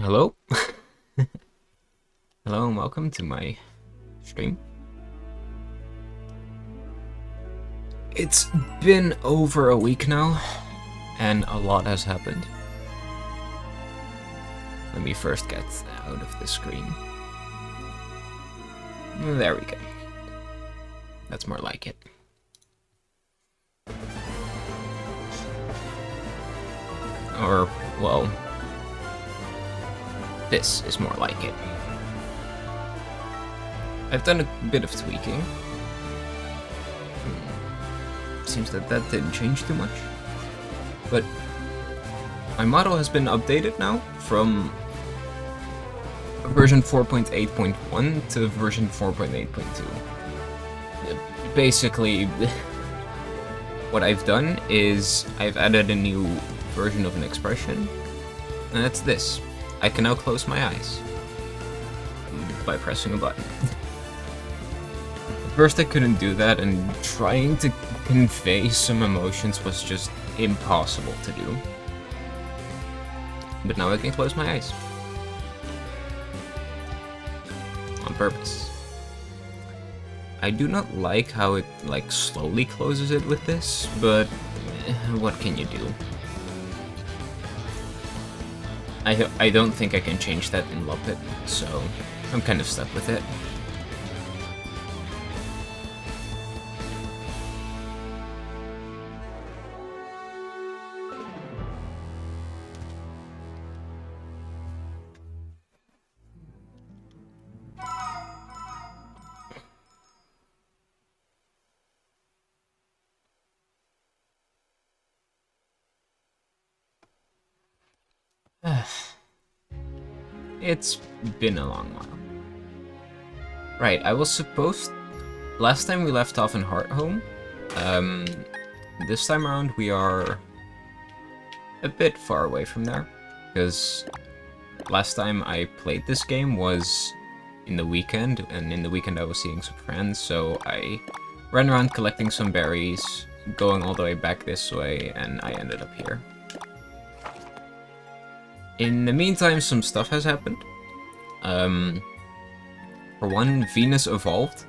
Hello? Hello and welcome to my stream. It's been over a week now, and a lot has happened. Let me first get out of the screen. There we go. That's more like it. Or, well, this is more like it. I've done a bit of tweaking. Seems that didn't change too much. But my model has been updated now from version 4.8.1 to version 4.8.2. Basically, what I've done is I've added a new version of an expression, and that's this. I can now close my eyes by pressing a button. At first I couldn't do that, and trying to convey some emotions was just impossible to do. But now I can close my eyes. On purpose. I do not like how it, slowly closes it with this, but what can you do? I don't think I can change that in Lopit, so I'm kind of stuck with it. It's been a long while. Right, I was supposed... Last time we left off in Heart Home. This time around we are a bit far away from there. Because last time I played this game was in the weekend, and in the weekend I was seeing some friends, so I ran around collecting some berries, going all the way back this way, and I ended up here. In the meantime, some stuff has happened. For one, Venus evolved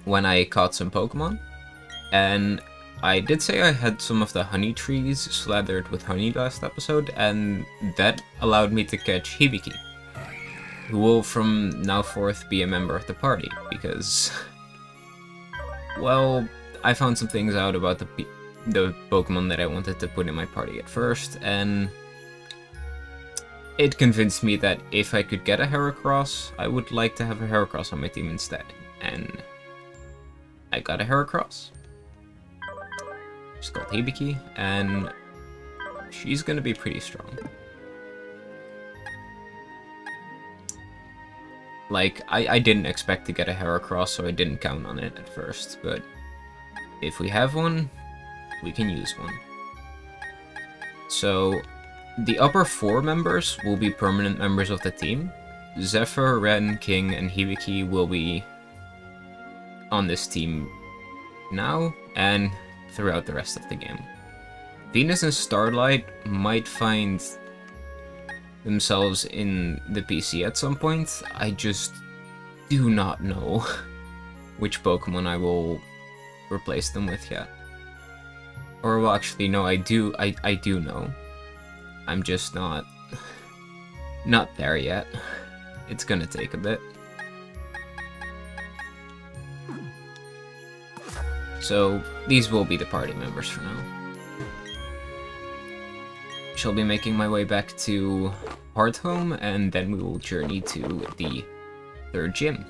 when I caught some Pokémon, and I did say I had some of the honey trees slathered with honey last episode, and that allowed me to catch Hibiki, who will from now forth be a member of the party, because, well, I found some things out about the Pokemon that I wanted to put in my party at first, and it convinced me that if I could get a Heracross, I would like to have a Heracross on my team instead. And I got a Heracross. She's called Hibiki, and she's gonna be pretty strong. Like, I didn't expect to get a Heracross, so I didn't count on it at first, but if we have one, we can use one. So, the upper 4 members will be permanent members of the team. Zephyr, Ren, King, and Hibiki will be on this team now and throughout the rest of the game. Venus and Starlight might find themselves in the PC at some point. I just do not know which Pokemon I will replace them with yet. Or, well, actually, no, I do know. I'm just not there yet. It's gonna take a bit. So, these will be the party members for now. Shall be making my way back to Heart Home, and then we will journey to the 3rd gym.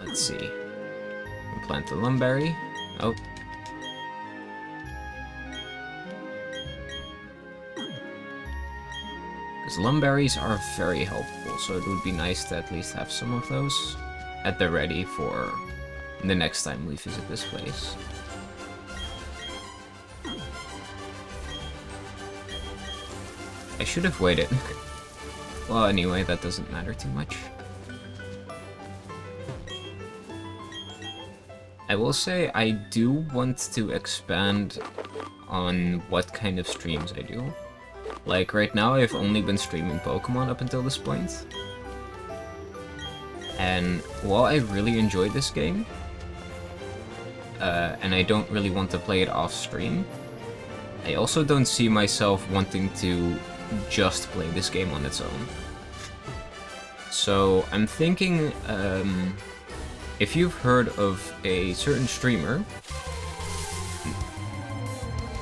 Let's see. Plant the Lumberry. Oh. Because Lumberries are very helpful, so it would be nice to at least have some of those at the ready for the next time we visit this place. I should have waited. Well, anyway, that doesn't matter too much. I will say I do want to expand on what kind of streams I do. Like, right now I've only been streaming Pokémon up until this point. And while I really enjoy this game, and I don't really want to play it off-stream, I also don't see myself wanting to just play this game on its own. So I'm thinking, if you've heard of a certain streamer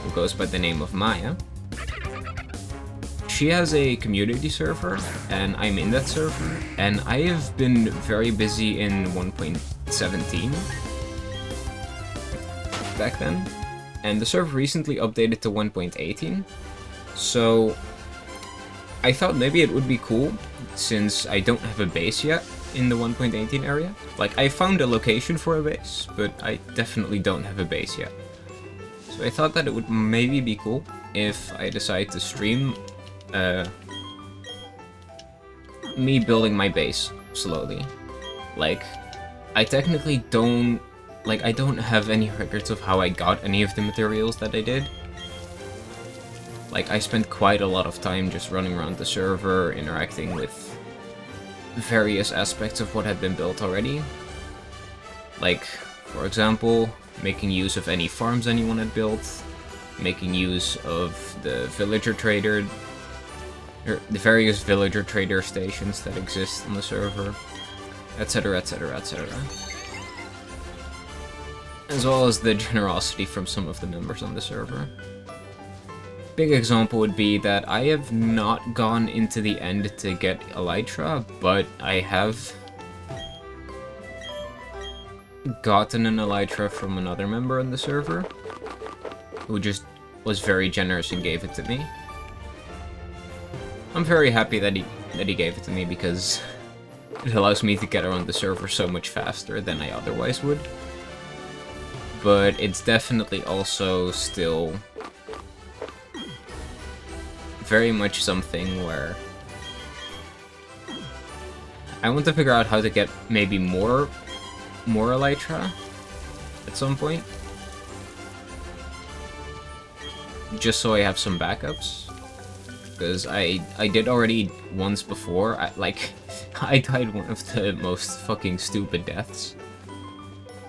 who goes by the name of Maya, she has a community server, and I'm in that server, and I have been very busy in 1.17 back then, and the server recently updated to 1.18, so I thought maybe it would be cool, since I don't have a base yet in the 1.18 area. Like, I found a location for a base, but I definitely don't have a base yet. So I thought that it would maybe be cool if I decide to stream me building my base slowly. Like, I technically don't, like, I don't have any records of how I got any of the materials that I did. Like, I spent quite a lot of time just running around the server, interacting with various aspects of what had been built already. Like, for example, making use of any farms anyone had built, making use of the villager trader, or the various villager trader stations that exist on the server, etc, etc, etc. As well as the generosity from some of the members on the server. Big example would be that I have not gone into the end to get Elytra, but I have gotten an Elytra from another member on the server, who just was very generous and gave it to me. I'm very happy that he gave it to me, because it allows me to get around the server so much faster than I otherwise would. But it's definitely also still very much something where I want to figure out how to get maybe more Elytra at some point, just so I have some backups, because I did already once before. I died one of the most fucking stupid deaths.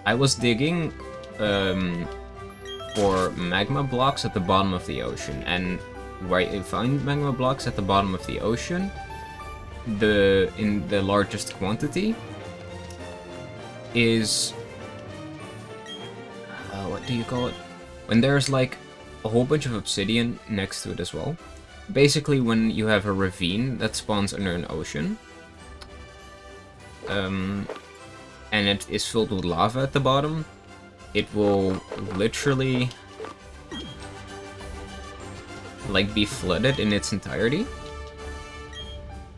I was digging for magma blocks at the bottom of the ocean, and where I find magma blocks at the bottom of the ocean, in the largest quantity, is what do you call it? When there's like a whole bunch of obsidian next to it as well. Basically, when you have a ravine that spawns under an ocean, and it is filled with lava at the bottom, it will literally like be flooded in its entirety,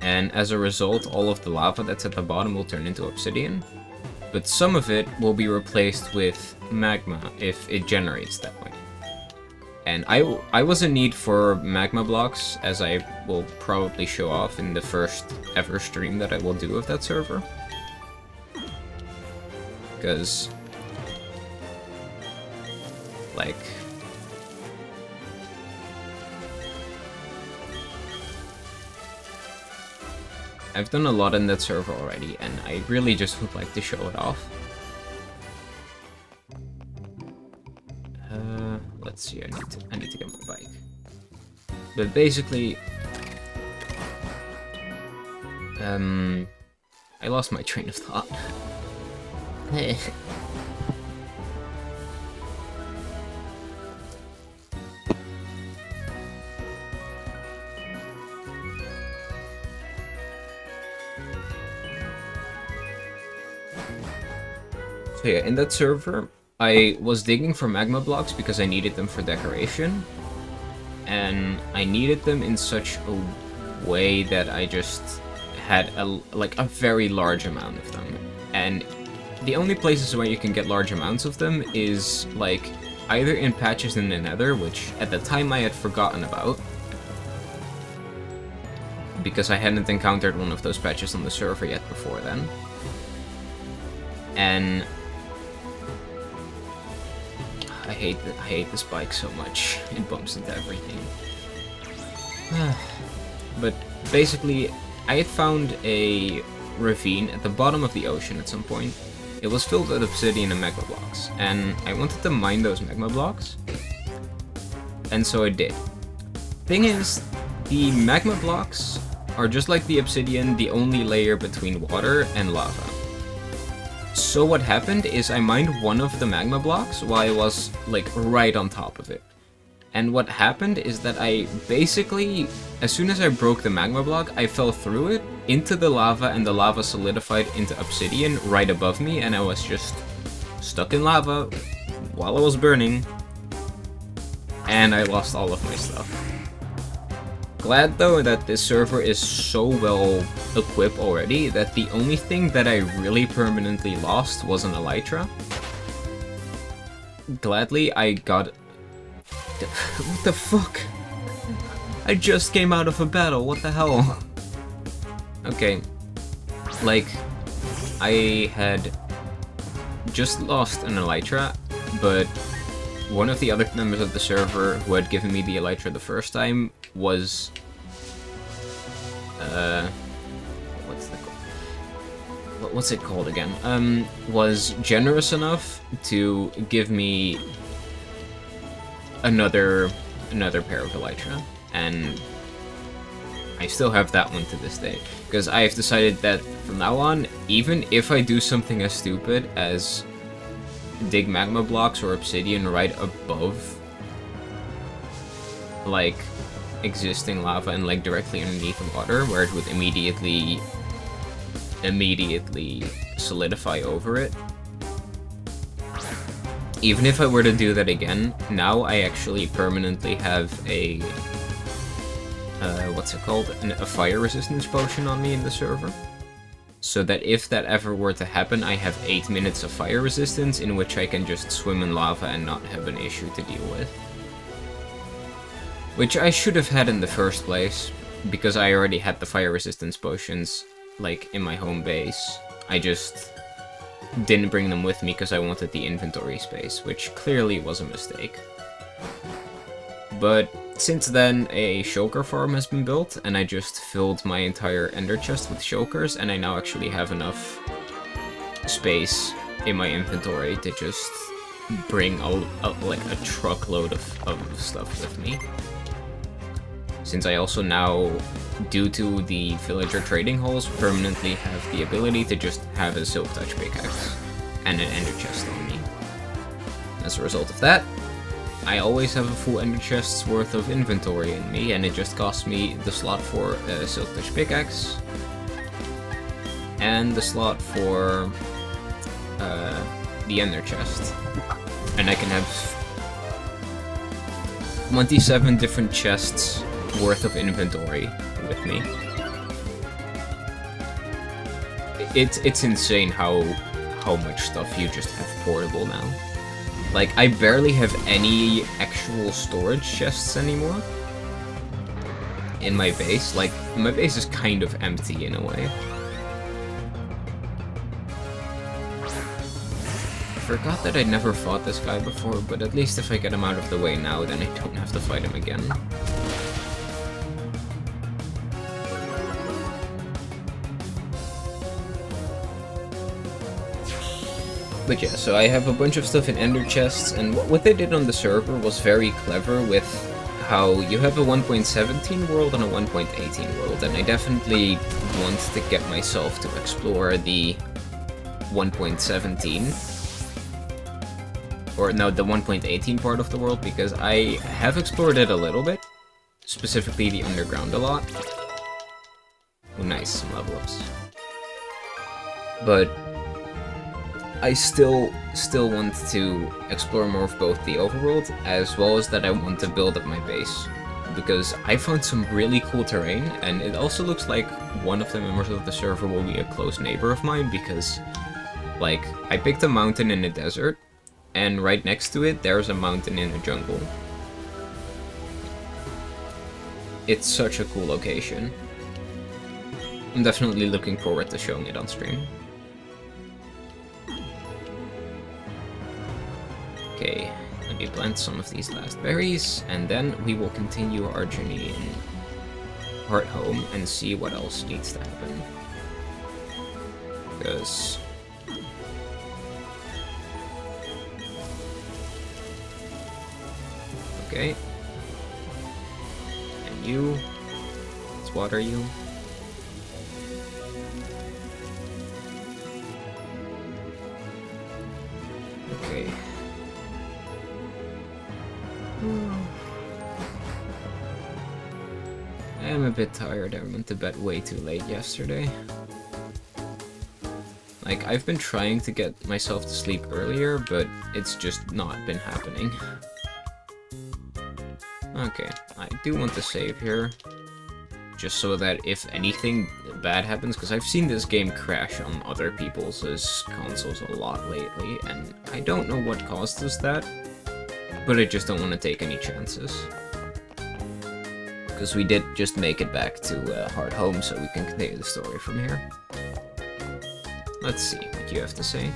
and as a result all of the lava that's at the bottom will turn into obsidian, but some of it will be replaced with magma if it generates that way. And I was in need for magma blocks, as I will probably show off in the first ever stream that I will do of that server, because like I've done a lot in that server already, and I really just would like to show it off. Let's see, I need to get my bike. But basically, I lost my train of thought. So yeah, in that server, I was digging for magma blocks because I needed them for decoration, and I needed them in such a way that I just had a very large amount of them. And the only places where you can get large amounts of them is like either in patches in the Nether, which at the time I had forgotten about, because I hadn't encountered one of those patches on the server yet before then. And I hate this bike so much. It bumps into everything. But basically, I had found a ravine at the bottom of the ocean at some point. It was filled with obsidian and magma blocks, and I wanted to mine those magma blocks, and so I did. Thing is, the magma blocks are just like the obsidian, the only layer between water and lava. So what happened is I mined one of the magma blocks while I was like right on top of it. And what happened is that I basically, as soon as I broke the magma block, I fell through it into the lava, and the lava solidified into obsidian right above me, and I was just stuck in lava while I was burning, and I lost all of my stuff. Glad though that this server is so well equipped already that the only thing that I really permanently lost was an elytra. Gladly I got... What the fuck? I just came out of a battle, what the hell? Okay, like, I had just lost an elytra, but one of the other members of the server who had given me the elytra the first time was, what's it called again? Was generous enough to give me another pair of elytra, and I still have that one to this day, because I have decided that from now on, even if I do something as stupid as dig magma blocks or obsidian right above like existing lava and like directly underneath the water where it would immediately solidify over it. Even if I were to do that again, now I actually permanently have a what's it called? A fire resistance potion on me in the server. So that if that ever were to happen, I have 8 minutes of fire resistance in which I can just swim in lava and not have an issue to deal with. Which I should have had in the first place, because I already had the fire resistance potions, like, in my home base. I just didn't bring them with me because I wanted the inventory space, which clearly was a mistake. But since then, a shulker farm has been built, and I just filled my entire ender chest with shulkers, and I now actually have enough space in my inventory to just bring like a truckload of stuff with me. Since I also now, due to the villager trading halls, permanently have the ability to just have a silk touch pickaxe and an ender chest on me. As a result of that, I always have a full ender chest's worth of inventory in me, and it just costs me the slot for a silk touch pickaxe and the slot for the ender chest. And I can have 27 different chests worth of inventory with me. It's insane how much stuff you just have portable now. Like, I barely have any actual storage chests anymore in my base. Like, my base is kind of empty in a way. I forgot that I never fought this guy before, but at least if I get him out of the way now, then I don't have to fight him again. But yeah, so I have a bunch of stuff in ender chests, and what they did on the server was very clever with how you have a 1.17 world and a 1.18 world, and I definitely want to get myself to explore the 1.17, or no, the 1.18 part of the world, because I have explored it a little bit, specifically the underground a lot. Oh, nice, some level ups. But I still want to explore more of both the overworld, as well as that I want to build up my base. Because I found some really cool terrain, and it also looks like one of the members of the server will be a close neighbor of mine, because, like, I picked a mountain in a desert, and right next to it, there's a mountain in a jungle. It's such a cool location. I'm definitely looking forward to showing it on stream. Okay, Maybe plant some of these last berries, and then we will continue our journey in Heart Home and see what else needs to happen. Because... okay. And you... let's water you. Okay. I am a bit tired. I went to bed way too late yesterday. Like, I've been trying to get myself to sleep earlier, but it's just not been happening. Okay, I do want to save here. Just so that if anything bad happens, because I've seen this game crash on other people's consoles a lot lately, and I don't know what caused that, but I just don't want to take any chances. Because we did just make it back to Heart Home, so we can continue the story from here. Let's see what you have to say.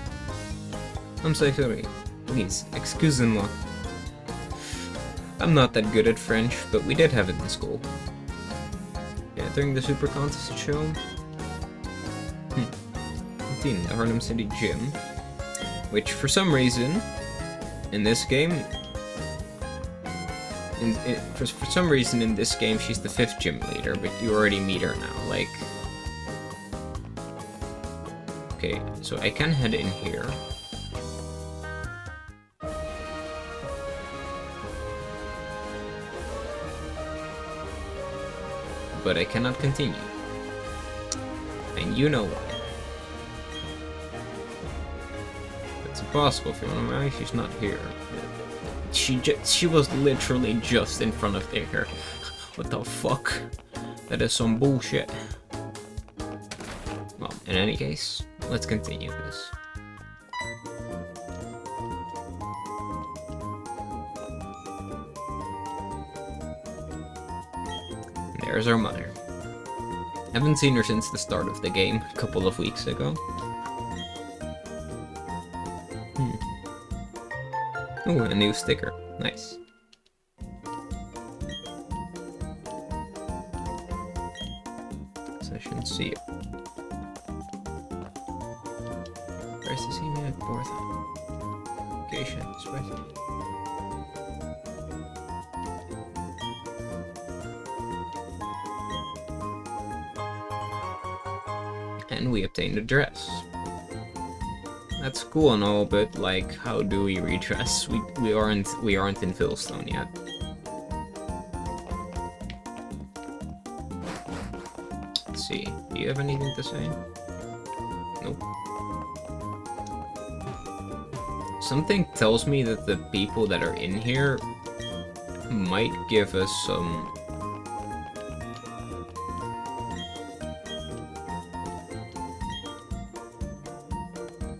I'm so sorry. Please, excusez-moi. I'm not that good at French, but we did have it in school. Yeah, during the Super Contest show. 18, the Harlem City Gym. Which, for some reason, in this game... for some reason in this game, she's the 5th gym leader, but you already meet her now, like... Okay, so I can head in here. But I cannot continue. And you know why. It's impossible if you want to know why she's not here. She was literally just in front of there. What the fuck? That is some bullshit. Well, in any case, let's continue this. There's our mother. Haven't seen her since the start of the game, a couple of weeks ago. Ooh, a new sticker. Nice. So I shouldn't see it. Where's the email at Bortha? Location, spicy. And we obtained a dress. That's cool and all, but like, how do we redress? We aren't in Philstone yet. Let's see. Do you have anything to say? Nope. Something tells me that the people that are in here might give us some.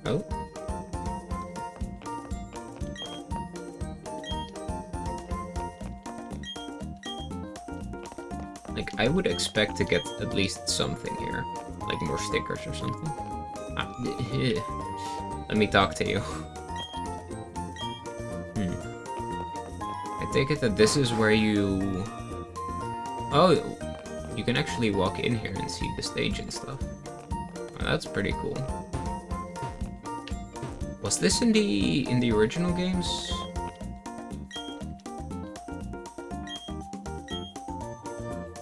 Oh. Like, I would expect to get at least something here. Like more stickers or something. Let me talk to you. I take it that this is where you... Oh, you can actually walk in here and see the stage and stuff. Oh, that's pretty cool. Was this in the original games?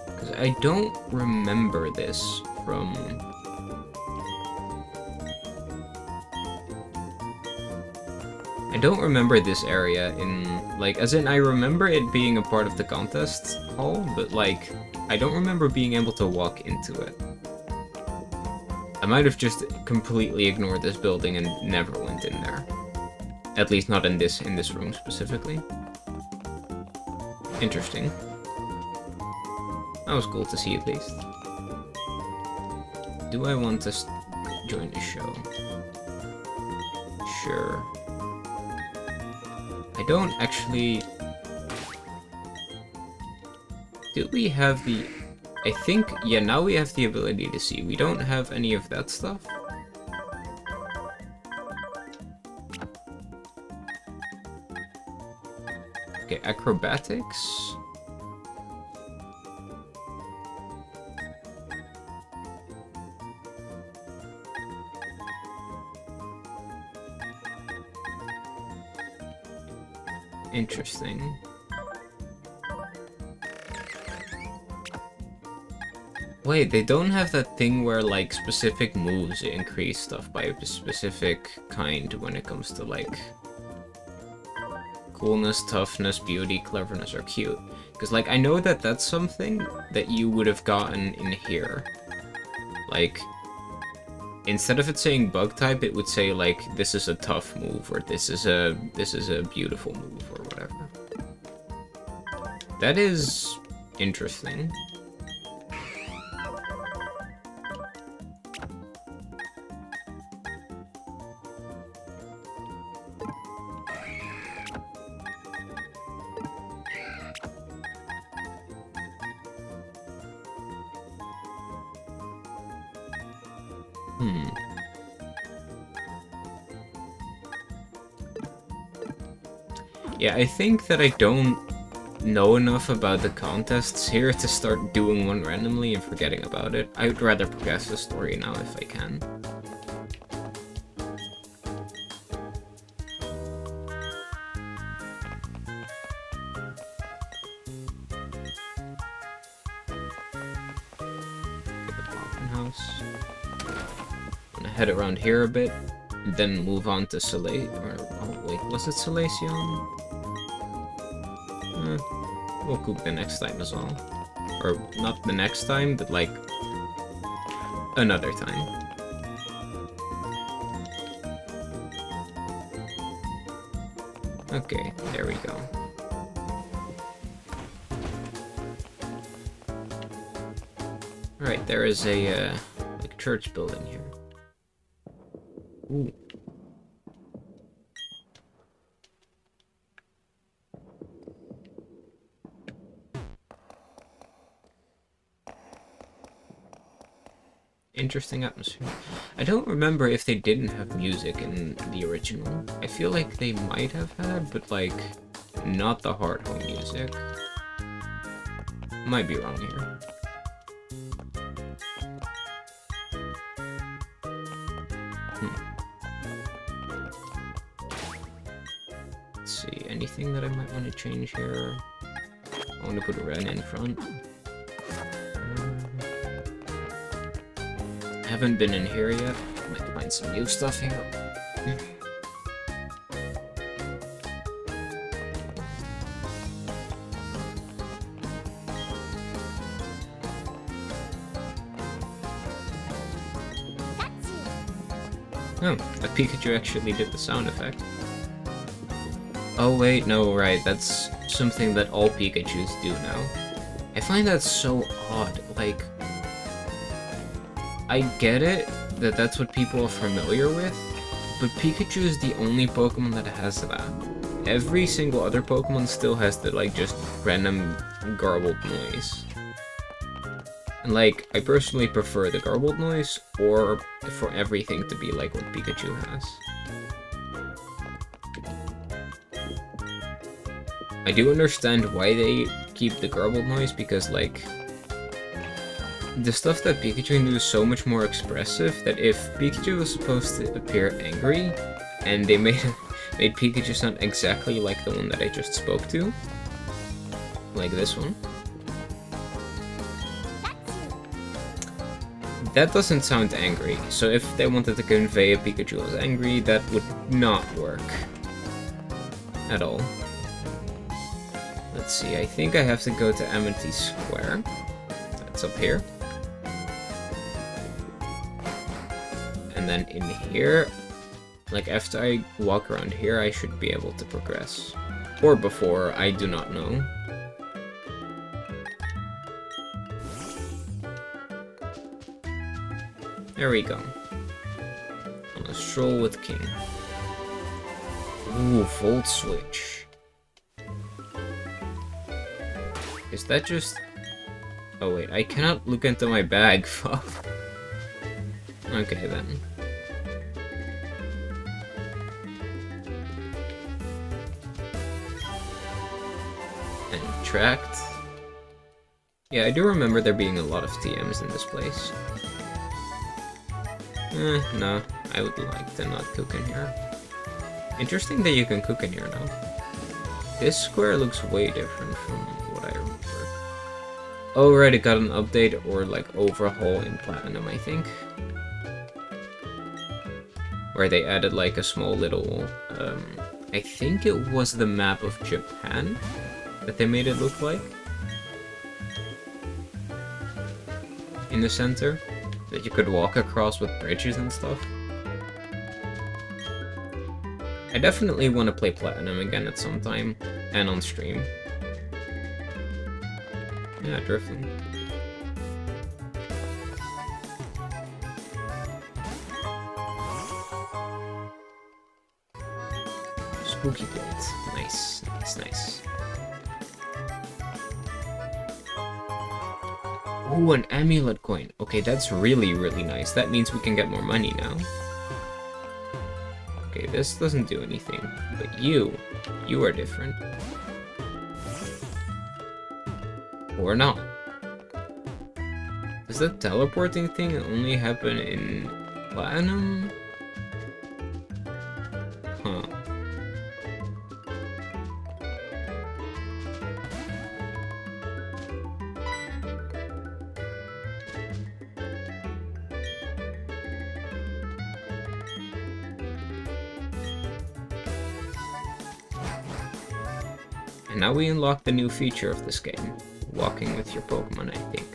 Because I don't remember this from... I don't remember this area in, like, as in I remember it being a part of the contest hall, but like, I don't remember being able to walk into it. I might have just completely ignored this building and never went in there. At least not in this room specifically. Interesting. That was cool to see at least. Do I want to join the show? Sure. I don't actually... Do we have the... I think, yeah, now we have the ability to see. We don't have any of that stuff. Okay, acrobatics. Interesting. Wait, they don't have that thing where, like, specific moves increase stuff by a specific kind when it comes to, like, coolness, toughness, beauty, cleverness, or cute. Because, like, I know that that's something that you would have gotten in here. Like, instead of it saying bug type, it would say, like, this is a tough move, or this is a beautiful move, or whatever. That is interesting. Yeah, I think that I don't know enough about the contests here to start doing one randomly and forgetting about it. I would rather progress the story now if I can. Get the Pokémon house. I'm gonna head around here a bit, and then move on to Soleil. Oh wait, was it Solaceon? We'll cook the next time as well. Or, not the next time, but like, another time. Okay, there we go. Alright, there is a, like, church building here. Ooh. Interesting atmosphere. I don't remember if they didn't have music in the original. I feel like they might have had, but like, not the hard home music. Might be wrong here. Let's see, anything that I might want to change here? I want to put a Ren in front. Haven't been in here yet. Might find some new stuff here. Oh, a Pikachu actually did the sound effect. Oh wait, no, right, that's something that all Pikachus do now. I find that so odd, like... I get it, that that's what people are familiar with, but Pikachu is the only Pokemon that has that. Every single other Pokemon still has the, like, just random garbled noise. And, like, I personally prefer the garbled noise, or for everything to be like what Pikachu has. I do understand why they keep the garbled noise, because, like, the stuff that Pikachu can do is so much more expressive that if Pikachu was supposed to appear angry, and they made Pikachu sound exactly like the one that I just spoke to, like this one, that doesn't sound angry. So if they wanted to convey a Pikachu as angry, that would not work at all. Let's see, I think I have to go to Amity Square. That's up here. And then in here, like after I walk around here, I should be able to progress. Or before, I do not know. There we go. On a stroll with King. Ooh, Volt Switch. Is that just... Oh wait, I cannot look into my bag, fuck. Okay then. And tracked. Yeah, I do remember there being a lot of TMs in this place. No, I would like to not cook in here. Interesting that you can cook in here now. This square looks way different from what I remember. Oh right, it got an update or like overhaul in Platinum, I think. Where they added like a small little, I think it was the map of Japan that they made it look like. In the center, that you could walk across with bridges and stuff. I definitely want to play Platinum again at some time, and on stream. Yeah, drifting. Spooky blades. Nice, nice, nice. Ooh, an amulet coin. Okay, that's really, really nice. That means we can get more money now. Okay, this doesn't do anything. But you are different. Or not. Does that teleporting thing only happen in Platinum? Huh. And now we unlock the new feature of this game. Walking with your Pokemon, I think.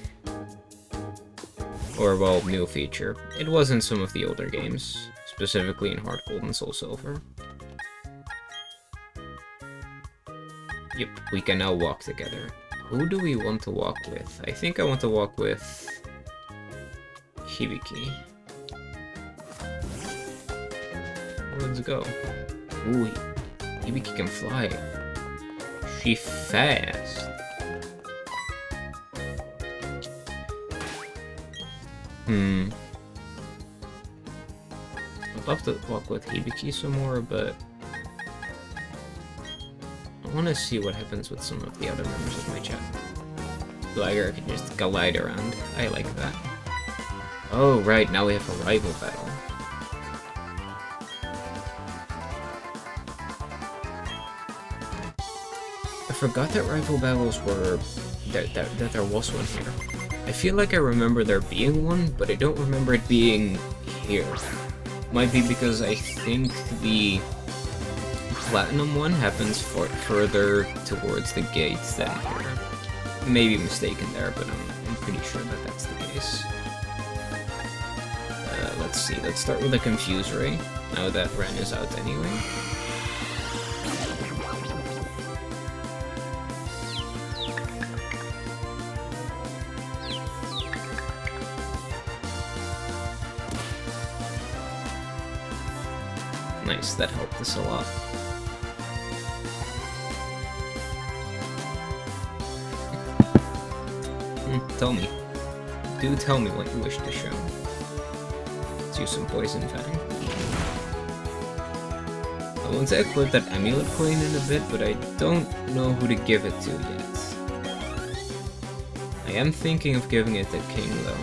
Or, well, new feature. It was in some of the older games, specifically in Heart Gold and Soul Silver. Yep, we can now walk together. Who do we want to walk with? I think I want to walk with Hibiki. Let's go. Ooh, Hibiki can fly. She fast. I'd love to walk with Hibiki some more, but I want to see what happens with some of the other members of my chat. Glider can just glide around. I like that. Oh, right, now we have a rival battle. I forgot that rival battles were... that there was one here. I feel like I remember there being one, but I don't remember it being here. Might be because I think the Platinum one happens further towards the gates than here. Maybe mistaken there, but I'm pretty sure that that's the case. Let's see, let's start with the Confuse Ray, now that Ren is out anyway. Nice, that helped us a lot. Tell me. Do tell me what you wish to show. Let's use some Poison Fang. I want to equip that amulet coin in a bit, but I don't know who to give it to yet. I am thinking of giving it to King, though.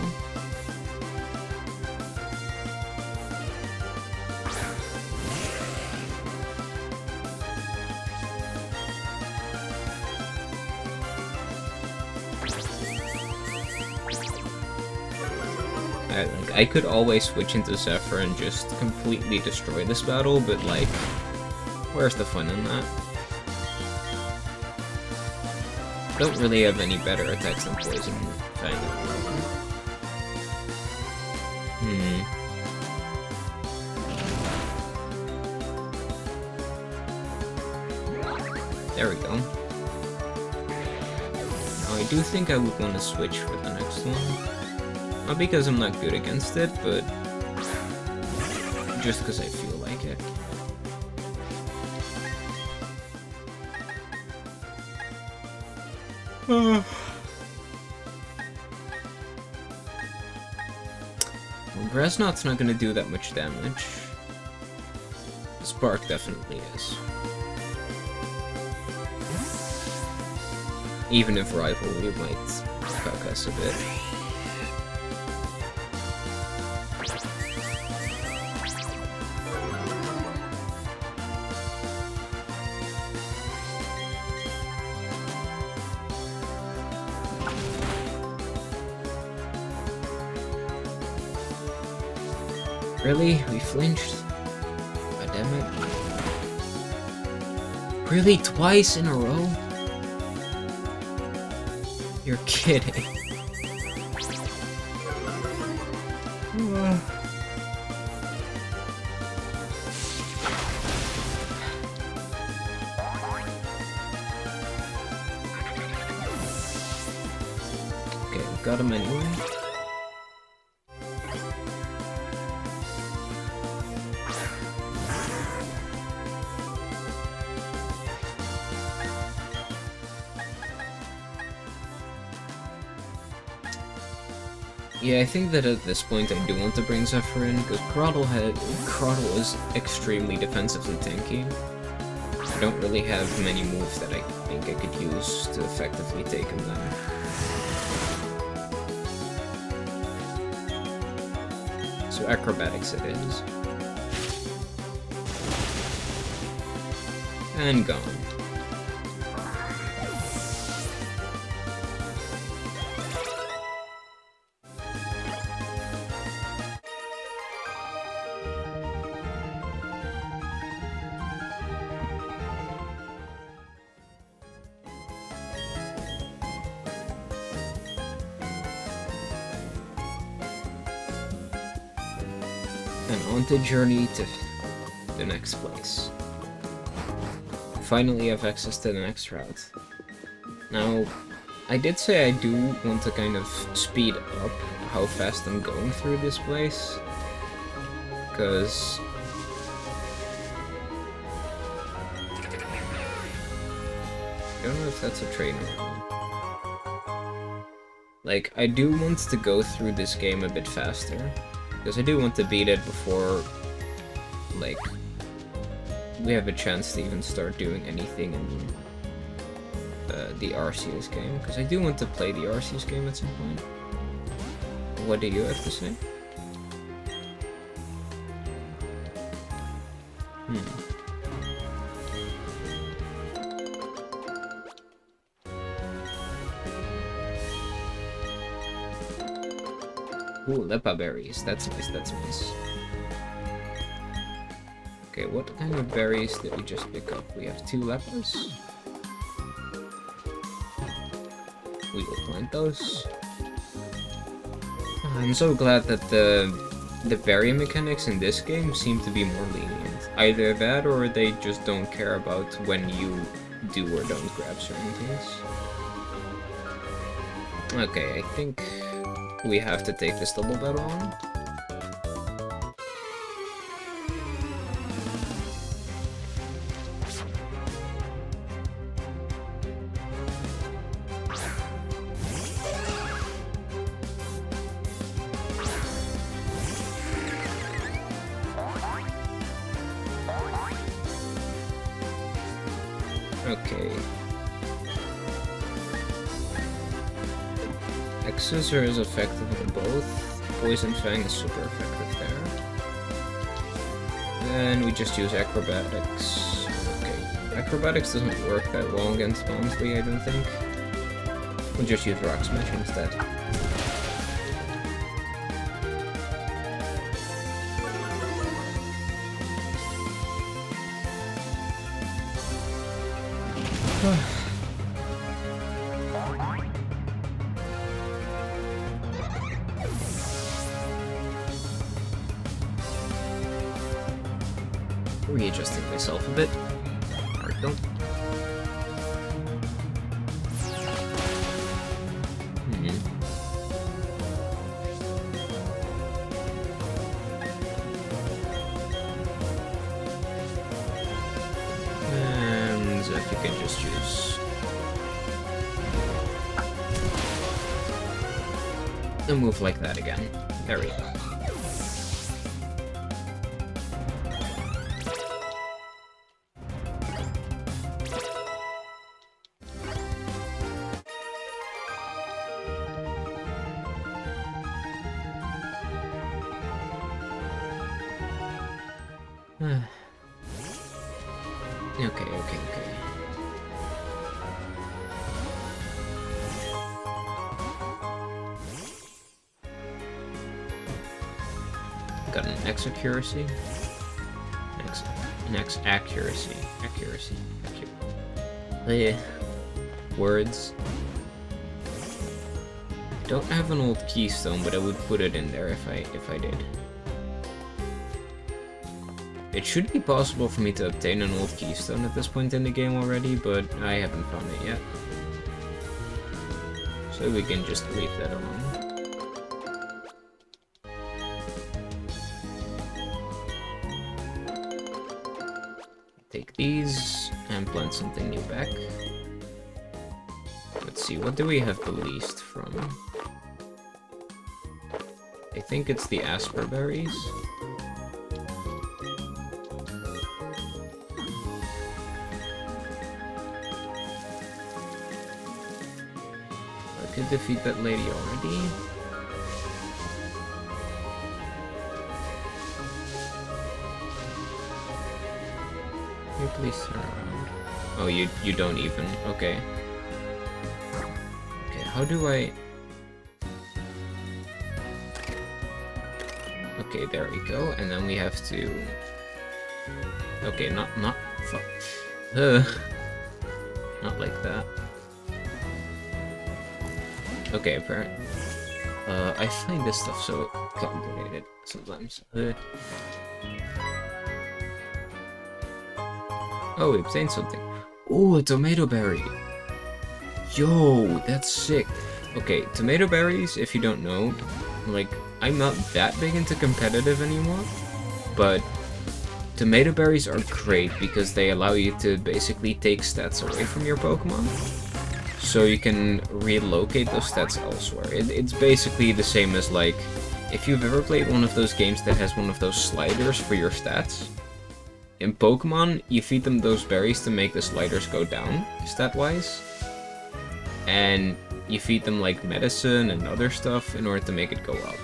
I could always switch into Zephyr and just completely destroy this battle, but like, where's the fun in that? Don't really have any better attacks than Poison Fang. There we go. Now I do think I would want to switch for the next one. Not because I'm not good against it, but just because I feel like it. Well, Grass Knot's not gonna do that much damage. Spark definitely is. Even if rivalry might fuck us a bit. Really? We flinched? God damn it. Really? Twice in a row? You're kidding. Okay, we got him anyway. Yeah, I think that at this point I do want to bring Zephyr in, because Crottle is extremely defensively tanky. I don't really have many moves that I think I could use to effectively take him down. So acrobatics it is. And gone. And on to journey to the next place. Finally have access to the next route. Now, I did say I do want to kind of speed up how fast I'm going through this place, because I don't know if that's a trainer. Like, I do want to go through this game a bit faster, because I do want to beat it before, like, we have a chance to even start doing anything in the Arceus game, because I do want to play the Arceus game at some point. What do you have to say? Ooh, Lepa berries. That's nice, that's nice. Okay, what kind of berries did we just pick up? We have 2 Lepas. We will plant those. I'm so glad that the berry mechanics in this game seem to be more lenient. Either that, or they just don't care about when you do or don't grab certain things. Okay, I think we have to take this double battle on. Okay. X-Scissor is effective in both. Poison Fang is super effective there. Then we just use Acrobatics. Okay. Acrobatics doesn't work that well against Bonsly, I don't think. We'll just use Rock Smash instead. Readjusting myself a bit. There we go. And if you can just use a move like that again. There we go. Okay. Got an X accuracy. Next accuracy. Words. Don't have an old keystone, but I would put it in there if I did. It should be possible for me to obtain an old keystone at this point in the game already, but I haven't found it yet. So we can just leave that alone. Take these and plant something new back. Let's see, what do we have the least from? I think it's the Asper berries. I could defeat that lady already. Can you please turn around? Oh, you don't even. Okay. Okay, how do I... Okay, there we go. And then we have to... Okay, not fuck. Not like that. Okay, apparently. I find this stuff so complicated sometimes. Oh, we obtained something. Oh, a tomato berry. Yo, that's sick. Okay, tomato berries, if you don't know, like, I'm not that big into competitive anymore, but tomato berries are great because they allow you to basically take stats away from your Pokemon. So you can relocate those stats elsewhere. It's basically the same as, like, if you've ever played one of those games that has one of those sliders for your stats. In Pokemon, you feed them those berries to make the sliders go down, stat-wise. And you feed them, like, medicine and other stuff in order to make it go up.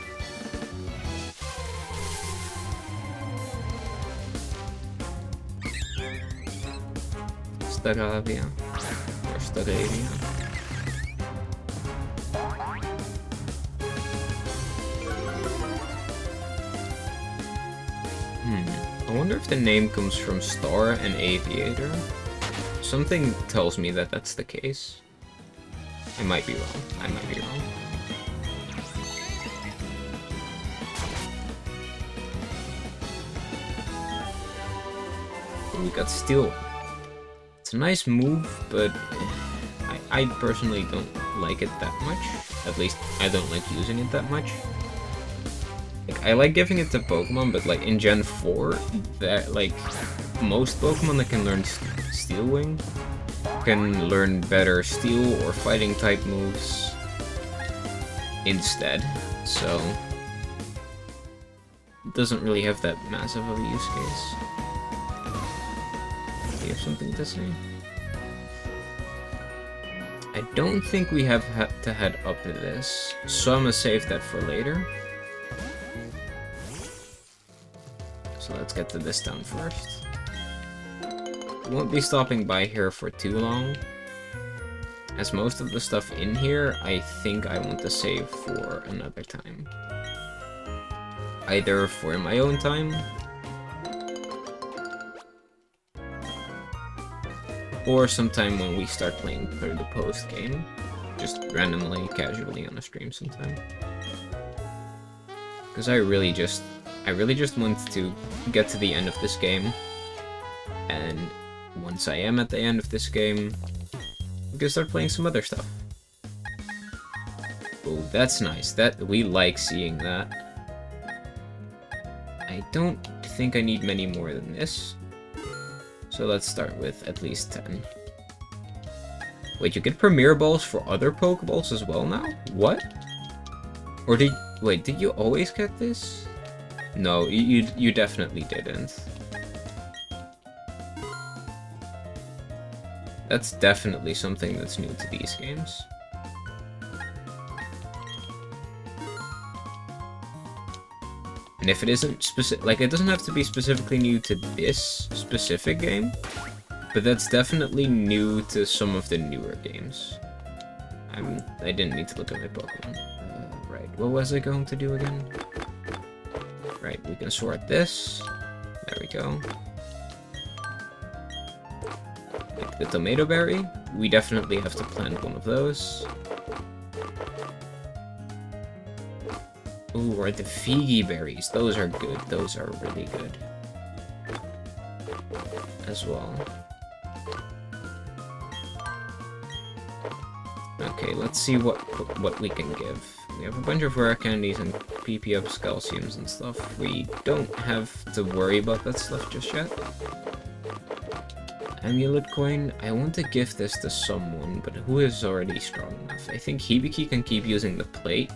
Staravia. Or Staravia. I wonder if the name comes from Star and Aviator. Something tells me that that's the case. I might be wrong. We got Steel. It's a nice move, but I personally don't like it that much. At least, I don't like using it that much. Like, I like giving it to Pokemon, but like in Gen 4, that like most Pokemon that can learn Steel Wing can learn better Steel or Fighting type moves instead. So it doesn't really have that massive of a use case. Do you have something to say? I don't think we have to head up to this, so I'm gonna save that for later. So let's get to this town first. Won't be stopping by here for too long, as most of the stuff in here I think I want to save for another time. Either for my own time, or sometime when we start playing through the post game, just randomly, casually on a stream sometime. Because I really just want to get to the end of this game, and once I am at the end of this game, we can start playing some other stuff. Oh, that's nice. We like seeing that. I don't think I need many more than this, so let's start with at least 10. Wait, you get Premier Balls for other Pokeballs as well now? What? Or did you always get this? No, you definitely didn't. That's definitely something that's new to these games. And if it isn't specific, like, it doesn't have to be specifically new to this specific game, but that's definitely new to some of the newer games. I didn't need to look at my Pokemon. Right, what was I going to do again? Right, we can sort this. There we go. Like the tomato berry, we definitely have to plant one of those. Ooh, or the Figi berries. Those are good. Those are really good. As well. Okay, let's see what we can give. We have a bunch of rare candies and PP ups, calciums and stuff. We don't have to worry about that stuff just yet. Amulet coin. I want to give this to someone, but who is already strong enough? I think Hibiki can keep using the plate,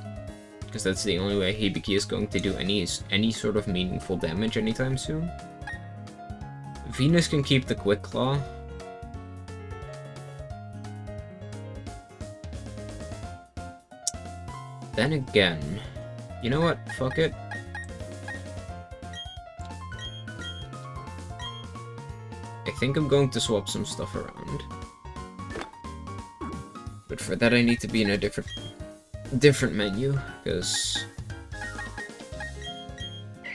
because that's the only way Hibiki is going to do any sort of meaningful damage anytime soon. Venus can keep the Quick Claw. Then again, you know what? Fuck it. I think I'm going to swap some stuff around. But for that I need to be in a different menu, because...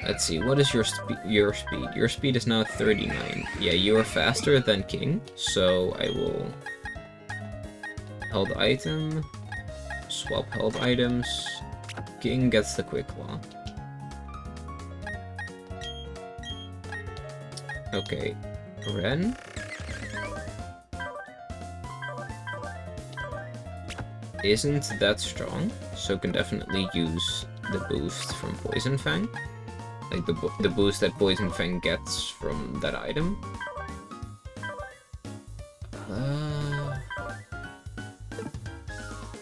Let's see, what is your speed? Your speed is now 39. Yeah, you are faster than King, so I will... Held item... Swap held items. King gets the Quick Claw. Okay. Ren? Isn't that strong, so can definitely use the boost from Poison Fang. Like the boost that Poison Fang gets from that item.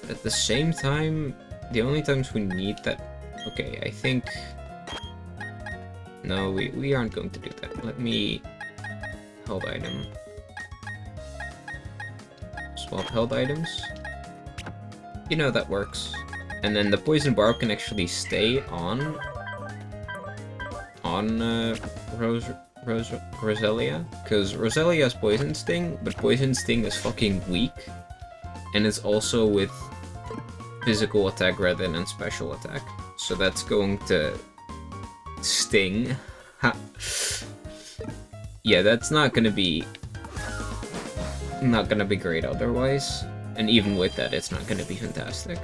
At the same time, the only times we need that... Okay, I think... No, we aren't going to do that. Let me... Held item. Swap held items. You know, that works. And then the Poison Barb can actually stay on Roselia. Because Roselia has Poison Sting, but Poison Sting is fucking weak. And it's also with physical attack rather than special attack. So that's going to sting. Ha. Yeah, that's not gonna be great otherwise. And even with that, it's not gonna be fantastic.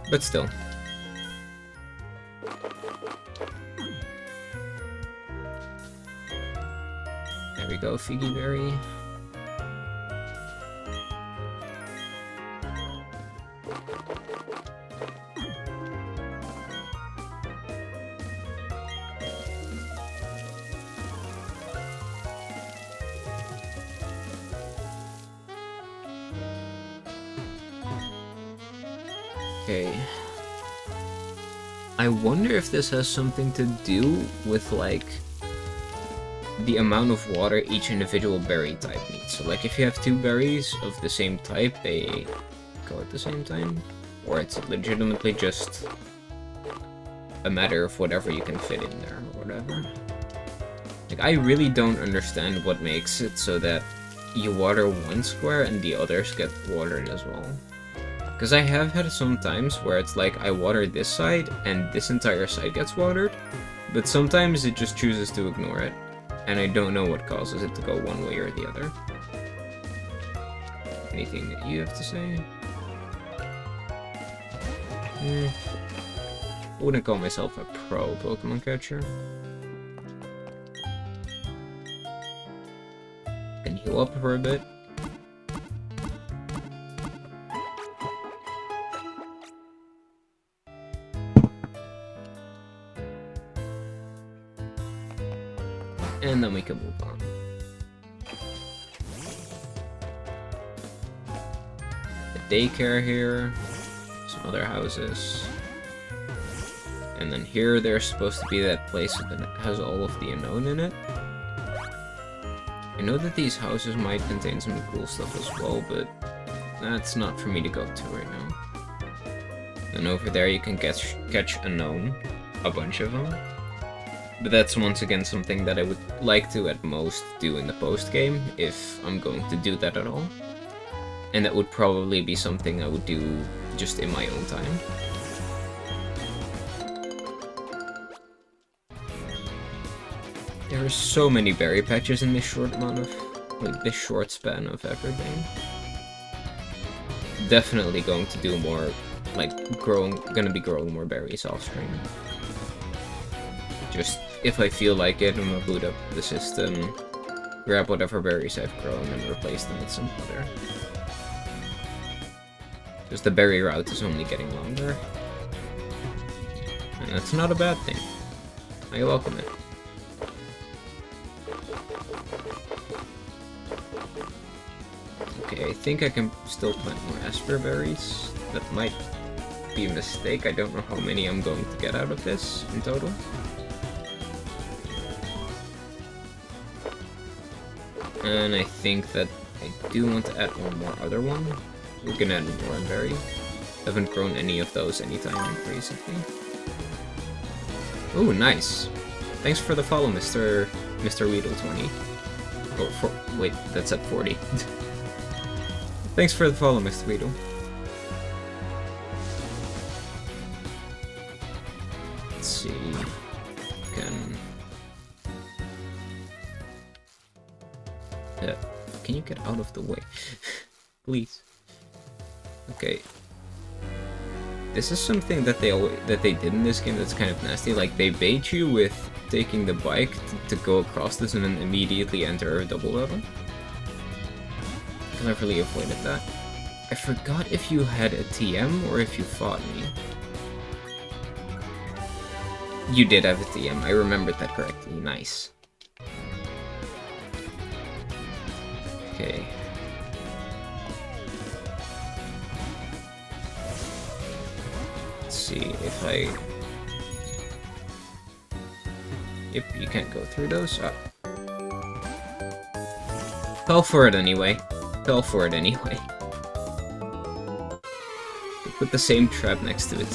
But still. There we go, Figi Berry. Okay. I wonder if this has something to do with, like, the amount of water each individual berry type needs. So, like, if you have two berries of the same type, they go at the same time. Or it's legitimately just a matter of whatever you can fit in there, or whatever. Like, I really don't understand what makes it so that you water one square and the others get watered as well. Because I have had some times where it's like I water this side and this entire side gets watered, but sometimes it just chooses to ignore it, and I don't know what causes it to go one way or the other. Anything that you have to say? I wouldn't call myself a pro Pokemon catcher. Can heal up for a bit. And then we can move on. The daycare here, some other houses. And then here there's supposed to be that place that has all of the unknown in it. I know that these houses might contain some cool stuff as well, but that's not for me to go to right now. And over there you can catch unknown. a bunch of them. But that's once again something that I would like to at most do in the post-game, if I'm going to do that at all. And that would probably be something I would do just in my own time. There are so many berry patches in this short amount of, like, this short span of everything. Definitely going to do more, like, gonna be growing more berries off screen. Just, if I feel like it, I'm gonna boot up the system, grab whatever berries I've grown, and replace them with some other. Because the berry route is only getting longer. And that's not a bad thing. I welcome it. Okay, I think I can still plant more Asper berries. That might be a mistake. I don't know how many I'm going to get out of this in total. And I think that I do want to add one more other one. We can add more berry. Haven't grown any of those anytime recently. Ooh, nice. Thanks for the follow, Mr. Weedle20. Oh, wait, that's at 40. Thanks for the follow, Mr. Weedle. Let's see. Can you get out of the way? Please. Okay. This is something that they did in this game that's kind of nasty. Like, they bait you with taking the bike to go across this and then immediately enter a double level. Cleverly avoided that. I forgot if you had a TM or if you fought me. You did have a TM, I remembered that correctly. Nice. Okay. Let's see if I... Yep, you can't go through those. Oh. Fell for it anyway. Fell for it anyway. They put the same trap next to it.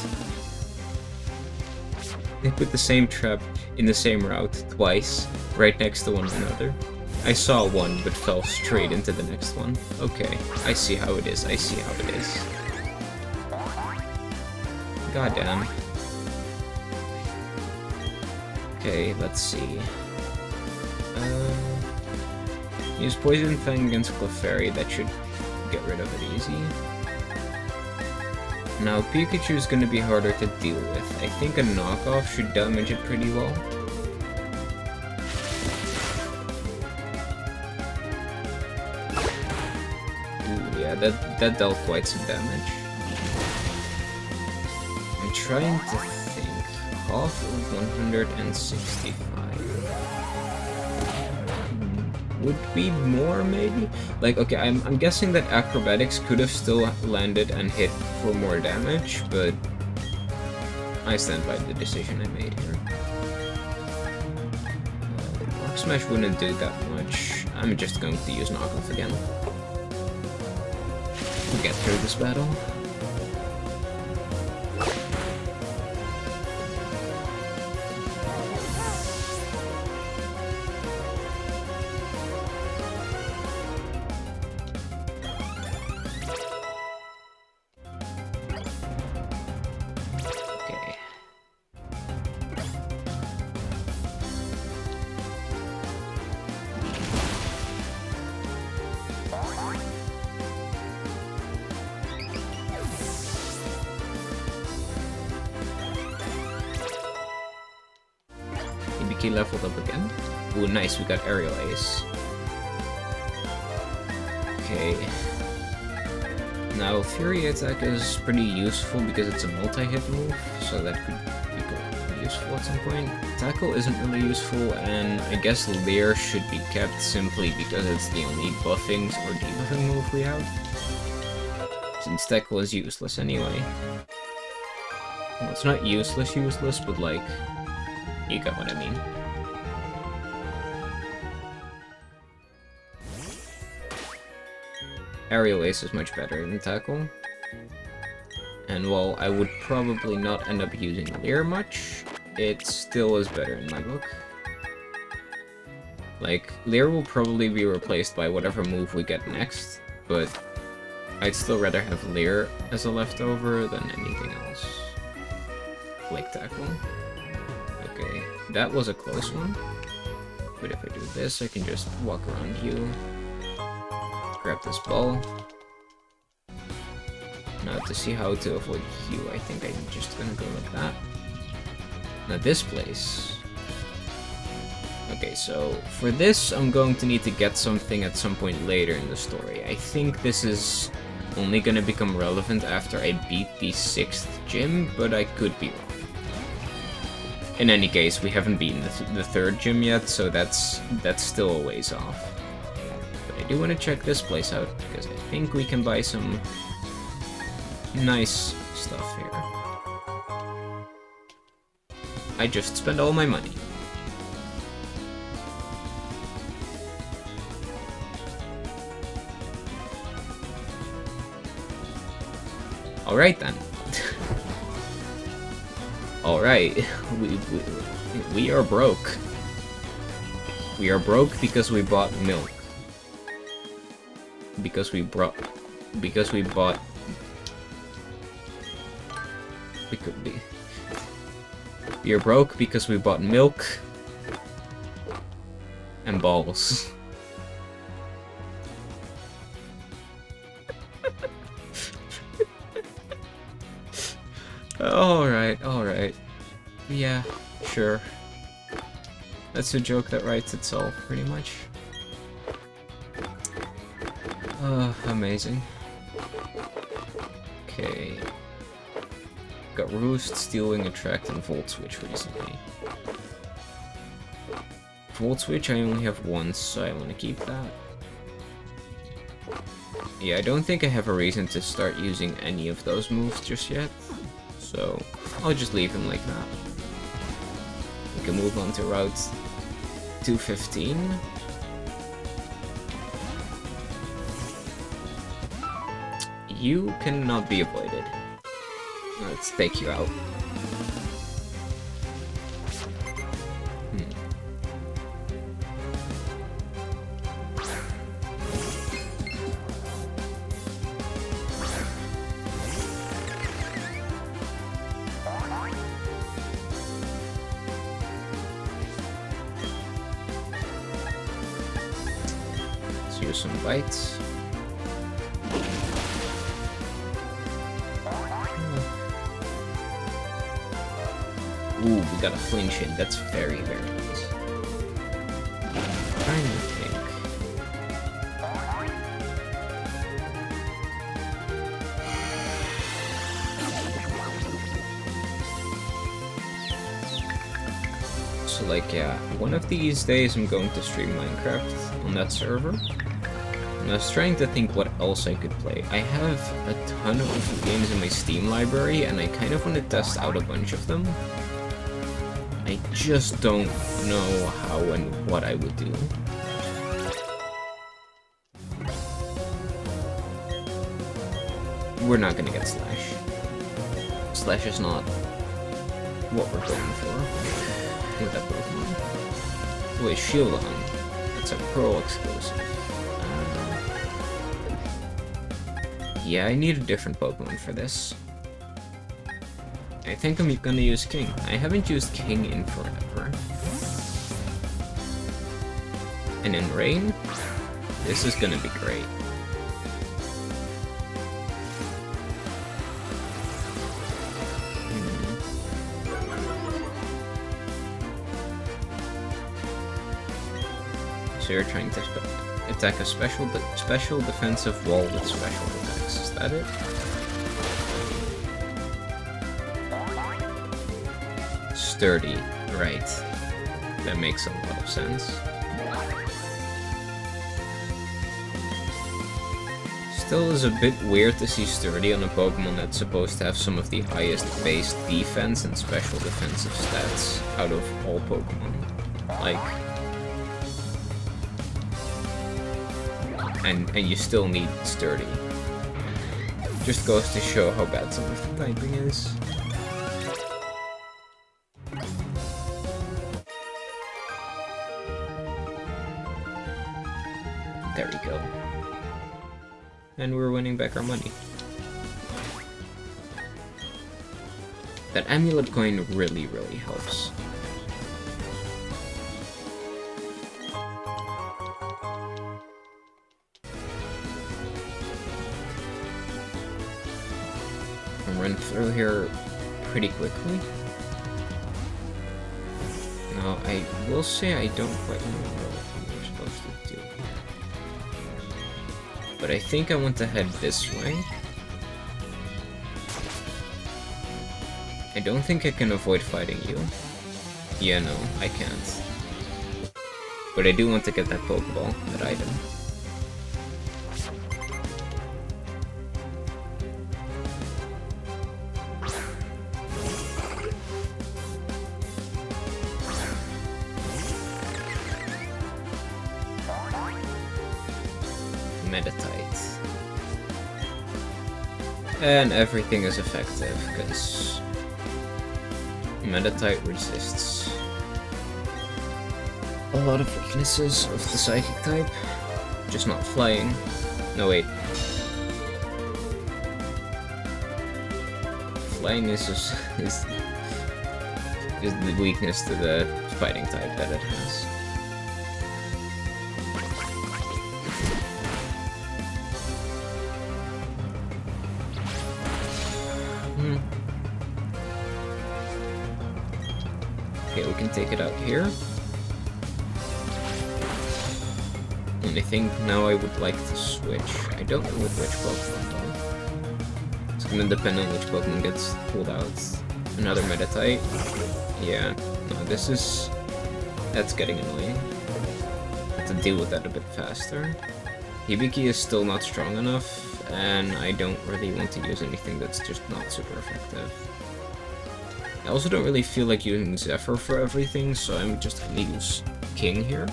They put the same trap in the same route twice, right next to one another. I saw one, but fell straight into the next one. Okay, I see how it is, I see how it is. Goddamn. Okay, let's see. Use Poison Fang against Clefairy, that should get rid of it easy. Now, Pikachu is going to be harder to deal with. I think a knockoff should damage it pretty well. Ooh, yeah, that dealt quite some damage. I'm trying to think. Half of 165. Would be more, maybe? Like, okay, I'm guessing that Acrobatics could have still landed and hit for more damage, but I stand by the decision I made here. Rock Smash wouldn't do that much. I'm just going to use Knockoff again. To get through this battle. He leveled up again. Ooh, nice, we got Aerial Ace. Okay. Now, Fury Attack is pretty useful because it's a multi-hit move, so that could be useful at some point. Tackle isn't really useful, and I guess Leer should be kept simply because it's the only buffing or debuffing move we have. Since Tackle is useless anyway. Well, it's not useless, but like, you get what I mean. Aerial Ace is much better than Tackle. And while I would probably not end up using Leer much, it still is better in my book. Like, Leer will probably be replaced by whatever move we get next, but I'd still rather have Leer as a leftover than anything else. Flick Tackle. Okay, that was a close one. But if I do this, I can just walk around you. Grab this ball. Now to see how to avoid you, I think I'm just gonna go like that. Now this place. Okay, so for this, I'm going to need to get something at some point later in the story. I think this is only gonna become relevant after I beat the 6th gym, but I could be wrong. In any case, we haven't beaten the 3rd gym yet, so that's still a ways off. But I do want to check this place out, because I think we can buy some nice stuff here. I just spent all my money. Alright then. Alright, we are broke. We are broke because we bought milk. Because we bought... We are broke because we bought milk and balls. Alright. Yeah, sure. That's a joke that writes itself, pretty much. Amazing. Okay. Got Roost, Stealing, Attract, and Volt Switch recently. Volt Switch I only have once, so I want to keep that. Yeah, I don't think I have a reason to start using any of those moves just yet. So, I'll just leave him like that. We can move on to Route 215. You cannot be avoided. Let's take you out. Let's use some bites. Ooh, we got a flinch in. That's very, very nice. I'm trying to think. So, like, yeah, one of these days I'm going to stream Minecraft on that server. And I was trying to think what else I could play. I have a ton of games in my Steam library, and I kind of want to test out a bunch of them. I just don't know how and what I would do. We're not gonna get Slash. Slash is not what we're going for with that Pokemon. Wait, Shieldon. That's a Pearl exclusive. Yeah, I need a different Pokemon for this. I think I'm gonna use King. I haven't used King in forever. And in Rain, this is gonna be great. So you're trying to attack a special defensive wall with special attacks. Is that it? Sturdy, right. That makes a lot of sense. Still is a bit weird to see Sturdy on a Pokemon that's supposed to have some of the highest base defense and special defensive stats out of all Pokemon. Like... And you still need Sturdy. Just goes to show how bad some of the typing is. and we're winning back our money. That amulet coin really, really helps. I'll run through here pretty quickly. Now, I will say I don't quite remember what we're supposed to do. But I think I want to head this way. I don't think I can avoid fighting you. Yeah, no, I can't. But I do want to get that Pokeball, that item. Meditite. And everything is effective, because Meditite resists a lot of weaknesses of the Psychic type. Just not flying. No, wait. Flying is just is the weakness to the fighting type that it has. Okay, we can take it out here. And I think now I would like to switch. I don't know with which Pokemon though. It's gonna depend on which Pokemon gets pulled out. Another Meditite. Yeah, no, this is... that's getting annoying. I have to deal with that a bit faster. Hibiki is still not strong enough, and I don't really want to use anything that's just not super effective. I also don't really feel like using Zephyr for everything, so I'm just gonna use King here.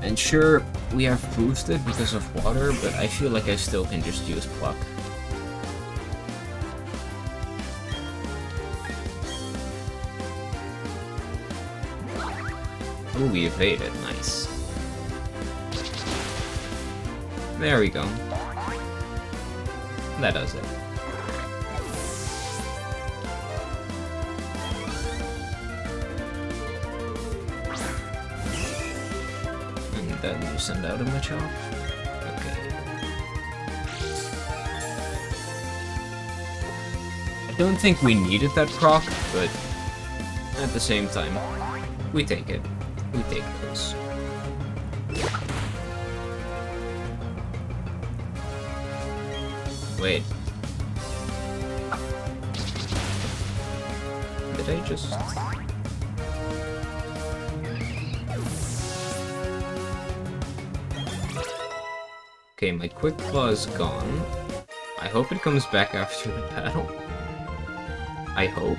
And sure, we have boosted because of water, but I feel like I still can just use Pluck. Ooh, we evaded, nice. There we go. That does it. Then you send out a Machop? Okay. I don't think we needed that proc, but at the same time, we take it. We take this. Wait. Did I just... Okay, my Quick Claw is gone. I hope it comes back after the battle. I hope.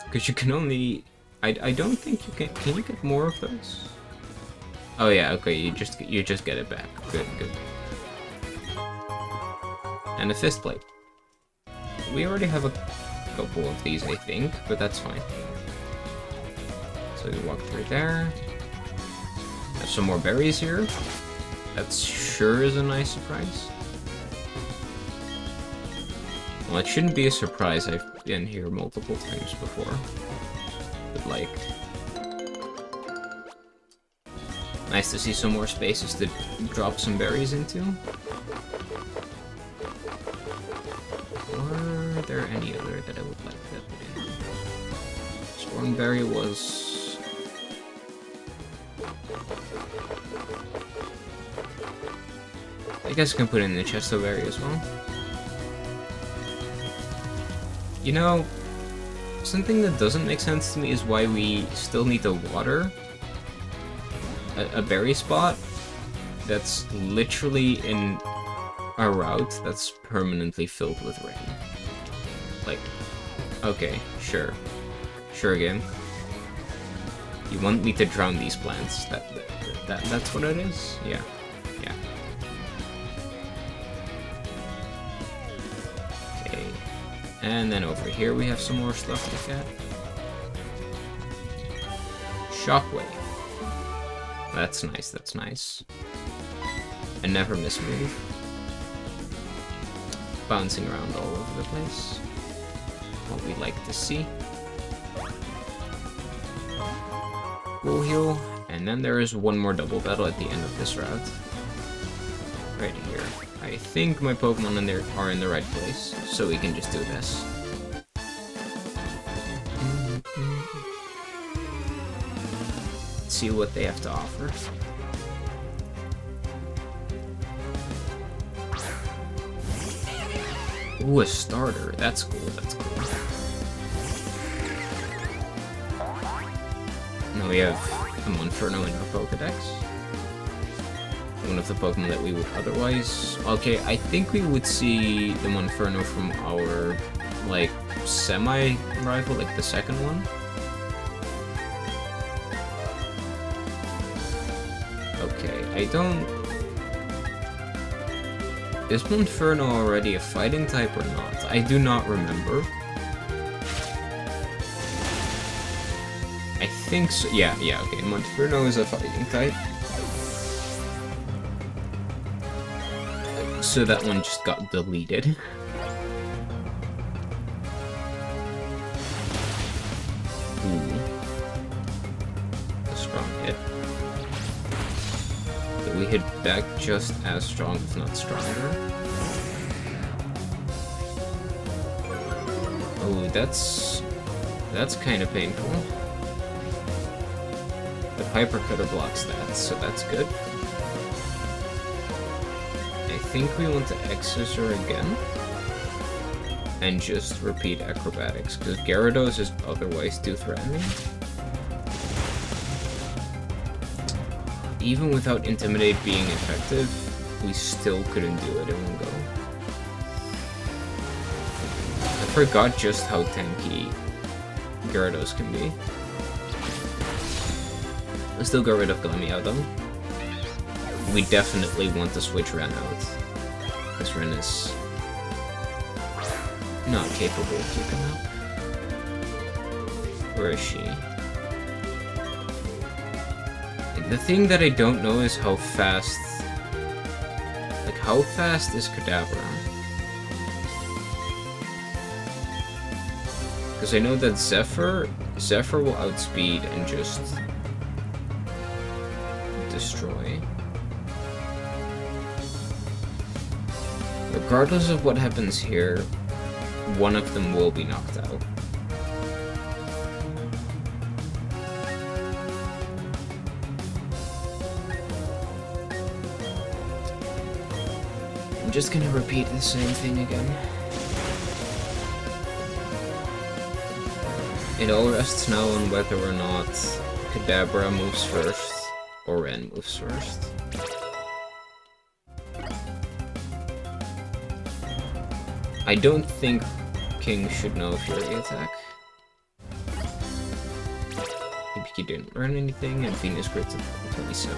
Because you can only... I don't think you can... Can you get more of those? Oh yeah, okay, you just get it back. Good, good. And a Fist Plate. We already have a couple of these, I think, but that's fine. So we walk through there. Have some more berries here. That sure is a nice surprise. Well, it shouldn't be a surprise. I've been here multiple times before. But, like... nice to see some more spaces to drop some berries into. Are there any other that I would like to put in? Stormberry was... I guess I can put in the Chesto Berry as well. You know, something that doesn't make sense to me is why we still need to water a berry spot that's literally in a route that's permanently filled with rain. Like, okay, sure. Sure, game. You want me to drown these plants? That's what it is? Yeah. Yeah. Okay. And then over here we have some more stuff to get. Shockwave. That's nice, that's nice. A never miss move. Bouncing around all over the place. What we like to see. Full heal, and then there is one more double battle at the end of this route. Right here. I think my Pokemon in there are in the right place, so we can just do this. See what they have to offer. Ooh, a starter. That's cool, that's cool. Now we have a Monferno in our Pokedex. One of the Pokemon that we would otherwise... Okay, I think we would see the Monferno from our, like, semi-rival, like the second one. Okay, I don't... Is Monferno already a fighting type or not? I do not remember. I think so. Yeah, okay. Monferno is a fighting type. So that one just got deleted. Ooh. A strong hit. But we hit back just as strong, if not stronger. Oh, that's kind of painful. But Hyper Cutter blocks that, so that's good. I think we want to X-Scissor again. And just repeat Acrobatics, because Gyarados is otherwise too threatening. Even without Intimidate being effective, we still couldn't do it in one go. I forgot just how tanky Gyarados can be. Let's still get rid of Glameow though. We definitely want to switch Ren out. This Ren is not capable of keeping up. Where is she? The thing that I don't know is how fast... Like, how fast is Kadabra? Because I know that Zephyr will outspeed and just... destroy. Regardless of what happens here, one of them will be knocked out. I'm just gonna repeat the same thing again. It all rests now on whether or not Kadabra moves first or Ren moves first. I don't think King should know Fury Attack. Hibiki didn't learn anything, and Venus Grid's at 27.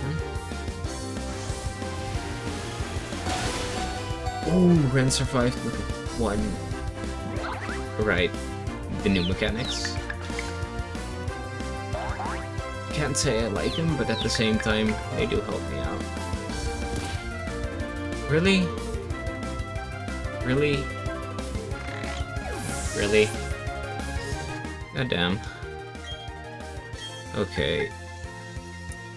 Ooh, Ren survived with one. Right, the new mechanics. Can't say I like them, but at the same time, they do help me out. Really? Really? Really? God damn. Okay.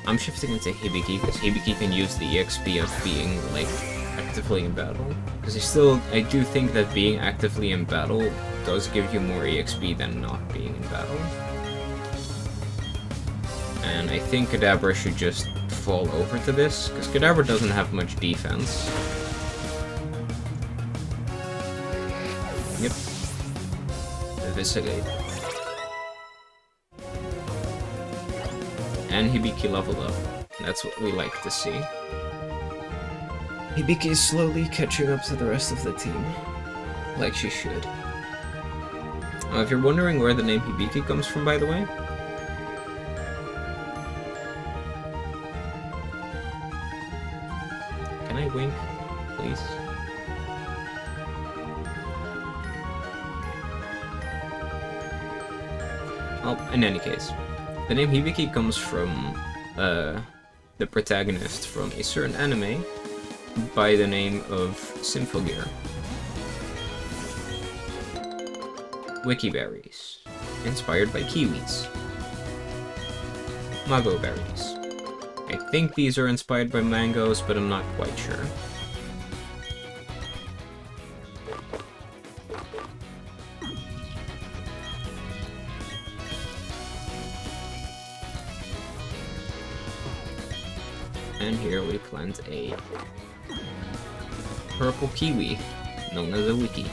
I'm shifting into Hibiki, because Hibiki can use the EXP of being, like, actively in battle. Because I do think that being actively in battle does give you more EXP than not being in battle. And I think Kadabra should just fall over to this, because Kadabra doesn't have much defense. Yep. Eviscerate. And Hibiki leveled up. That's what we like to see. Hibiki is slowly catching up to the rest of the team. Like she should. If you're wondering where the name Hibiki comes from, by the way, can I wink, please? Well, in any case, the name Hibiki comes from the protagonist from a certain anime by the name of Symphogear. Wiki berries, inspired by kiwis. Mago berries. I think these are inspired by mangoes, but I'm not quite sure. And here we plant a purple kiwi, known as a wiki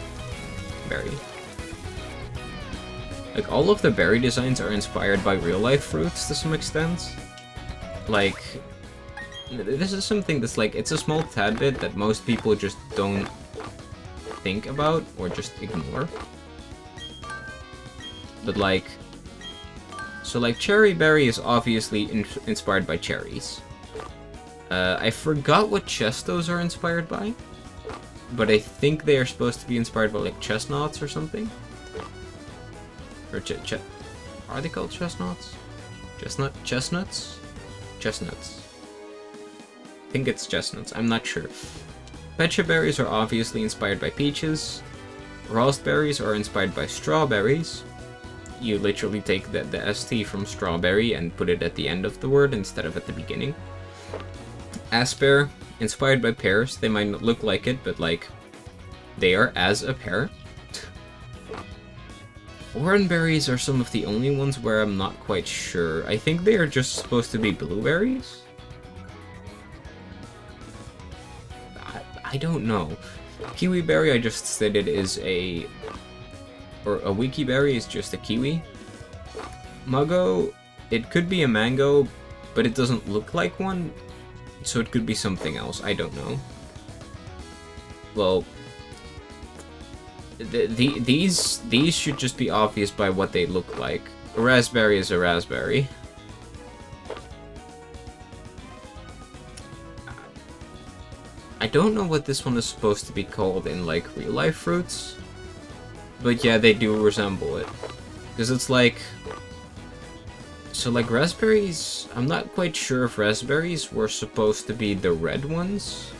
berry. Like, all of the berry designs are inspired by real-life fruits to some extent. Like, this is something that's like, it's a small tad bit that most people just don't think about or just ignore. But like, so like cherry berry is obviously inspired by cherries. I forgot what chestos are inspired by, but I think they are supposed to be inspired by like chestnuts or something. Or are they called chestnuts? Chestnuts? Chestnuts. I think it's chestnuts, I'm not sure. Pecha berries are obviously inspired by peaches. Raspberries are inspired by strawberries. You literally take the ST from strawberry and put it at the end of the word instead of at the beginning. Asper, inspired by pears. They might not look like it, but like, they are as a pear. Oranberries are some of the only ones where I'm not quite sure. I think they are just supposed to be blueberries? I don't know. Kiwi berry, I just stated, is a wiki berry is just a kiwi. Muggo, it could be a mango, but it doesn't look like one, so it could be something else. I don't know. Well, these should just be obvious by what they look like. A raspberry is a raspberry. I don't know what this one is supposed to be called in like real life fruits, but yeah, they do resemble it. Because it's like, so like raspberries, I'm not quite sure if raspberries were supposed to be the red ones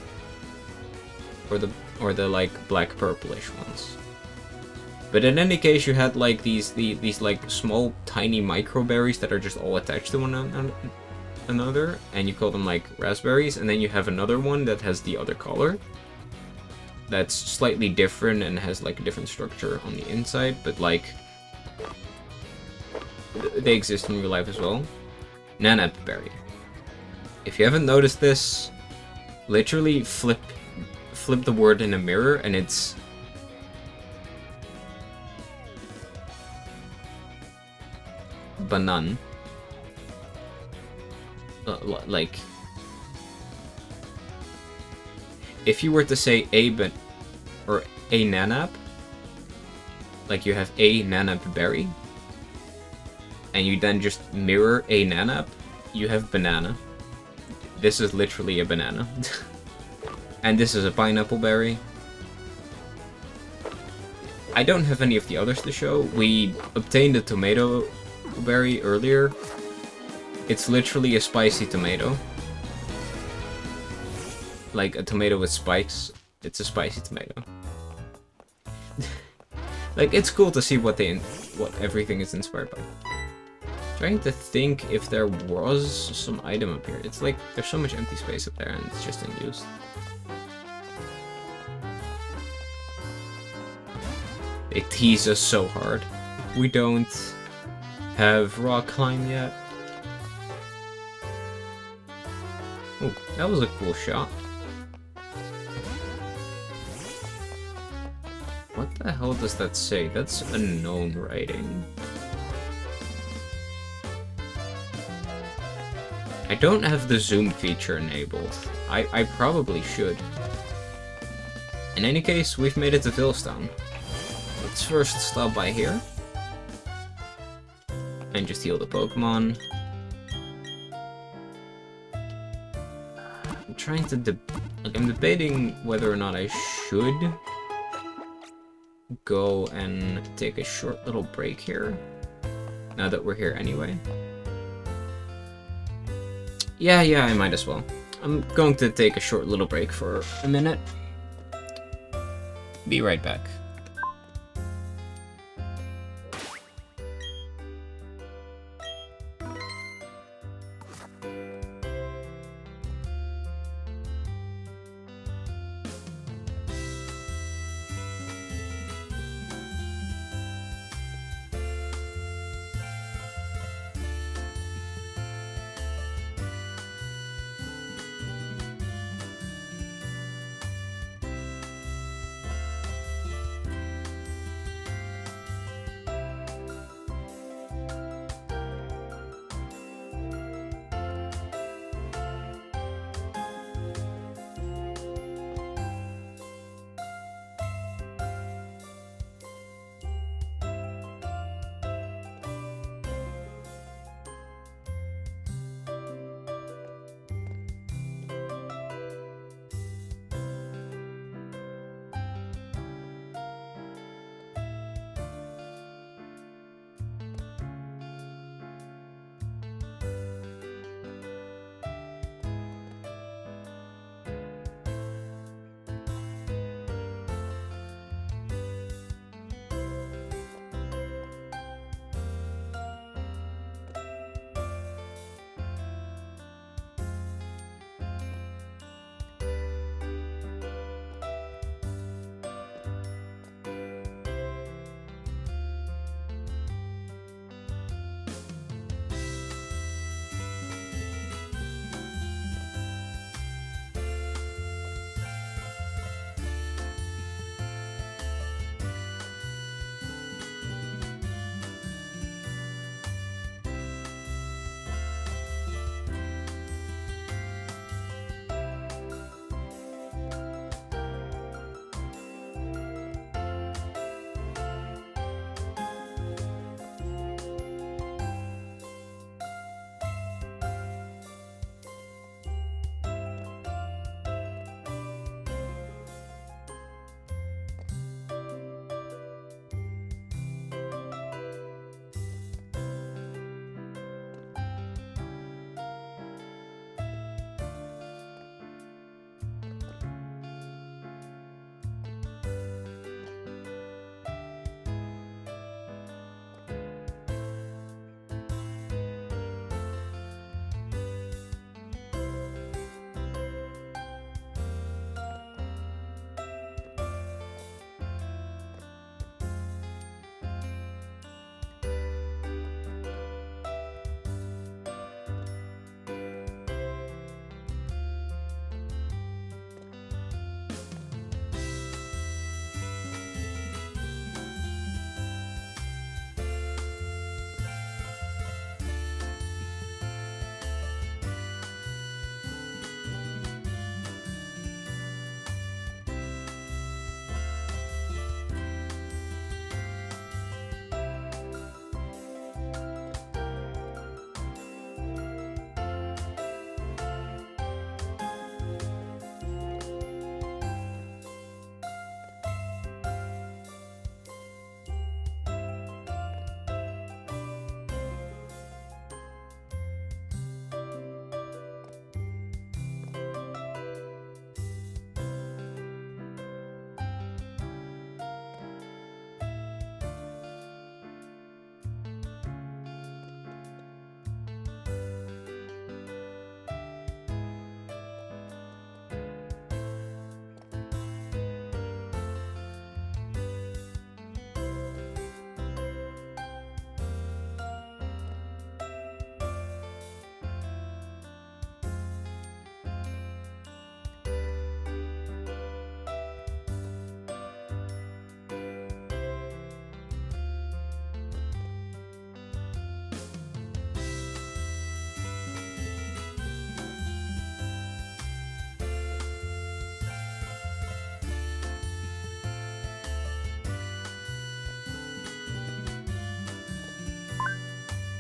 or the like black purplish ones. But in any case, you had like these like small tiny micro berries that are just all attached to one another, and you call them like raspberries, and then you have another one that has the other color that's slightly different and has like a different structure on the inside, but like they exist in real life as well. Nanap berry. If you haven't noticed this, literally flip the word in a mirror and it's banan. Like, if you were to say or a nanap, like you have a nanap berry, and you then just mirror a nanap, you have banana. This is literally a banana. And this is a pineapple berry. I don't have any of the others to show. We obtained a tomato berry earlier. It's literally a spicy tomato. Like a tomato with spikes. It's a spicy tomato. Like, it's cool to see what everything is inspired by. Trying to think if there was some item up here. It's like, there's so much empty space up there and it's just unused. They tease us so hard. We don't have rock climb yet. Oh, that was a cool shot. What the hell does that say? That's unknown writing. I don't have the zoom feature enabled. I probably should. In any case, we've made it to Philstone. Let's first stop by here. And just heal the Pokemon. I'm trying to I'm debating whether or not I should go and take a short little break here. Now that we're here anyway. Yeah, I might as well. I'm going to take a short little break for a minute. Be right back.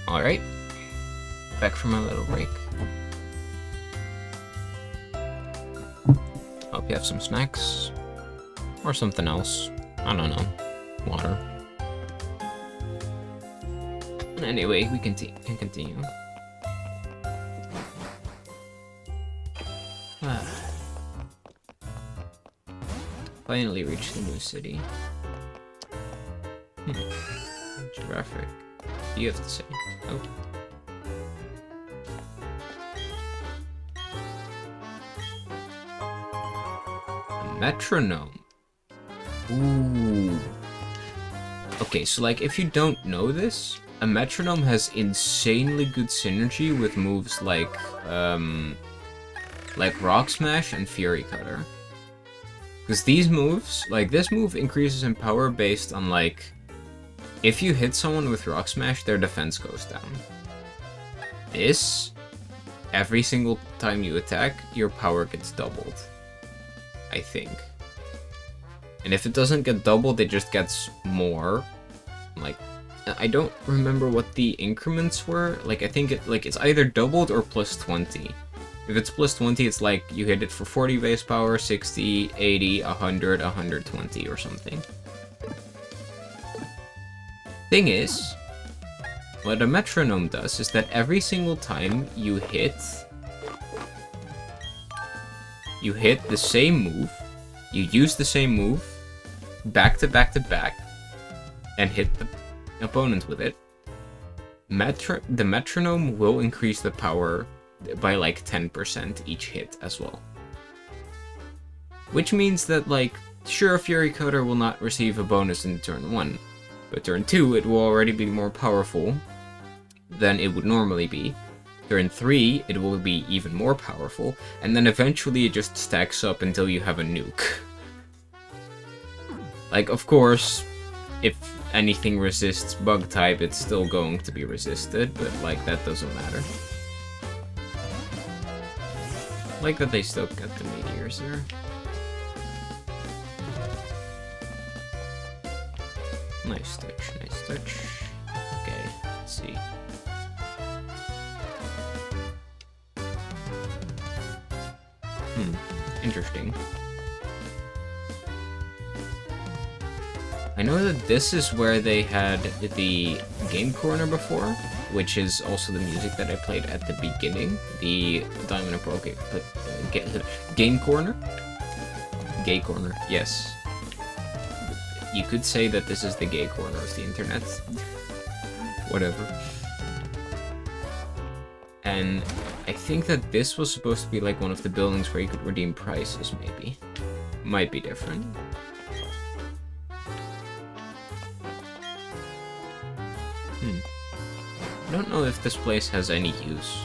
Alright, back from my little break. Hope you have some snacks. Or something else. I don't know. Water. Anyway, we can continue. Finally reached the new city. Traffic. What do you have to say? Oh. A metronome. Ooh. Okay, so like if you don't know this, a metronome has insanely good synergy with moves like Rock Smash and Fury Cutter. Because these moves, like this move increases in power based on like, if you hit someone with Rock Smash, their defense goes down. This, every single time you attack, your power gets doubled. I think. And if it doesn't get doubled, it just gets more. Like, I don't remember what the increments were. Like, I think it's either doubled or plus 20. If it's plus 20, it's like you hit it for 40 base power, 60, 80, 100, 120 or something. Thing is, what a metronome does is that every single time you hit the same move, you use the same move, back to back to back, and hit the opponent with it, the metronome will increase the power by like 10% each hit as well. Which means that, like, sure, Fury Cutter will not receive a bonus in turn 1, but turn 2 it will already be more powerful than it would normally be. Turn 3 it will be even more powerful, and then eventually it just stacks up until you have a nuke. Like, of course, if anything resists bug type, it's still going to be resisted, but like that doesn't matter. Like that they still got the meteors there. Nice touch, nice touch. Okay, let's see. Interesting. I know that this is where they had the game corner before, which is also the music that I played at the beginning. The Diamond and Pearl game corner? Gay corner, yes. You could say that this is the gay corner of the internet. Whatever. And I think that this was supposed to be like one of the buildings where you could redeem prizes, maybe. Might be different. I don't know if this place has any use.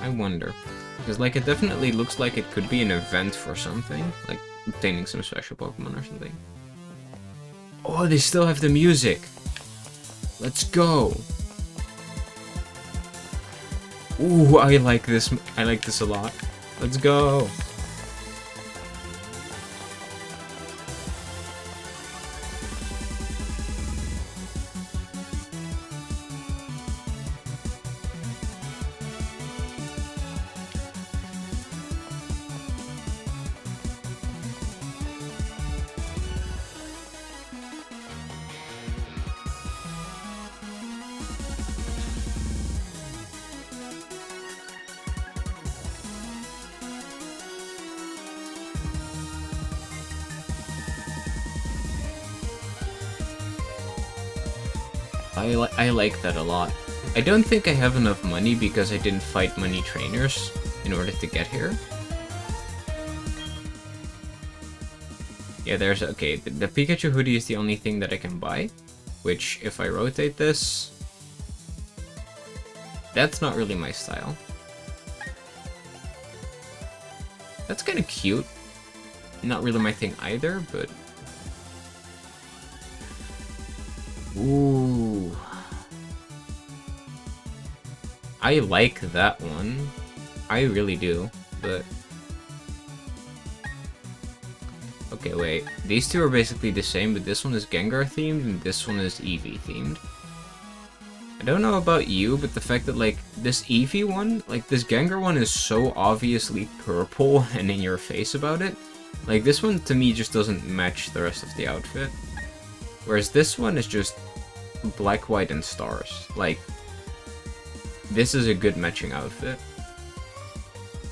I wonder. Because, like, it definitely looks like it could be an event for something. Like, obtaining some special Pokemon or something. Oh, they still have the music! Let's go! Ooh, I like this a lot. Let's go! I like that a lot. I don't think I have enough money because I didn't fight many trainers in order to get here. Yeah, there's... okay, the Pikachu Hoodie is the only thing that I can buy, which, if I rotate this... that's not really my style. That's kind of cute. Not really my thing either, but... ooh. I like that one. I really do, but... okay, wait. These two are basically the same, but this one is Gengar themed and this one is Eevee themed. I don't know about you, but the fact that, like, this Eevee one, like, this Gengar one is so obviously purple and in your face about it. Like, this one, to me, just doesn't match the rest of the outfit. Whereas this one is just black, white, and stars. Like, this is a good matching outfit.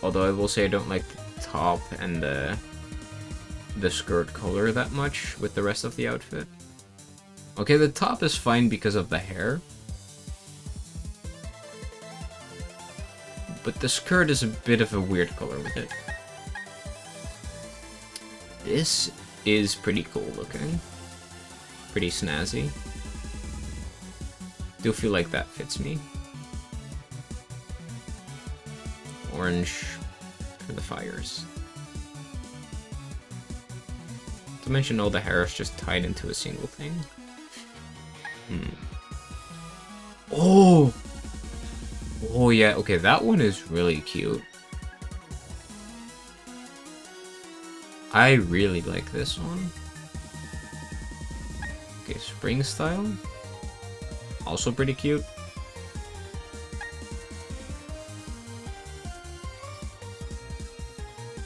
Although I will say I don't like the top and the the skirt color that much with the rest of the outfit. Okay, the top is fine because of the hair. But the skirt is a bit of a weird color with it. This is pretty cool looking. Pretty snazzy. Do feel like that fits me. Orange for the fires. To mention all the hair is just tied into a single thing. Oh! Oh yeah, okay, that one is really cute. I really like this one. Okay, spring style. Also pretty cute.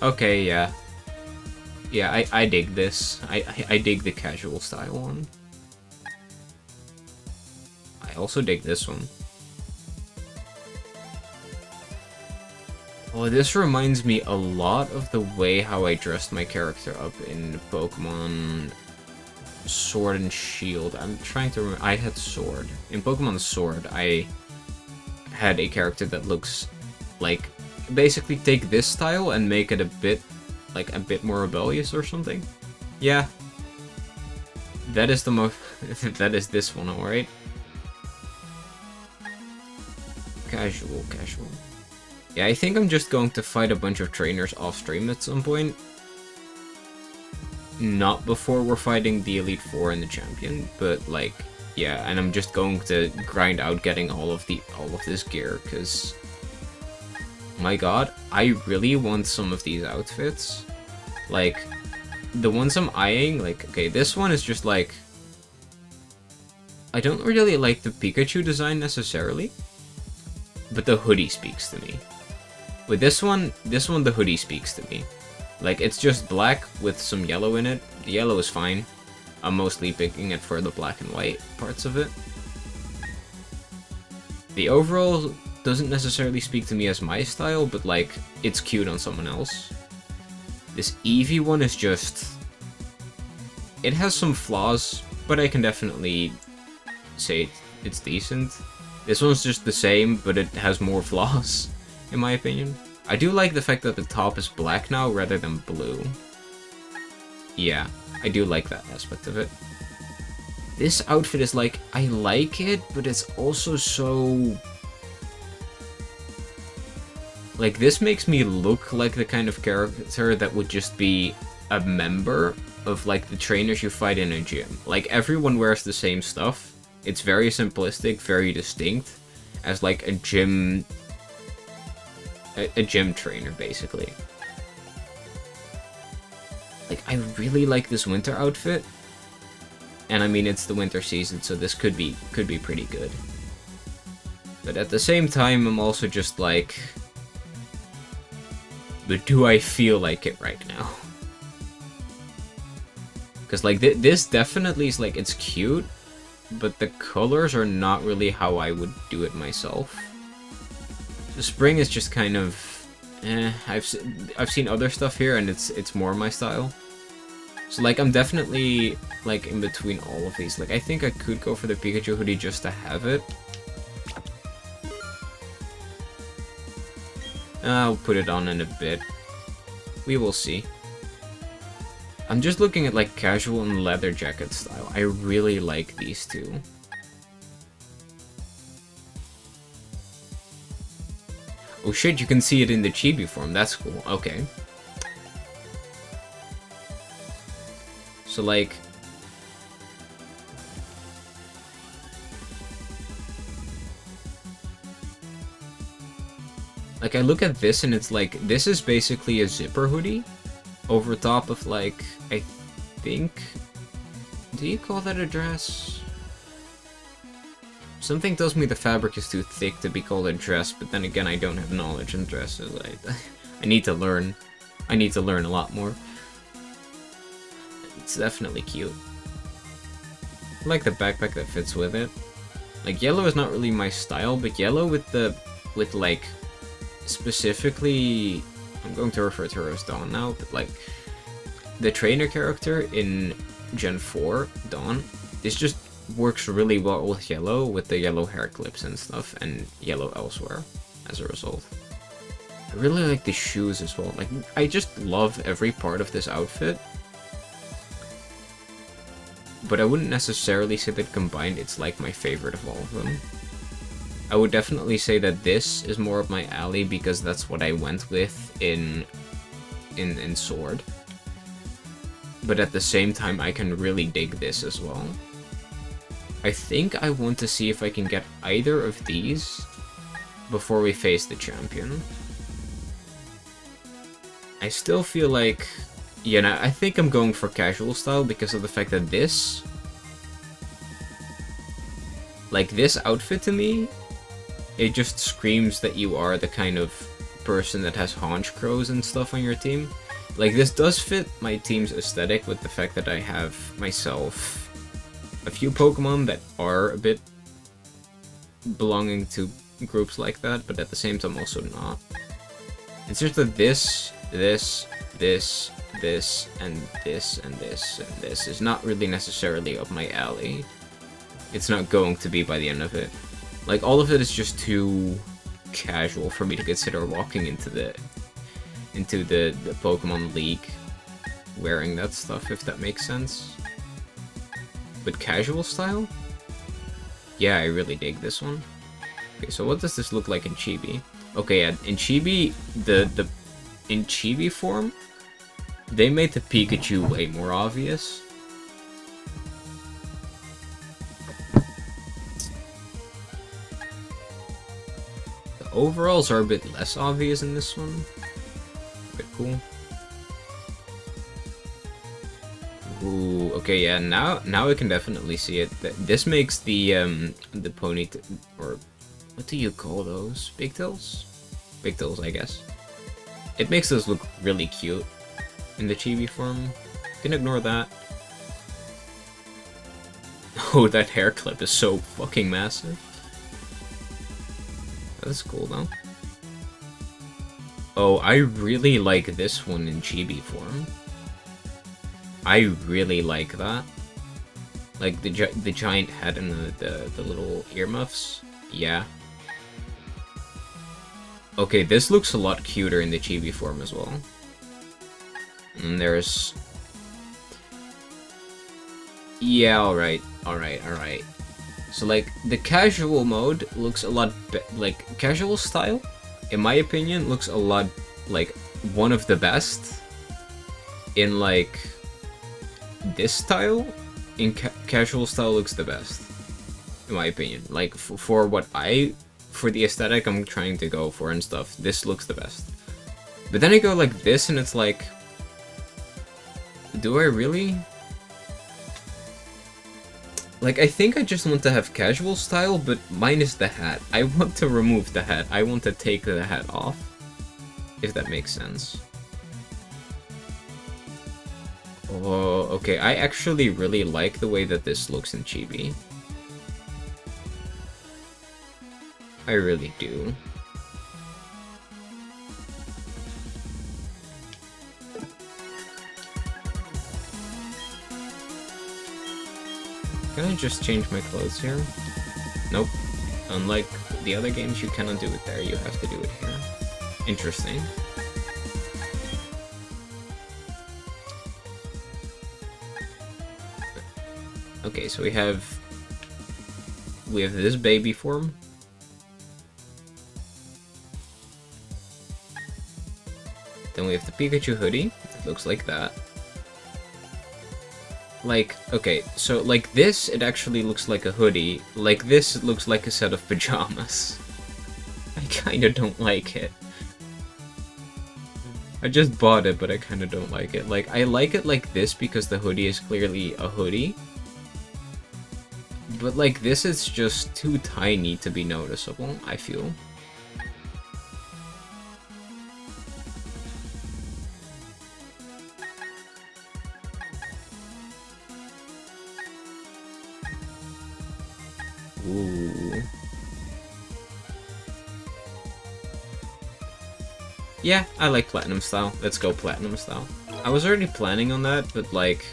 Okay, yeah. Yeah, I dig this. I dig the casual style one. I also dig this one. Oh, this reminds me a lot of the way how I dressed my character up in Pokemon Sword and Shield. I'm trying to remember. I had Sword. In Pokemon Sword, I had a character that looks like... Basically take this style and make it a bit more rebellious or something. Yeah. That is the most... that is this one, alright? Casual. Yeah, I think I'm just going to fight a bunch of trainers off stream at some point. Not before we're fighting the Elite Four and the Champion, but like, yeah, and I'm just going to grind out getting all of this gear, because my god, I really want some of these outfits. Like, the ones I'm eyeing, like, okay, this one is just like, I don't really like the Pikachu design necessarily, but the hoodie speaks to me. With this one, the hoodie speaks to me. Like, it's just black with some yellow in it. The yellow is fine. I'm mostly picking it for the black and white parts of it. The overall doesn't necessarily speak to me as my style, but like, it's cute on someone else. This Eevee one is just... It has some flaws, but I can definitely say it's decent. This one's just the same, but it has more flaws, in my opinion. I do like the fact that the top is black now rather than blue. Yeah, I do like that aspect of it. This outfit is like, I like it, but it's also so... Like, this makes me look like the kind of character that would just be a member of, like, the trainers you fight in a gym. Like, everyone wears the same stuff. It's very simplistic, very distinct, as, like, a gym trainer, basically. Like, I really like this winter outfit. And I mean, it's the winter season, so this could be pretty good. But at the same time, I'm also just like... But do I feel like it right now? Because, like, this definitely is, like, it's cute, but the colors are not really how I would do it myself. The spring is just kind of... I've seen other stuff here, and it's more my style. So, like, I'm definitely, like, in between all of these. Like, I think I could go for the Pikachu hoodie just to have it. I'll put it on in a bit. We will see. I'm just looking at, like, casual and leather jacket style. I really like these two. Oh shit, you can see it in the chibi form. That's cool. Okay. So, like... Like, I look at this and it's like, this is basically a zipper hoodie over top of, like, I think... Do you call that a dress? Something tells me the fabric is too thick to be called a dress, but then again, I don't have knowledge in dresses. I need to learn. I need to learn a lot more. It's definitely cute. I like the backpack that fits with it. Like, yellow is not really my style, but yellow with like, specifically, I'm going to refer to her as Dawn now, but like, the trainer character in Gen 4, Dawn, this just works really well with yellow, with the yellow hair clips and stuff, and yellow elsewhere as a result. I really like the shoes as well. Like, I just love every part of this outfit. But I wouldn't necessarily say that combined it's like my favorite of all of them. I would definitely say that this is more of my alley because that's what I went with in Sword. But at the same time, I can really dig this as well. I think I want to see if I can get either of these before we face the champion. I still feel like, you know, I think I'm going for casual style because of the fact that this, like this outfit to me, it just screams that you are the kind of person that has haunch crows and stuff on your team. Like, this does fit my team's aesthetic with the fact that I have myself a few Pokemon that are a bit belonging to groups like that, but at the same time also not. It's just that this, and this is not really necessarily up my alley. It's not going to be by the end of it. Like, all of it is just too casual for me to consider walking into the Pokemon League wearing that stuff, if that makes sense. But casual style? Yeah, I really dig this one. Okay, so what does this look like in Chibi? Okay, yeah, in Chibi, in Chibi form, they made the Pikachu way more obvious. The overalls are a bit less obvious in this one. Bit cool. Ooh, okay, yeah, now I can definitely see it. This makes the ponytail, or what do you call those? Pigtails? Pigtails, I guess. It makes those look really cute in the chibi form. You can ignore that. Oh, that hair clip is so fucking massive. That's cool, though. Oh, I really like this one in chibi form. I really like that. Like, the giant head and the little earmuffs. Yeah. Okay, this looks a lot cuter in the chibi form as well. And there's... Yeah, alright. So, like, the casual mode looks a lot like, casual style, in my opinion, looks a lot like one of the best in, like, this style. In casual style looks the best, in my opinion. Like, for the aesthetic I'm trying to go for and stuff, this looks the best. But then I go like this and it's like, do I really? Like, I think I just want to have casual style, but minus the hat. I want to remove the hat. I want to take the hat off, if that makes sense. Oh, okay, I actually really like the way that this looks in Chibi. I really do. Can I just change my clothes here? Nope. Unlike the other games, you cannot do it there. You have to do it here. Interesting. Okay, so we have this baby form. Then we have the Pikachu hoodie. It looks like that. Like, okay, so like this, it actually looks like a hoodie. Like this, it looks like a set of pajamas. I kinda don't like it. I just bought it, but I kinda don't like it. Like, I like it like this because the hoodie is clearly a hoodie. But like this is just too tiny to be noticeable, I feel. Ooh. Yeah, I like platinum style. Let's go platinum style. I was already planning on that, but like...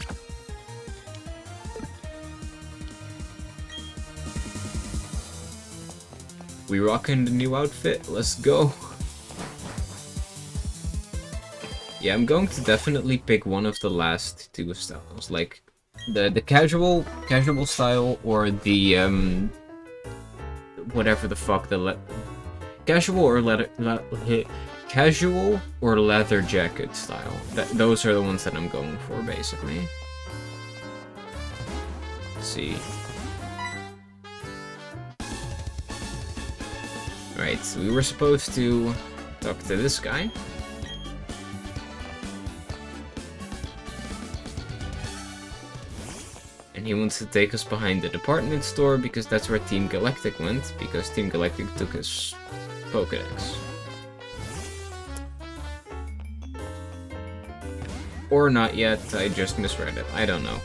We rockin' the new outfit, let's go! Yeah, I'm going to definitely pick one of the last two styles, like the casual style or the whatever the fuck casual or leather jacket style. Those are the ones that I'm going for basically. Let's see. Right, so we were supposed to talk to this guy. And he wants to take us behind the department store because that's where Team Galactic went, because Team Galactic took his Pokédex. Or not yet, I just misread it. I don't know.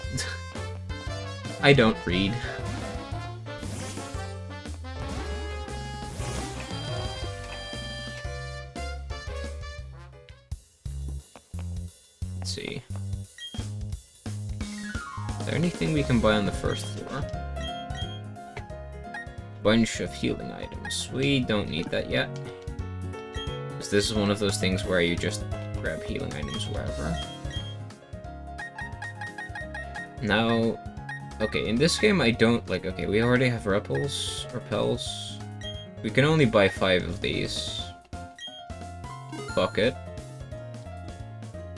I don't read. Let's see. Is there anything we can buy on the first floor? Bunch of healing items. We don't need that yet. Because this is one of those things where you just grab healing items wherever. Now, okay, in this game I don't, like, okay, we already have repels. We can only buy 5 of these. Fuck it.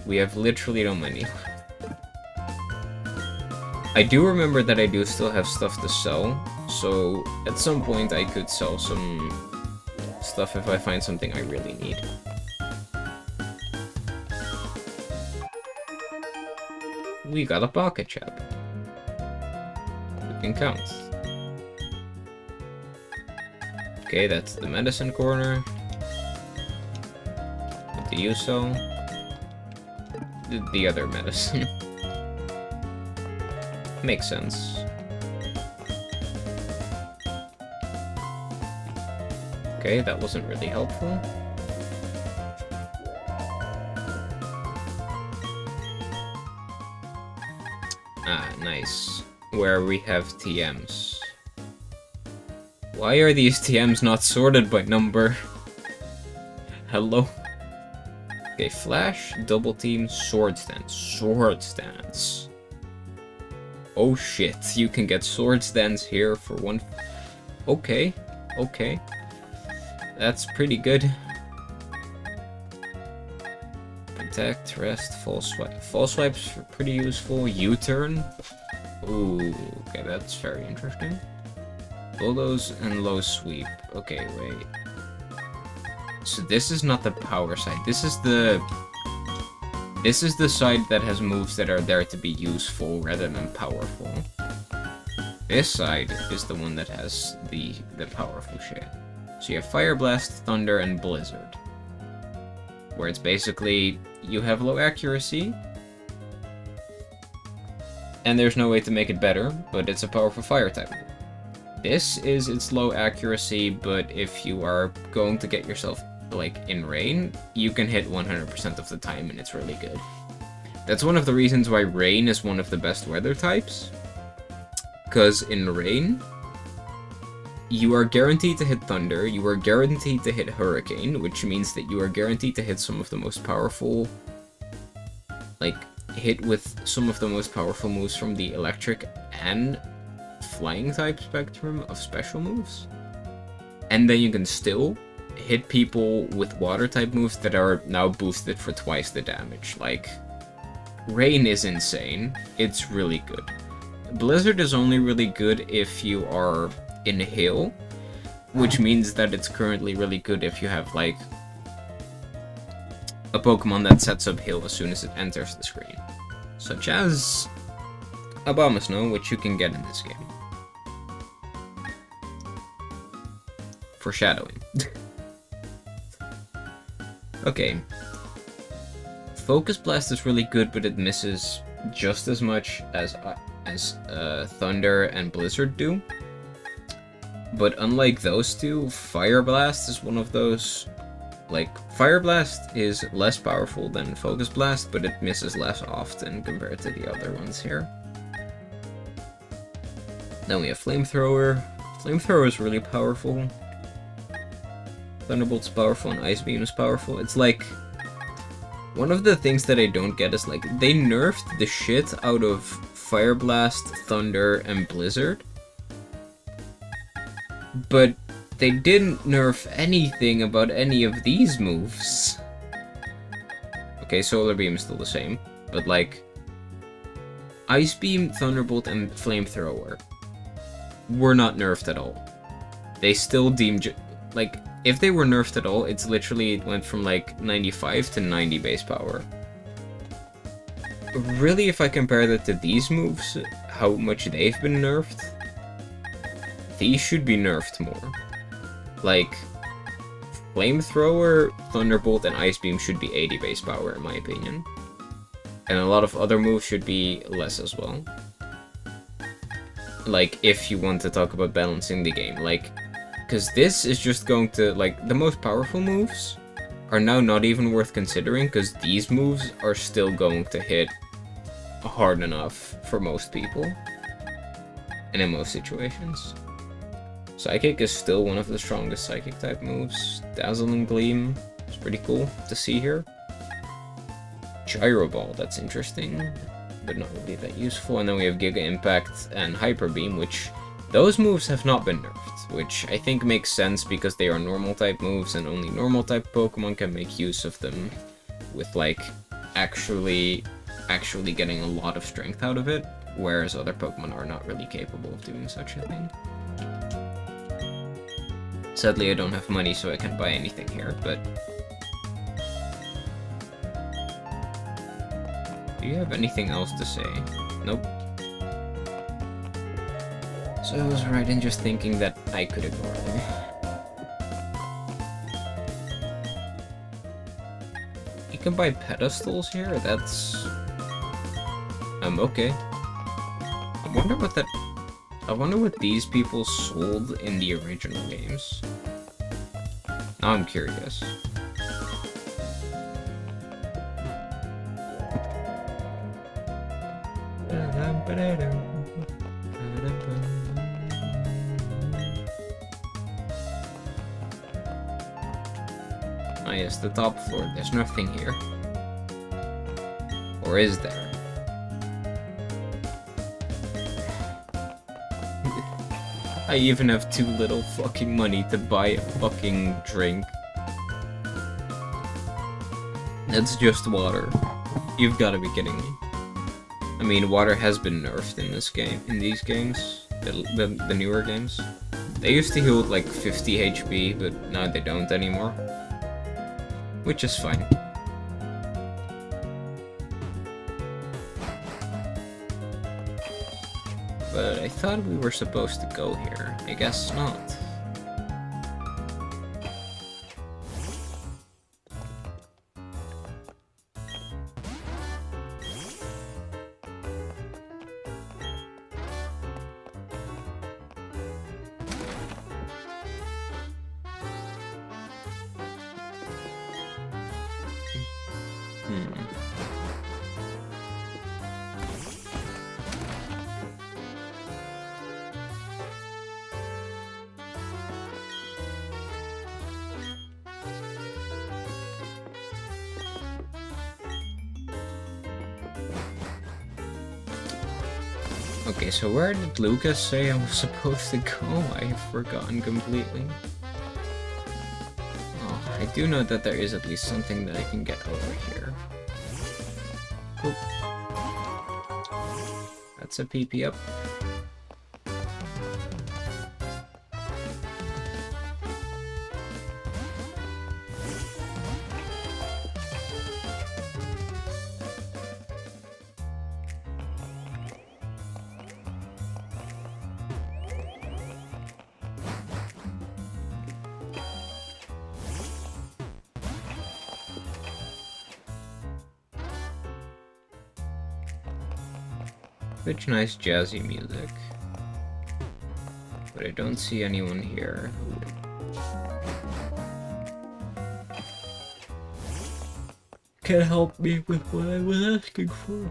We have literally no money. I do remember that I do still have stuff to sell, so at some point I could sell some stuff if I find something I really need. We got a pocket chap. We can count. Okay, that's the medicine corner. What do you sell? The other medicine. Makes sense. Okay, that wasn't really helpful. Ah, nice. Where we have TMs. Why are these TMs not sorted by number? Hello? Okay, flash, double team, sword stance. Sword stance. Oh shit, you can get sword stance here for one... Okay, okay. That's pretty good. Protect, rest, false swipe. False swipes are pretty useful. U-turn. Ooh, okay, that's very interesting. Bulldoze and low sweep. Okay, wait. So this is not the power side. This is the side that has moves that are there to be useful rather than powerful. This side is the one that has the powerful shit. So you have Fire Blast, Thunder, and Blizzard. Where it's basically, you have low accuracy, and there's no way to make it better, but it's a powerful fire type. This is its low accuracy, but if you are going to get yourself, like, in rain, you can hit 100% of the time, and it's really good. That's one of the reasons why rain is one of the best weather types. Because in rain, you are guaranteed to hit thunder, you are guaranteed to hit hurricane, which means that you are guaranteed to hit some of the most powerful, like, hit with some of the most powerful moves from the electric and flying type spectrum of special moves. And then you can still hit people with water type moves that are now boosted for twice the damage. Like, rain is insane. It's really good. Blizzard is only really good if you are in hail, which means that it's currently really good if you have, like, a Pokemon that sets up hail as soon as it enters the screen. Such as Abomasnow, which you can get in this game. Foreshadowing. Okay. Focus Blast is really good, but it misses just as much as Thunder and Blizzard do. But unlike those two, Fire Blast is one of those, Like, Fire Blast is less powerful than Focus Blast, but it misses less often compared to the other ones here. Then we have Flamethrower. Flamethrower is really powerful. Thunderbolt's powerful and Ice Beam is powerful. It's like, one of the things that I don't get is like, they nerfed the shit out of Fire Blast, Thunder, and Blizzard. But they didn't nerf anything about any of these moves. Okay, Solar Beam is still the same, but like, Ice Beam, Thunderbolt, and Flamethrower were not nerfed at all. They still deemed, like, if they were nerfed at all, it's literally, it went from like 95 to 90 base power. Really, if I compare that to these moves, how much they've been nerfed, these should be nerfed more. Like, Flamethrower, Thunderbolt, and Ice Beam should be 80 base power, in my opinion. And a lot of other moves should be less as well. Like, if you want to talk about balancing the game, like, because this is just going to, like, the most powerful moves are now not even worth considering, because these moves are still going to hit hard enough for most people, and in most situations. Psychic is still one of the strongest Psychic type moves. Dazzle and Gleam is pretty cool to see here. Gyro Ball, that's interesting, but not really that useful. And then we have Giga Impact and Hyper Beam, which those moves have not been nerfed, which I think makes sense because they are normal type moves and only normal type Pokemon can make use of them with like actually getting a lot of strength out of it, whereas other Pokemon are not really capable of doing such a thing. Sadly, I don't have money, so I can't buy anything here, but... Do you have anything else to say? Nope. So I was right in just thinking that I could ignore them. You can buy pedestals here? That's... okay. I wonder what these people sold in the original games. Now I'm curious. Ah yes, the top floor. There's nothing here. Or is there? I even have too little fucking money to buy a fucking drink. That's just water. You've got to be kidding me. I mean, water has been nerfed in this game, in these games, the newer games. They used to heal like 50 HP, but now they don't anymore. Which is fine. But I thought we were supposed to go here. I guess not. Okay, so where did Lucas say I was supposed to go? I have forgotten completely. Oh, I do know that there is at least something that I can get over here. Cool. That's a PP up. Such nice jazzy music. But I don't see anyone here. can help me with what I was asking for.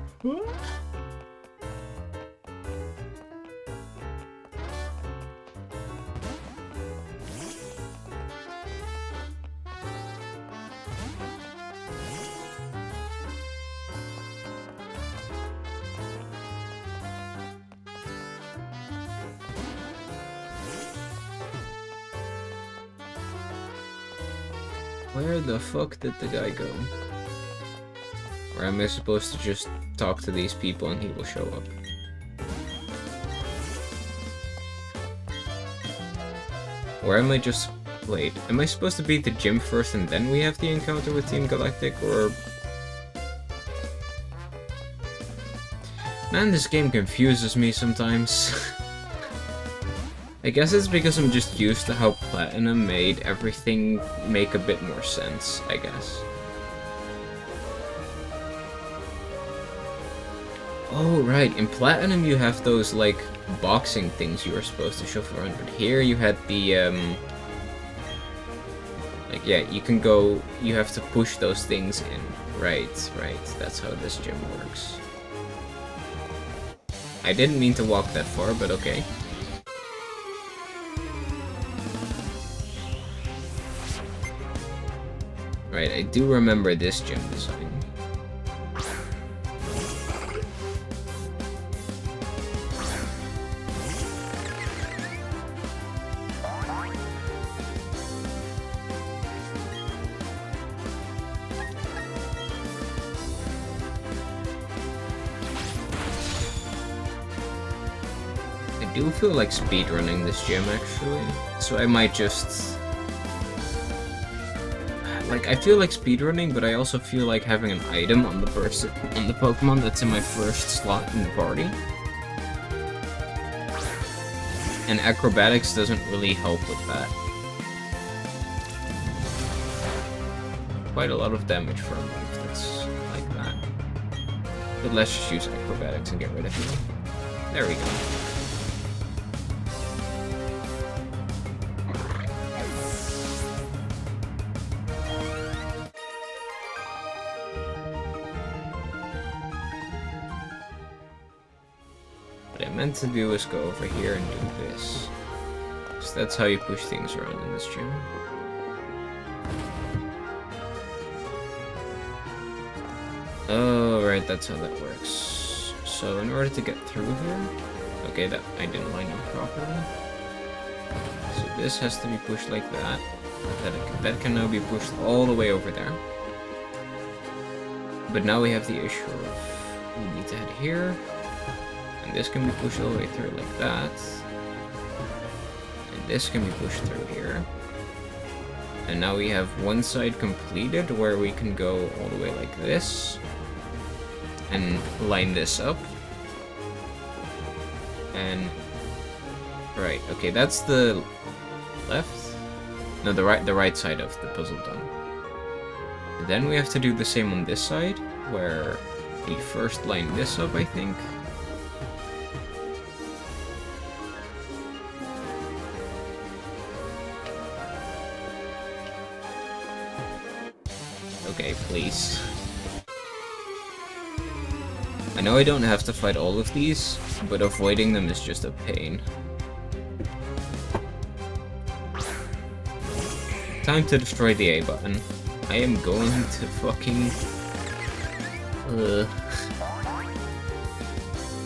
Where the fuck did the guy go? Or am I supposed to just talk to these people and he will show up? Or am I just... Wait, am I supposed to beat the gym first and then we have the encounter with Team Galactic, or... Man, this game confuses me sometimes. I guess it's because I'm just used to how Platinum made everything make a bit more sense, I guess. Oh, right, in Platinum you have those, like, boxing things you were supposed to shuffle around, but here you had the, like, yeah, you can go, you have to push those things in. Right, that's how this gym works. I didn't mean to walk that far, but okay. Right, I do remember this gym design. I do feel like speedrunning this gym actually, so I might just... Like, I feel like speedrunning, but I also feel like having an item on the person, on the Pokemon that's in my first slot in the party. And acrobatics doesn't really help with that. Quite a lot of damage for a move that's like that. But let's just use acrobatics and get rid of it. There we go. What I meant to do is go over here and do this. So that's how you push things around in this gym. Oh, right, that's how that works. So in order to get through here... Okay, that I didn't line up properly. So this has to be pushed like that. That can now be pushed all the way over there. But now we have the issue of... We need to head here. And this can be pushed all the way through like that. And this can be pushed through here. And now we have one side completed where we can go all the way like this. And line this up. And... Right, okay, that's the left? No, the right side of the puzzle done. And then we have to do the same on this side, where we first line this up, I think. Okay, please. I know I don't have to fight all of these, but avoiding them is just a pain. Time to destroy the A button. I am going to fucking...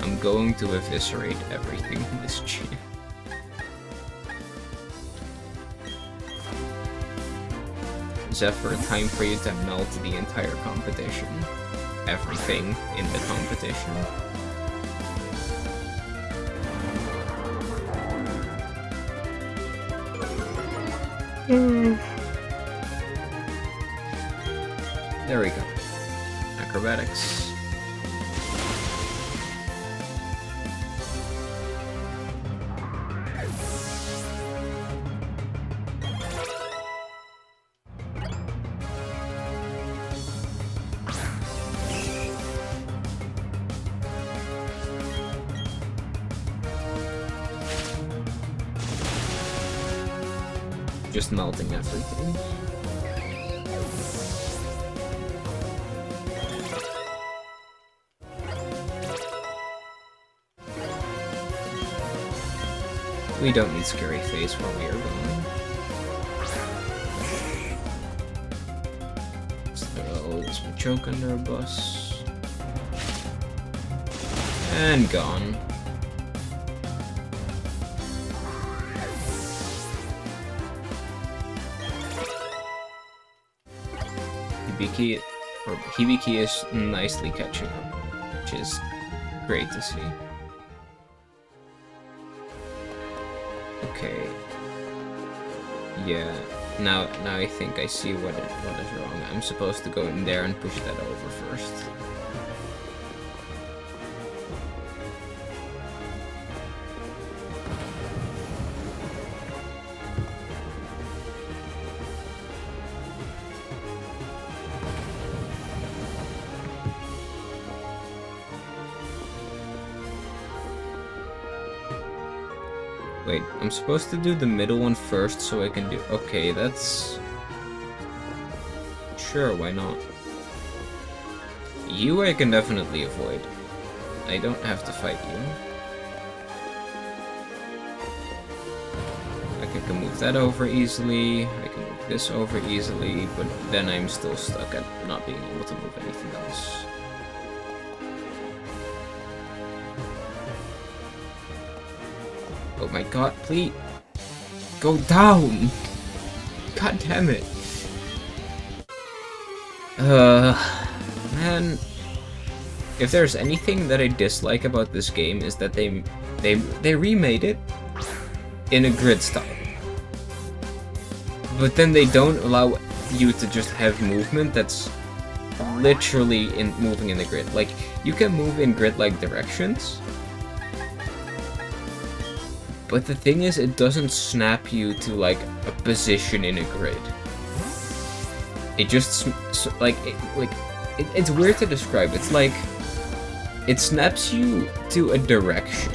I'm going to eviscerate everything in this gym. Zephyr, time for you to melt the entire competition. Everything in the competition. There we go. Acrobatics. Just melting everything. We don't need Scary Face while we are going. Let's throw this Machoke under a bus. And gone. Hibiki is nicely catching up, which is great to see. Okay. Yeah. Now I think I see what is wrong. I'm supposed to go in there and push that over first. Wait, I'm supposed to do the middle one first so I can do... Okay, that's... Sure, why not? You I can definitely avoid. I don't have to fight you. Like, I can move that over easily, I can move this over easily, but then I'm still stuck at not being able to move anything else. Oh my god, please! Go down! God damn it! Man... If there's anything that I dislike about this game is that they remade it in a grid style. But then they don't allow you to just have movement that's literally moving in the grid. Like, you can move in grid-like directions, but the thing is, it doesn't snap you to, like, a position in a grid. It just, it's weird to describe. It's like, it snaps you to a direction.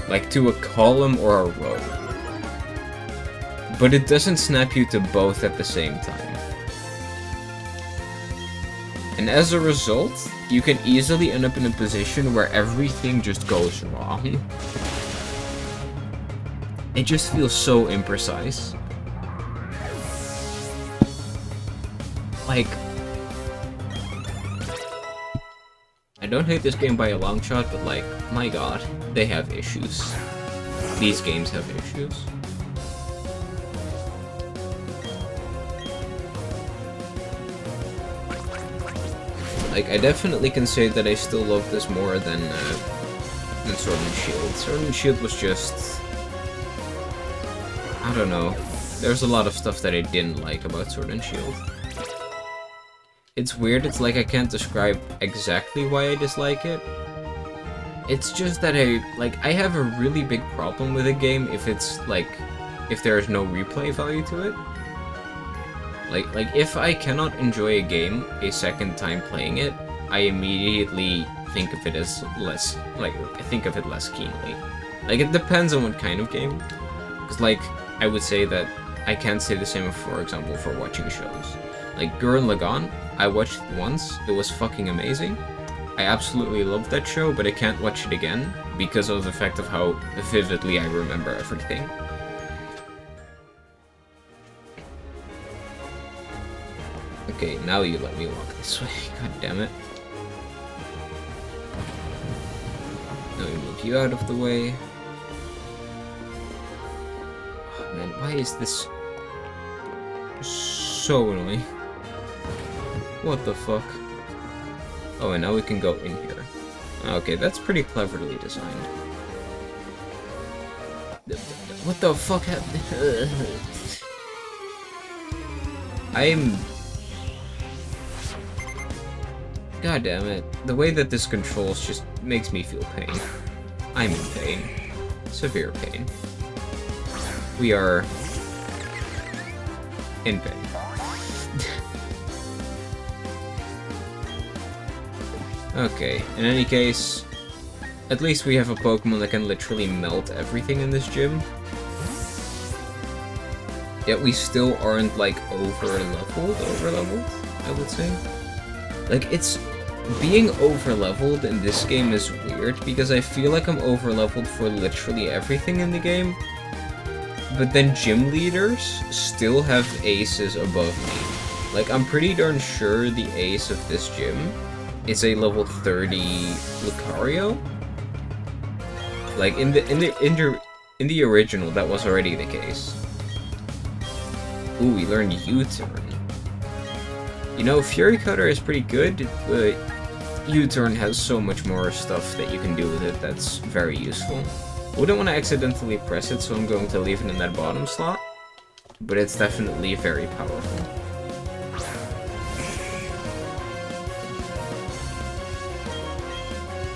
Like, to a column or a row. But it doesn't snap you to both at the same time. And as a result, you can easily end up in a position where everything just goes wrong. It just feels so imprecise. Like, I don't hate this game by a long shot, but like, my god, they have issues. These games have issues. Like, I definitely can say that I still love this more than Sword and Shield. Sword and Shield was just... I don't know. There's a lot of stuff that I didn't like about Sword and Shield. It's weird, it's like I can't describe exactly why I dislike it. It's just that I have a really big problem with a game if it's, like, if there is no replay value to it. Like, if I cannot enjoy a game a second time playing it, I immediately think of it as less, like, I think of it less keenly. Like, it depends on what kind of game. Because, like, I would say that I can't say the same, for example, for watching shows. Like, Gurren Lagann, I watched it once, it was fucking amazing. I absolutely loved that show, but I can't watch it again because of the fact of how vividly I remember everything. Okay, now you let me walk this way, god damn it. Now we move you out of the way. Oh man, why is this so annoying? What the fuck? Oh, and now we can go in here. Okay, that's pretty cleverly designed. What the fuck happened? God damn it. The way that this controls just makes me feel pain. I'm in pain. Severe pain. We are in pain. Okay, in any case, at least we have a Pokemon that can literally melt everything in this gym. Yet we still aren't, like, over-leveled, I would say. Like, it's... being over-leveled in this game is weird, because I feel like I'm over-leveled for literally everything in the game, But then gym leaders still have aces above me. Like, I'm pretty darn sure the ace of this gym is a level 30 Lucario. Like, in the original, that was already the case. Ooh, we learned U-turn. You know, Fury Cutter is pretty good, but U-turn has so much more stuff that you can do with it that's very useful. Wouldn't want to accidentally press it, so I'm going to leave it in that bottom slot. But it's definitely very powerful.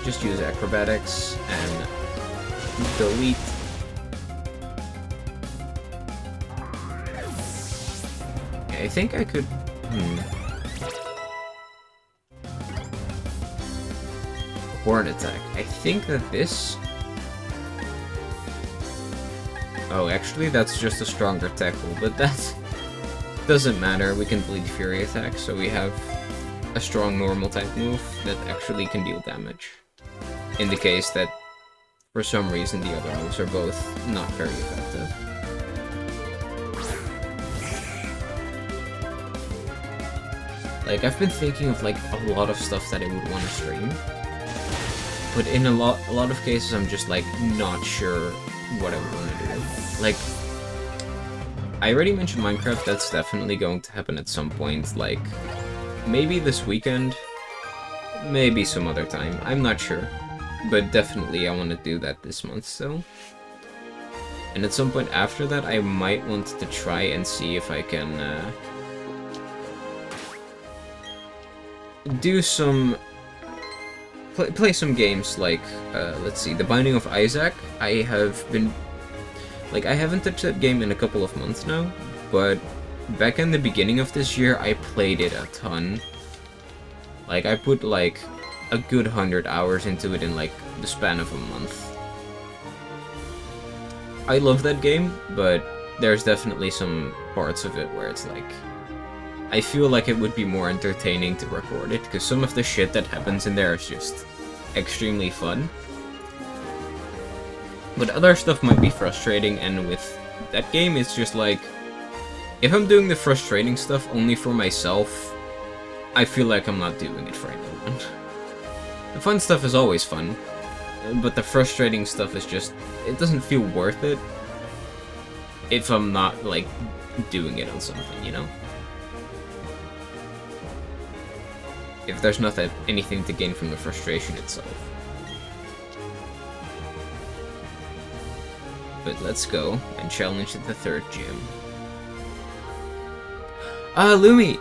Just use acrobatics and delete. Okay, I think I could... Horn attack. I think that this... Oh, actually, that's just a stronger tackle, but that doesn't matter. We can delete Fury attack, so we have a strong normal type move that actually can deal damage. In the case that, for some reason, the other moves are both not very effective. Like, I've been thinking of, like, a lot of stuff that I would want to stream. But in a lot of cases, I'm just, like, not sure what I would want to do. Like, I already mentioned Minecraft, that's definitely going to happen at some point, like, maybe this weekend, maybe some other time, I'm not sure. But definitely I want to do that this month, so. And at some point after that, I might want to try and see if I can, do some... Play some games like, let's see, The Binding of Isaac. I have been... Like, I haven't touched that game in a couple of months now, but back in the beginning of this year, I played it a ton. Like, I put, like, a good 100 hours into it in, like, the span of a month. I love that game, but there's definitely some parts of it where it's, like... I feel like it would be more entertaining to record it, because some of the shit that happens in there is just extremely fun. But other stuff might be frustrating, and with that game, it's just like... If I'm doing the frustrating stuff only for myself, I feel like I'm not doing it for anyone. The fun stuff is always fun, but the frustrating stuff is just... It doesn't feel worth it if I'm not, like, doing it on something, you know? If there's not anything to gain from the frustration itself. But let's go and challenge the third gym. Ah, Lumi!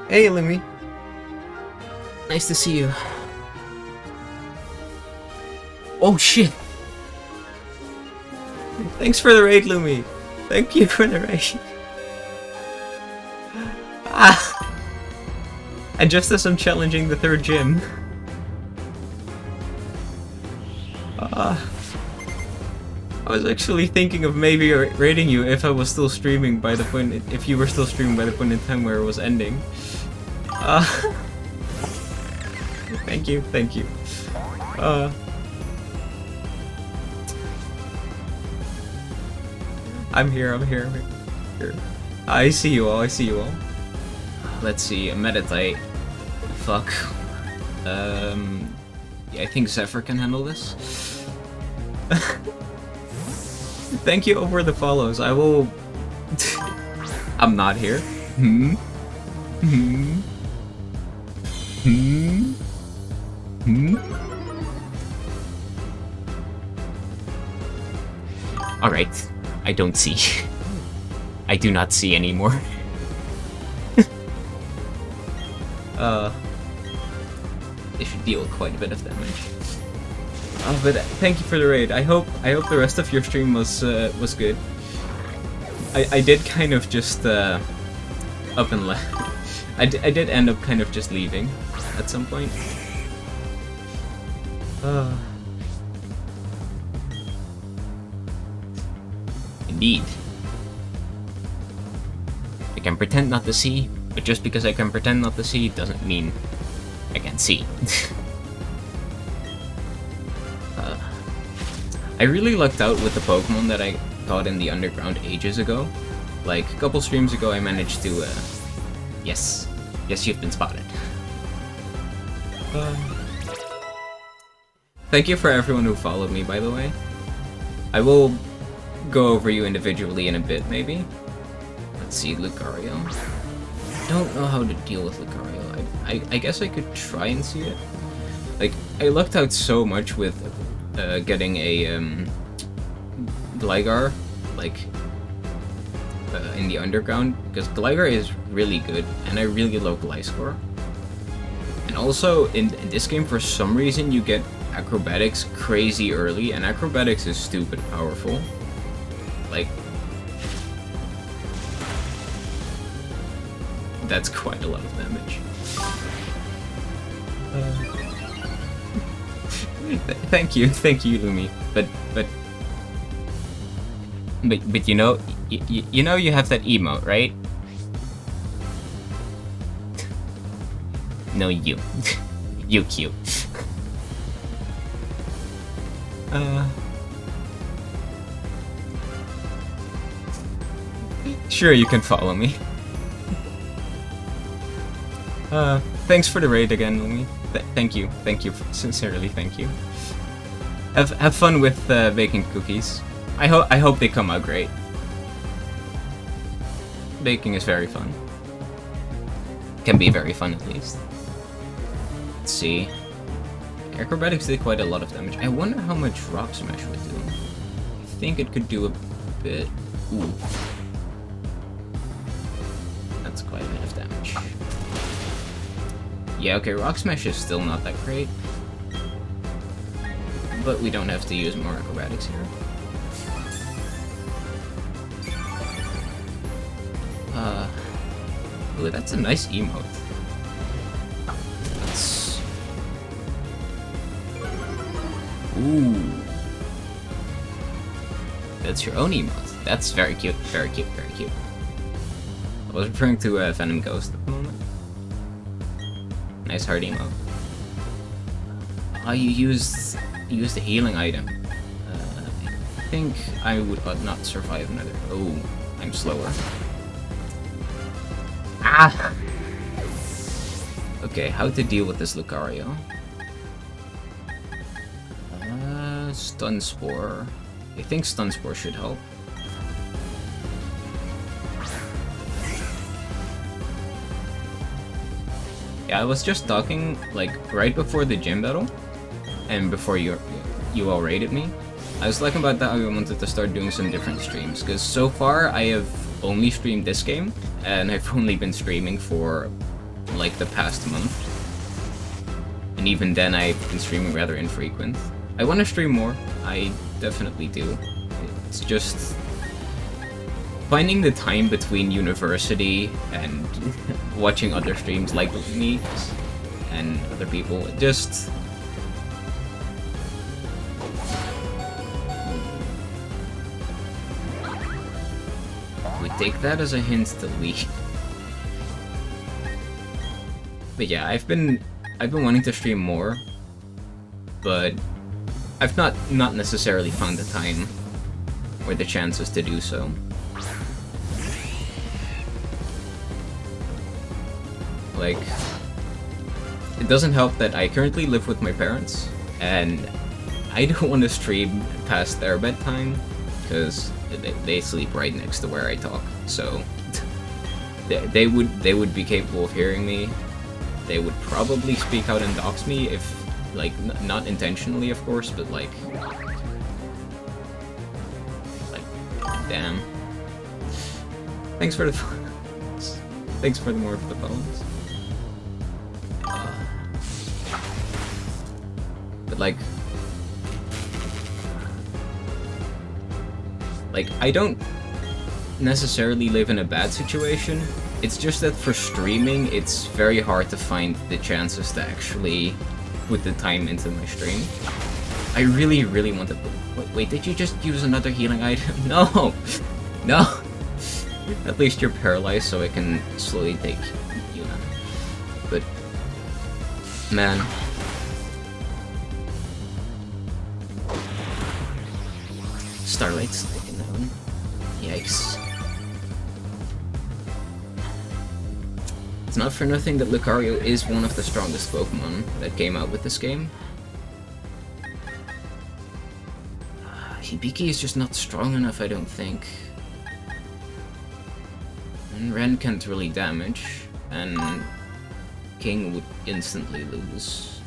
Hey, Lumi. Nice to see you. Oh, shit! Thanks for the raid, Lumi. Thank you for the raid. Ah! And just as I'm challenging the third gym. I was actually thinking of maybe raiding you if I was still streaming by the point, if you were still streaming by the point in time where it was ending. Thank you, thank you. I'm here. I see you all, Let's see, meditate. Fuck. Yeah, I think Zephyr can handle this. Thank you over the follows. I will... I'm not here. Alright. I don't see. I do not see anymore. They should deal quite a bit of damage. But thank you for the raid. I hope the rest of your stream was good. I did kind of just up and left. I did end up kind of just leaving at some point. Indeed. I can pretend not to see, but just because I can pretend not to see doesn't mean I can see. I really lucked out with the Pokemon that I caught in the underground ages ago. Like, a couple streams ago I managed to, yes. Yes, you've been spotted. Thank you for everyone who followed me, by the way. I will go over you individually in a bit, maybe. Let's see, Lucario. I don't know how to deal with Lucario. I guess I could try and see it. Like, I lucked out so much with getting a Gligar, like, in the underground, because Gligar is really good, and I really love Gliscor. And also, in this game, for some reason, you get Acrobatics crazy early, and Acrobatics is stupid powerful. Like, that's quite a lot of damage. Thank you, Lumi. But you know, you know you have that emote, right? No, you. You cute. Sure, you can follow me. Thanks for the raid again, Lumi. Thank you, sincerely, thank you. Have fun with baking cookies. I hope they come out great. Baking is very fun. Can be very fun, at least. Let's see. Acrobatics did quite a lot of damage. I wonder how much Rock Smash would do. I think it could do a bit. Ooh. That's quite a bit of damage. Yeah, okay, Rock Smash is still not that great. But we don't have to use more acrobatics here. Ooh, that's a nice emote. Ooh. That's your own emote. That's very cute, very cute, very cute. I was referring to Venom Ghost at the moment. Nice hard emote. Oh, you used the healing item. I think I would not survive another. Oh, I'm slower. Ah! Okay, how to deal with this Lucario? Stun Spore. I think Stun Spore should help. Yeah, I was just talking, like, right before the gym battle, and before you all raided me. I was talking about that I wanted to start doing some different streams, because so far I have only streamed this game, and I've only been streaming for, like, the past month. And even then I've been streaming rather infrequent. I want to stream more, I definitely do. It's just finding the time between university and watching other streams like me and other people, just... We take that as a hint to leave. But yeah, I've been wanting to stream more, but I've not necessarily found the time or the chances to do so. Like, it doesn't help that I currently live with my parents, and I don't want to stream past their bedtime, because they sleep right next to where I talk, so they would be capable of hearing me. They would probably speak out and dox me if, like, not intentionally, of course, but like, damn. Thanks for the thanks for the more of the phones. But like, I don't necessarily live in a bad situation. It's just that for streaming, it's very hard to find the chances to actually put the time into my stream. I really, really want to put... Wait, did you just use another healing item? No! No! At least you're paralyzed, so I can slowly take you now. But... man... Starlight's taking that one. Yikes. It's not for nothing that Lucario is one of the strongest Pokemon that came out with this game. Hibiki is just not strong enough, I don't think. And Ren can't really damage, and King would instantly lose.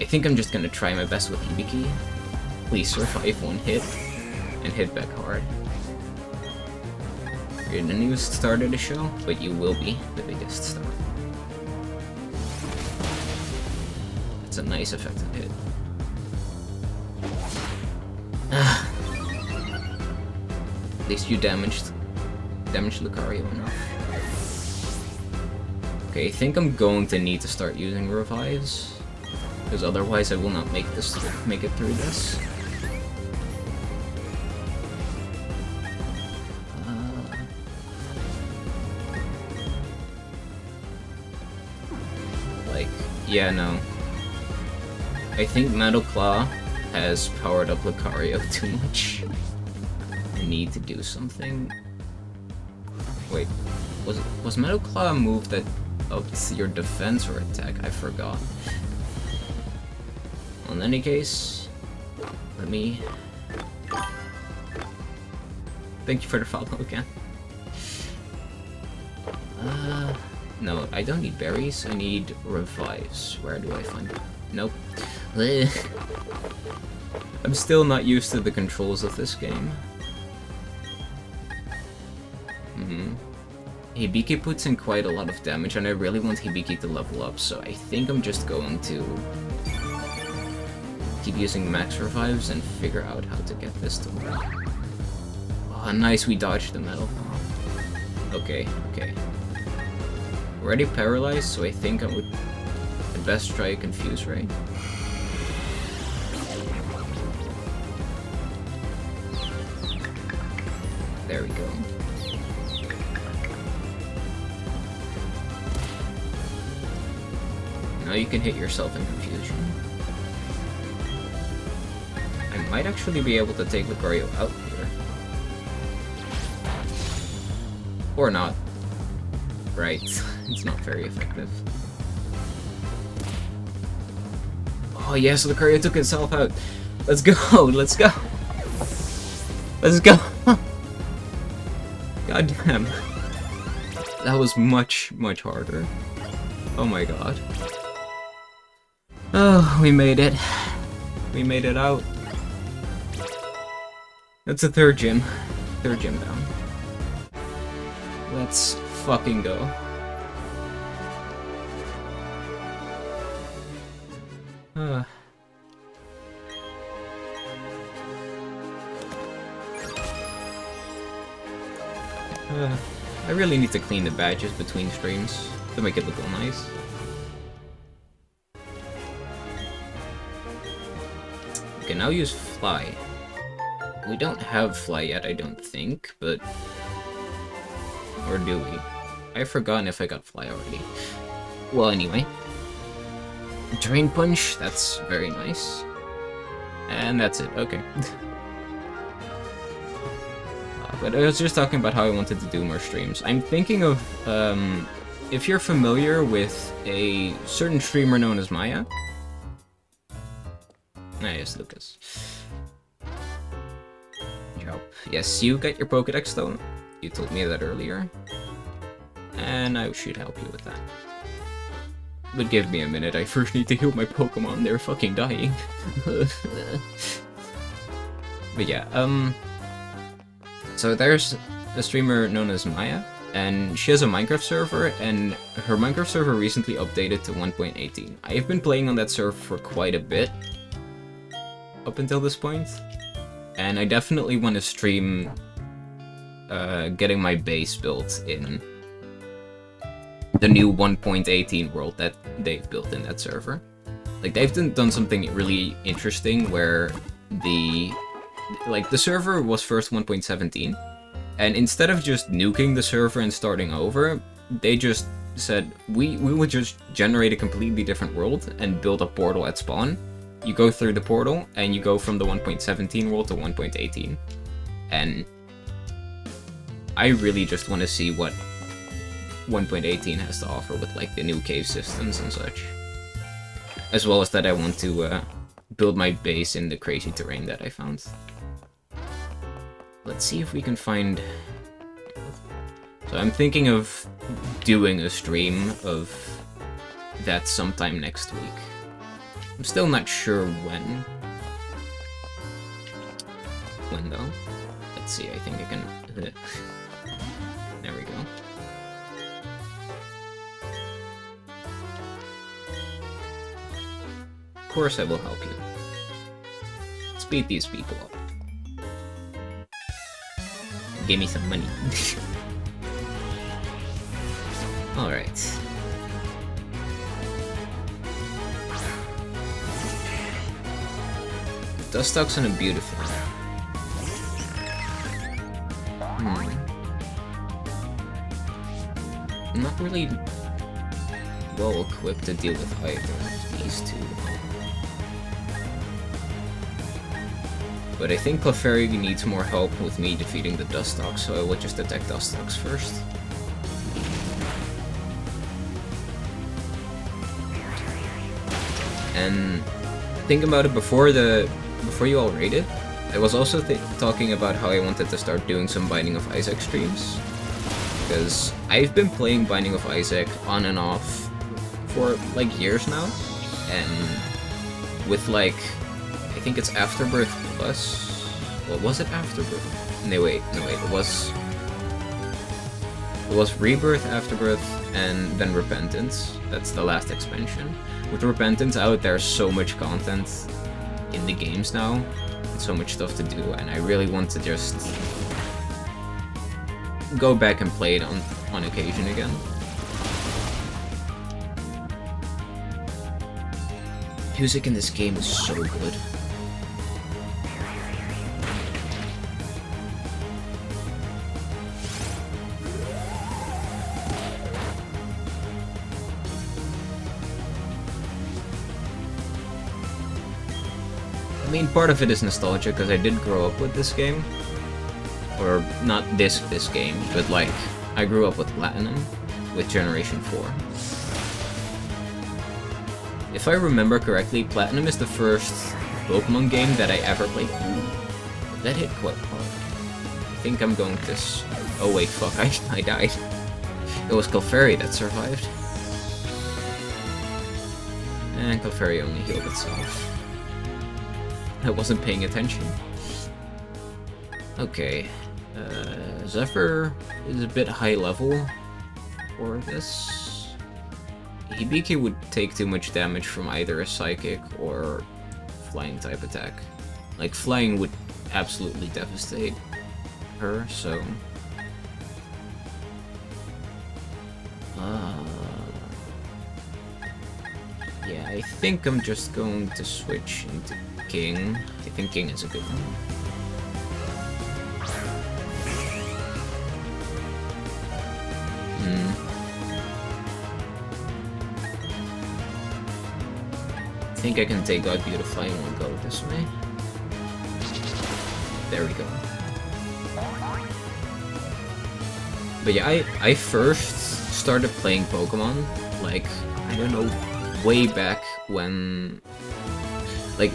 I think I'm just gonna try my best with Hibiki. Please survive one hit, and hit back hard. You're the newest star to the show, but you will be the biggest star. That's a nice effective hit. At least you damaged Lucario enough. Okay, I think I'm going to need to start using revives, because otherwise I will not make it through this. Yeah, no. I think Metal Claw has powered up Lucario too much. I need to do something. Wait, was Metal Claw a move that upped your defense or attack? I forgot. Well, in any case, let me... Thank you for the follow again. No, I don't need berries, I need revives. Where do I find them? Nope. I'm still not used to the controls of this game. Hibiki puts in quite a lot of damage, and I really want Hibiki to level up, so I think I'm just going to keep using max revives and figure out how to get this to work. Oh, nice, we dodged the metal. Okay, okay. Already paralyzed, so I think I would at best try a Confuse Ray. There we go. Now you can hit yourself in Confusion. I might actually be able to take Lucario out here. Or not. Right. It's not very effective. Oh yes, Lucario took itself out. Let's go, let's go. Let's go. God damn. That was much, much harder. Oh my god. Oh, we made it. We made it out. That's a third gym. Third gym down. Let's fucking go. I really need to clean the badges between streams to make it look all nice. Okay, now use Fly. We don't have Fly yet, I don't think, but... Or do we? I've forgotten if I got Fly already. Well, anyway. Drain Punch, that's very nice. And that's it, okay. But I was just talking about how I wanted to do more streams. I'm thinking of, if you're familiar with a certain streamer known as Maya. Ah, yes, Lucas. Job. Yes, you got your Pokédex Stone. You told me that earlier. And I should help you with that. But give me a minute, I first need to heal my Pokemon, they're fucking dying. But yeah, so there's a streamer known as Maya, and she has a Minecraft server, and her Minecraft server recently updated to 1.18. I've been playing on that server for quite a bit, up until this point, and I definitely want to stream getting my base built in the new 1.18 world that they've built in that server. Like, they've done something really interesting where the server was first 1.17, and instead of just nuking the server and starting over, they just said, we would just generate a completely different world and build a portal at spawn. You go through the portal, and you go from the 1.17 world to 1.18. and I really just want to see what 1.18 has to offer with like the new cave systems and such. As well as that I want to build my base in the crazy terrain that I found. Let's see if we can find... So I'm thinking of doing a stream of that sometime next week. I'm still not sure when. When though? Let's see, I think I can... There we go. Of course I will help you. Speed these people up. Give me some money. Alright. Dustox and a beautiful. I'm not really well equipped to deal with either of these two. But I think Clefairy needs more help with me defeating the Dustox, so I will just attack Dustox first. And think about it, before you all raided, I was also talking about how I wanted to start doing some Binding of Isaac streams. Because I've been playing Binding of Isaac on and off for like years now, and with like, I think it's Afterbirth Plus. Well, was it Afterbirth? No wait, it was Rebirth, Afterbirth, and then Repentance. That's the last expansion. With Repentance out, there's so much content in the games now, and so much stuff to do, and I really want to just go back and play it on occasion again. Music in this game is so good. I mean, part of it is nostalgia, because I did grow up with this game. Or, not this game, but like, I grew up with Platinum, with Generation 4. If I remember correctly, Platinum is the first Pokemon game that I ever played. Ooh, that hit quite hard. I think I'm going to... Oh wait, fuck, I died. It was Clefairy that survived. And Clefairy only healed itself. I wasn't paying attention. Okay. Zephyr is a bit high level for this. Hibiki would take too much damage from either a Psychic or Flying type attack. Like, Flying would absolutely devastate her, so... Yeah, I think I'm just going to switch into King. I think King is a good one. I think I can take God Beautify and we'll go this way. There we go. But yeah, I first started playing Pokemon, like, I don't know, way back when... Like,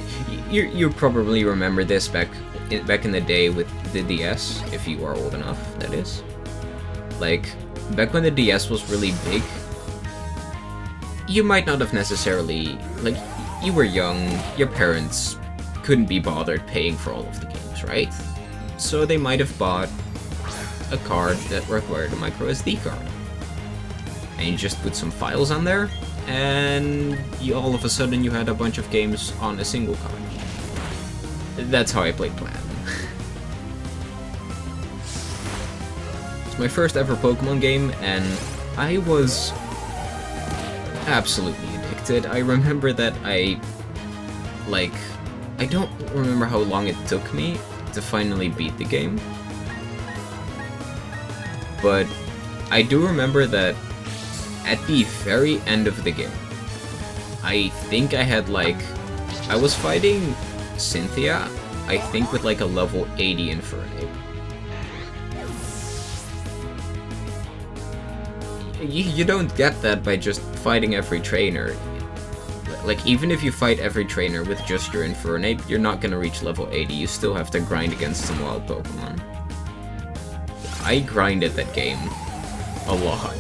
you probably remember this back in the day with the DS, if you are old enough, that is. Like, back when the DS was really big, you might not have necessarily, like, you were young, your parents couldn't be bothered paying for all of the games, right? So they might have bought a card that required a micro SD card. And you just put some files on there, and all of a sudden you had a bunch of games on a single card. That's how I played Platinum. It's my first ever Pokemon game, and I was absolutely addicted. I remember that I don't remember how long it took me to finally beat the game. But I do remember that at the very end of the game, I think I had I was fighting Cynthia, I think with like a level 80 Infernape. You don't get that by just fighting every trainer. Like, even if you fight every trainer with just your Infernape, you're not gonna reach level 80. You still have to grind against some wild Pokemon. I grinded that game a lot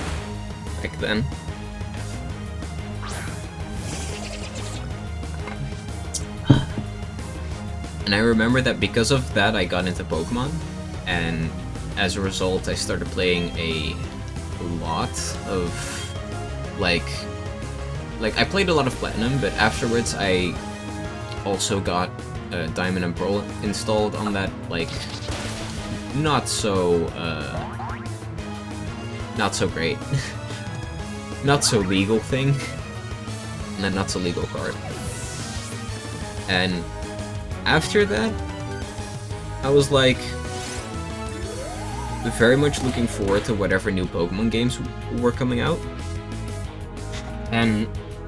back then. And I remember that because of that, I got into Pokemon, and as a result, I started playing a lot of, like I played a lot of Platinum, but afterwards I also got Diamond and Pearl installed on that, like, not so great, not so legal thing, and that not so legal card. And after that, I was like very much looking forward to whatever new Pokemon games were coming out. And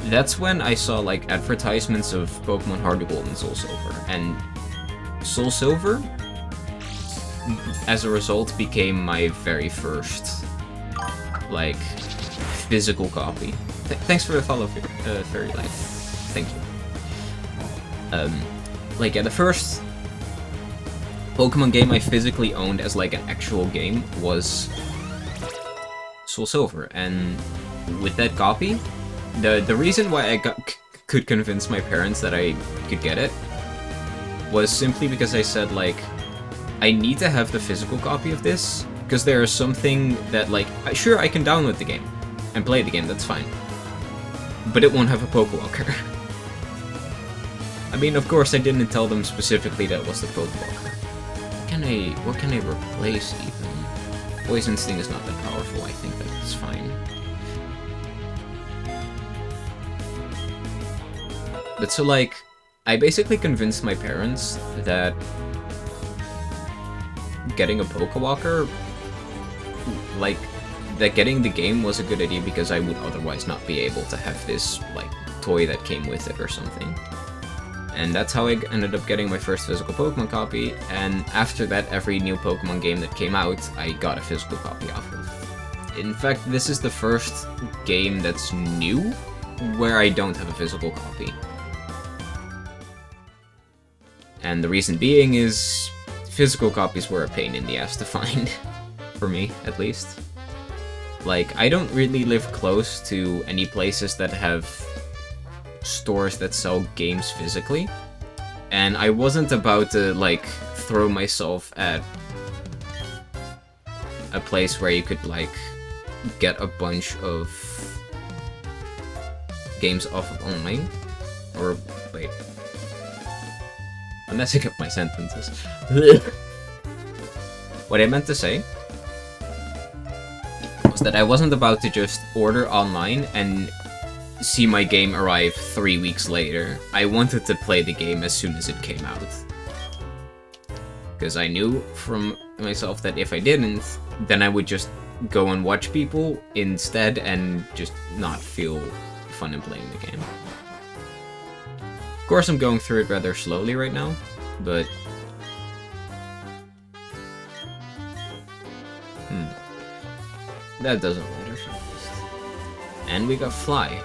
that's when I saw like advertisements of Pokemon Heart Gold and Soul Silver. And Soul Silver, as a result, became my very first like physical copy. Thanks for the follow, Fairy Light. Thank you. Like, yeah, the first Pokemon game I physically owned as like an actual game was Soul Silver, and with that copy, the reason why I could convince my parents that I could get it was simply because I said, like, I need to have the physical copy of this, because there is something that, like, sure, I can download the game and play the game, that's fine, but it won't have a Pokewalker. I mean, of course, I didn't tell them specifically that was the Pokewalker. What can I replace, even? Poison Sting is not that powerful, I think that's fine. But so, like, I basically convinced my parents that getting a Pokewalker, like, that getting the game was a good idea because I would otherwise not be able to have this, like, toy that came with it or something. And that's how I ended up getting my first physical Pokemon copy, and after that, every new Pokemon game that came out, I got a physical copy off of. In fact, this is the first game that's new where I don't have a physical copy. And the reason being is physical copies were a pain in the ass to find, for me, at least. Like, I don't really live close to any places that have stores that sell games physically, and I wasn't about to, like, throw myself at a place where you could, like, get a bunch of games off of online, or, wait, I'm messing up my sentences. What I meant to say was that I wasn't about to just order online and see my game arrive 3 weeks later. I wanted to play the game as soon as it came out. Because I knew from myself that if I didn't, then I would just go and watch people instead and just not feel fun in playing the game. Of course, I'm going through it rather slowly right now, but that doesn't matter. And we got Fly.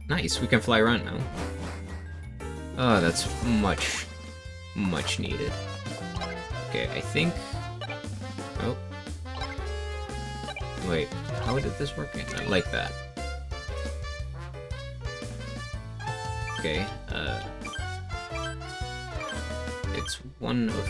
Nice, we can fly around now. Oh, that's much needed. Okay, I think... Oh. Wait, how did this work? Like that. Okay, it's one of...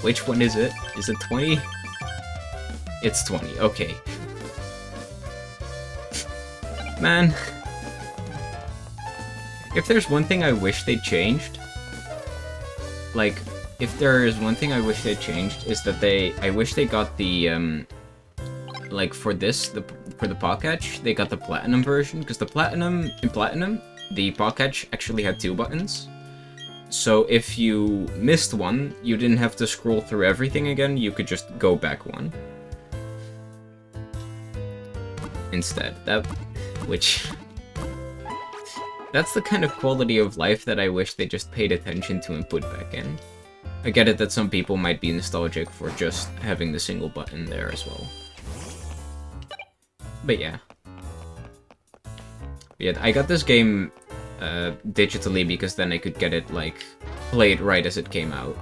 Which one is it? Is it 20? It's 20, okay. Man. If there's one thing I wish they changed, like, if there is one thing I wish they changed, is that I wish they got the, like, for this, for the Pawcatch, they got the Platinum version, because in Platinum, the Pawcatch actually had 2 buttons. So if you missed one, you didn't have to scroll through everything again, you could just go back one. Instead, that's the kind of quality of life that I wish they just paid attention to and put back in. I get it that some people might be nostalgic for just having the single button there as well. But yeah. Yeah, I got this game digitally because then I could get it, like, played right as it came out.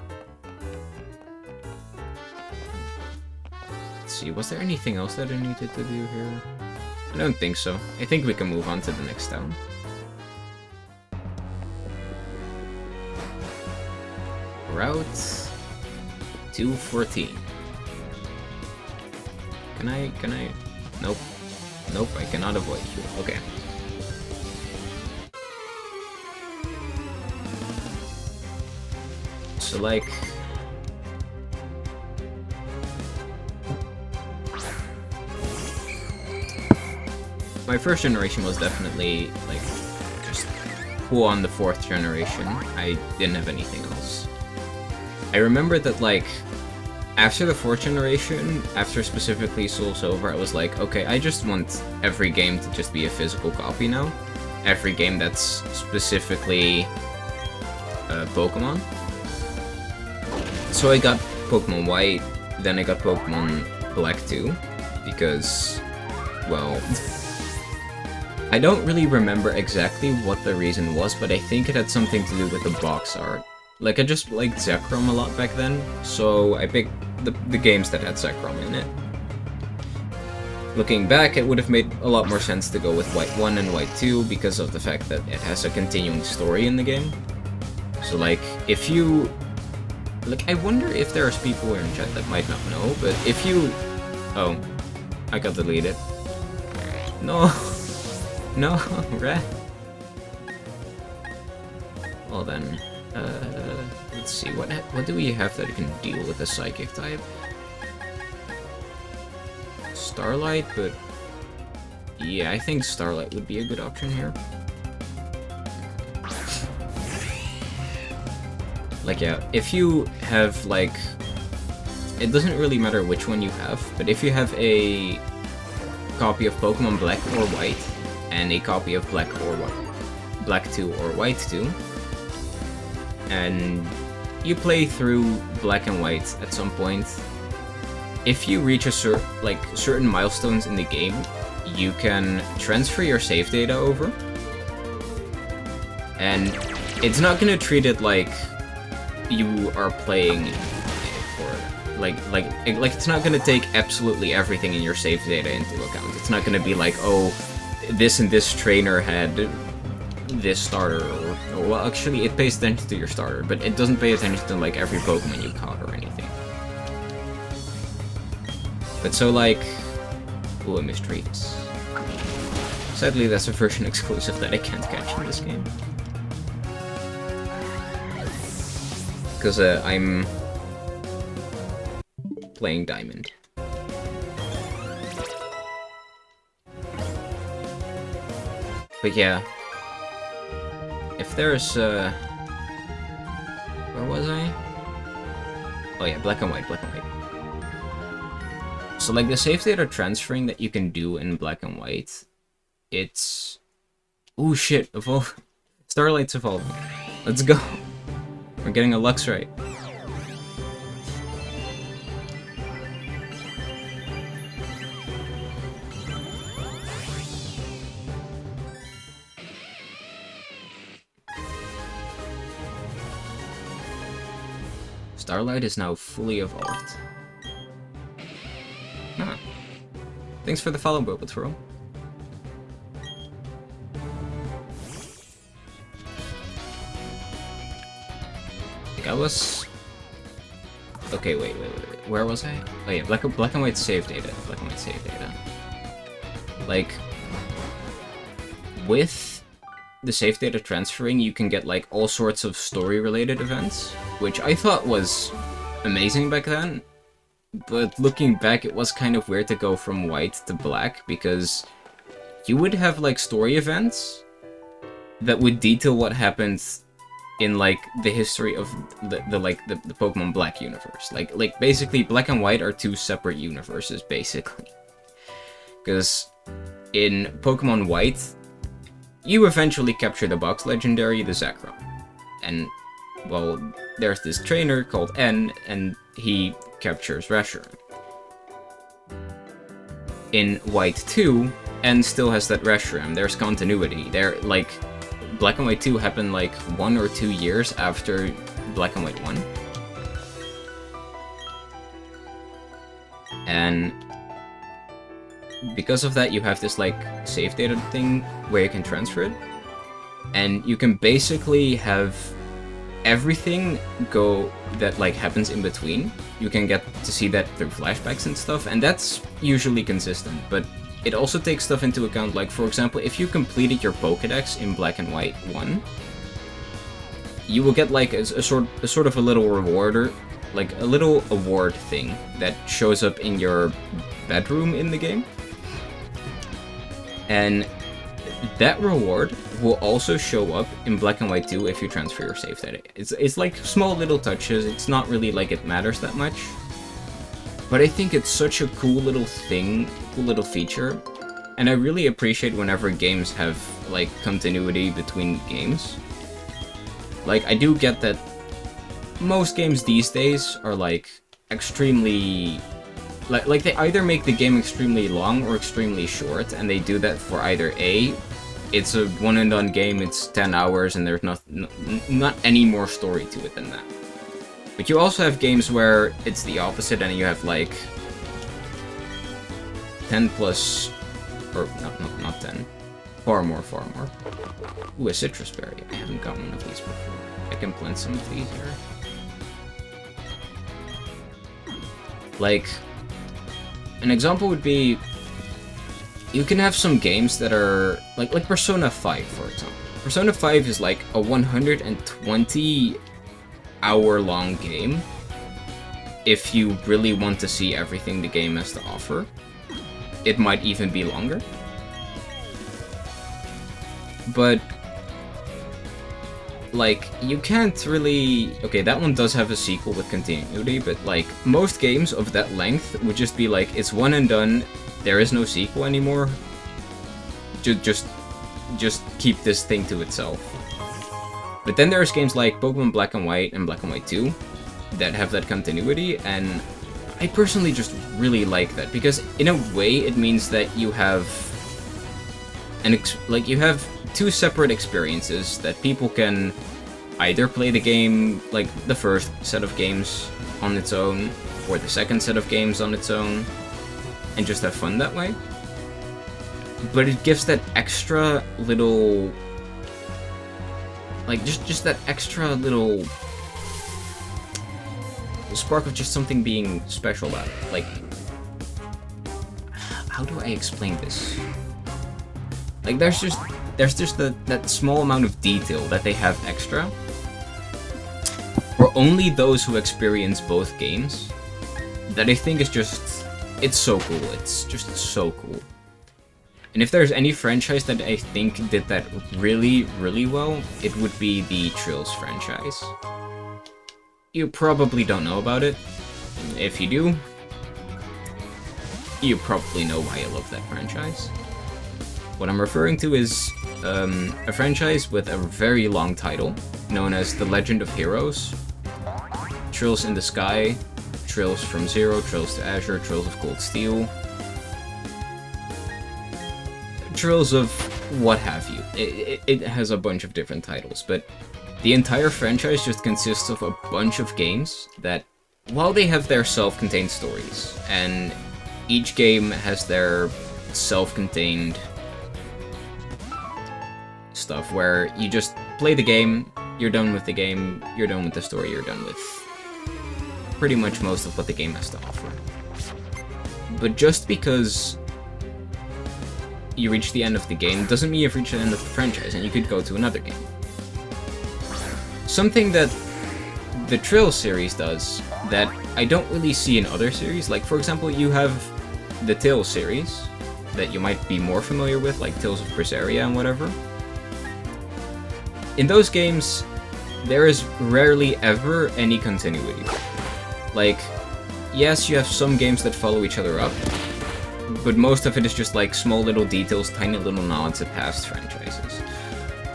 Let's see, was there anything else that I needed to do here? I don't think so. I think we can move on to the next town. Route 214. Can I? Nope. Nope, I cannot avoid you. Okay. So, like... my first generation was definitely, like, just cool on the 4th generation. I didn't have anything else. I remember that, like, after the 4th generation, after specifically Soul Silver, I was like, okay, I just want every game to just be a physical copy now. Every game that's specifically Pokémon. So I got Pokémon White, then I got Pokémon Black 2, because, well... I don't really remember exactly what the reason was, but I think it had something to do with the box art. Like, I just liked Zekrom a lot back then, so I picked the games that had Zekrom in it. Looking back, it would have made a lot more sense to go with White 1 and White 2 because of the fact that it has a continuing story in the game. So, like, if you... like, I wonder if there's people in chat that might not know, but if you... oh, I got deleted. No! No, rat. Well then, let's see, what do we have that can deal with a psychic type? Starlight, but yeah, I think Starlight would be a good option here. Like, yeah, if you have, like, it doesn't really matter which one you have, but if you have a copy of Pokemon Black or White, and a copy of Black 2 or White 2, and you play through Black and White at some point, if you reach a certain milestones in the game, you can transfer your save data over, and it's not gonna treat it like you are playing for like it's not gonna take absolutely everything in your save data into account. It's not gonna be like, oh, this and this trainer had this starter, or well, actually it pays attention to your starter, but it doesn't pay attention to like every Pokemon you caught or anything. But so like, ooh, I missed treats. Sadly, that's a version exclusive that I can't catch in this game. Because I'm playing Diamond. But yeah, if there's, where was I? Oh yeah, Black and White. So like the save data transferring that you can do in Black and White, it's... ooh shit, Starlight's evolving. Let's go. We're getting a Luxray. Starlight is now fully evolved. Huh. Thanks for the follow, Bulbatroll. I was... okay, wait. Where was I? Oh yeah, Black and White save data. Like, with the save data transferring, you can get like all sorts of story-related events, which I thought was amazing back then. But looking back, it was kind of weird to go from White to Black, because you would have like story events that would detail what happened in like the history of the Pokemon Black universe. Like basically Black and White are two separate universes basically. Because in Pokemon White, you eventually capture the box legendary, the Zekrom. And well, there's this trainer called N, and he captures Reshiram. In White 2, N still has that Reshiram. There's continuity. There, like, Black and White 2 happened like 1 or 2 years after Black and White 1. And because of that, you have this like save data thing where you can transfer it. And you can basically have everything go that like happens in between. You can get to see that through flashbacks and stuff, and that's usually consistent, but it also takes stuff into account, like for example, if you completed your Pokédex in Black and White 1, you will get like a sort of a little rewarder, like a little award thing that shows up in your bedroom in the game. And that reward will also show up in Black and White 2 if you transfer your save data. It's like small little touches, it's not really like it matters that much. But I think it's such a cool little thing, cool little feature. And I really appreciate whenever games have like continuity between games. Like I do get that most games these days are like extremely... Like they either make the game extremely long or extremely short, and they do that for either A, it's a one and done game, it's 10 hours and there's not any more story to it than that. But you also have games where it's the opposite and you have like 10 plus, or not 10, far more. Ooh, a citrus berry, I haven't got one of these before. I can plant some of these here. Like, an example would be, you can have some games that are, like Persona 5, for example. Persona 5 is like a 120-hour-long game, if you really want to see everything the game has to offer. It might even be longer. But, like, you can't really... Okay, that one does have a sequel with continuity, but, like, most games of that length would just be like, it's one and done, there is no sequel anymore. Just keep this thing to itself. But then there's games like Pokemon Black and White and Black and White 2 that have that continuity, and I personally just really like that, because in a way it means that you have you have two separate experiences that people can either play the game, like the first set of games on its own, or the second set of games on its own, and just have fun that way. But it gives that extra little, like, just that extra little spark of just something being special about it. Like, how do I explain this? Like, there's just that small amount of detail that they have extra, for only those who experience both games, that I think is just, it's so cool. It's just so cool. And if there's any franchise that I think did that really, really well, it would be the Trills franchise. You probably don't know about it. If you do, you probably know why I love that franchise. What I'm referring to is a franchise with a very long title, known as The Legend of Heroes. Trills in the Sky, Trills from Zero, Trills to Azure, Trills of Cold Steel, Trills of what have you. It has a bunch of different titles, but the entire franchise just consists of a bunch of games that, while they have their self-contained stories, and each game has their self-contained stuff where you just play the game, you're done with the game, you're done with the story, you're done with pretty much most of what the game has to offer. But just because you reach the end of the game doesn't mean you've reached the end of the franchise, and you could go to another game. Something that the Trill series does that I don't really see in other series, like for example you have the Tales series that you might be more familiar with, like Tales of Berseria and whatever. In those games, there is rarely ever any continuity. Like, yes, you have some games that follow each other up, but most of it is just like small little details, tiny little nods at past franchises.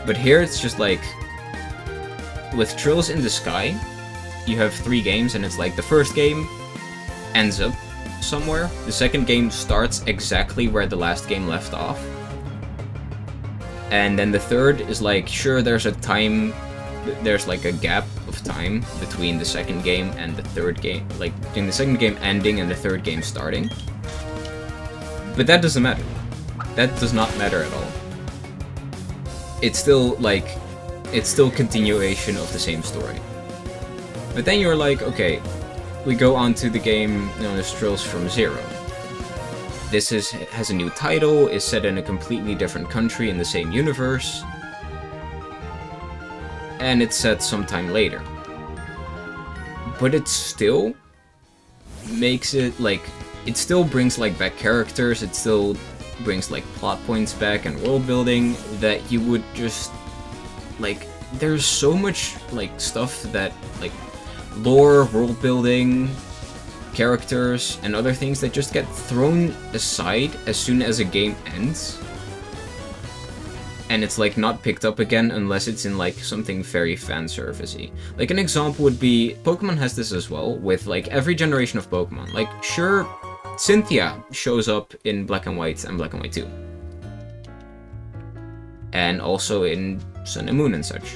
But here it's just like, with Trills in the Sky, you have 3 games, and it's like the first game ends up somewhere, the second game starts exactly where the last game left off, and then the third is like, sure, there's like a gap of time between the second game and the third game, like between the second game ending and the third game starting, but that doesn't matter. That does not matter at all. It's still continuation of the same story. But then you're like, okay, we go on to the game known as Trills from Zero. This has a new title, is set in a completely different country in the same universe, and it's set sometime later. But it still makes it like, it still brings like back characters, it still brings like plot points back and world building that you would just like, there's so much like stuff that like lore, world building, characters, and other things that just get thrown aside as soon as a game ends. And it's like not picked up again unless it's in like something very fan servicey. Like an example would be, Pokemon has this as well, with like every generation of Pokemon. Like, sure, Cynthia shows up in Black and White and Black and White 2. And also in Sun and Moon and such.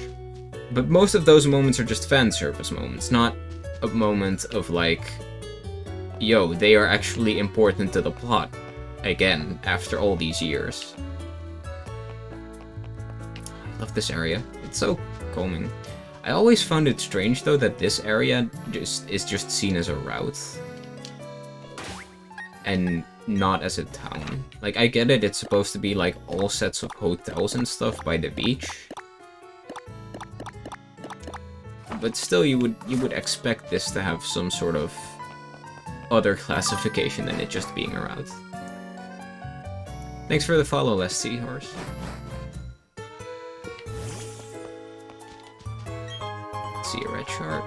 But most of those moments are just fan service moments, not a moment of like, yo, they are actually important to the plot, again, after all these years. I love this area. It's so calming. I always found it strange, though, that this area is just seen as a route. And not as a town. Like, I get it, it's supposed to be like all sets of hotels and stuff by the beach. But still, you would expect this to have some sort of other classification than it just being a route. Thanks for the follow, Les Seahorse. See a red chart.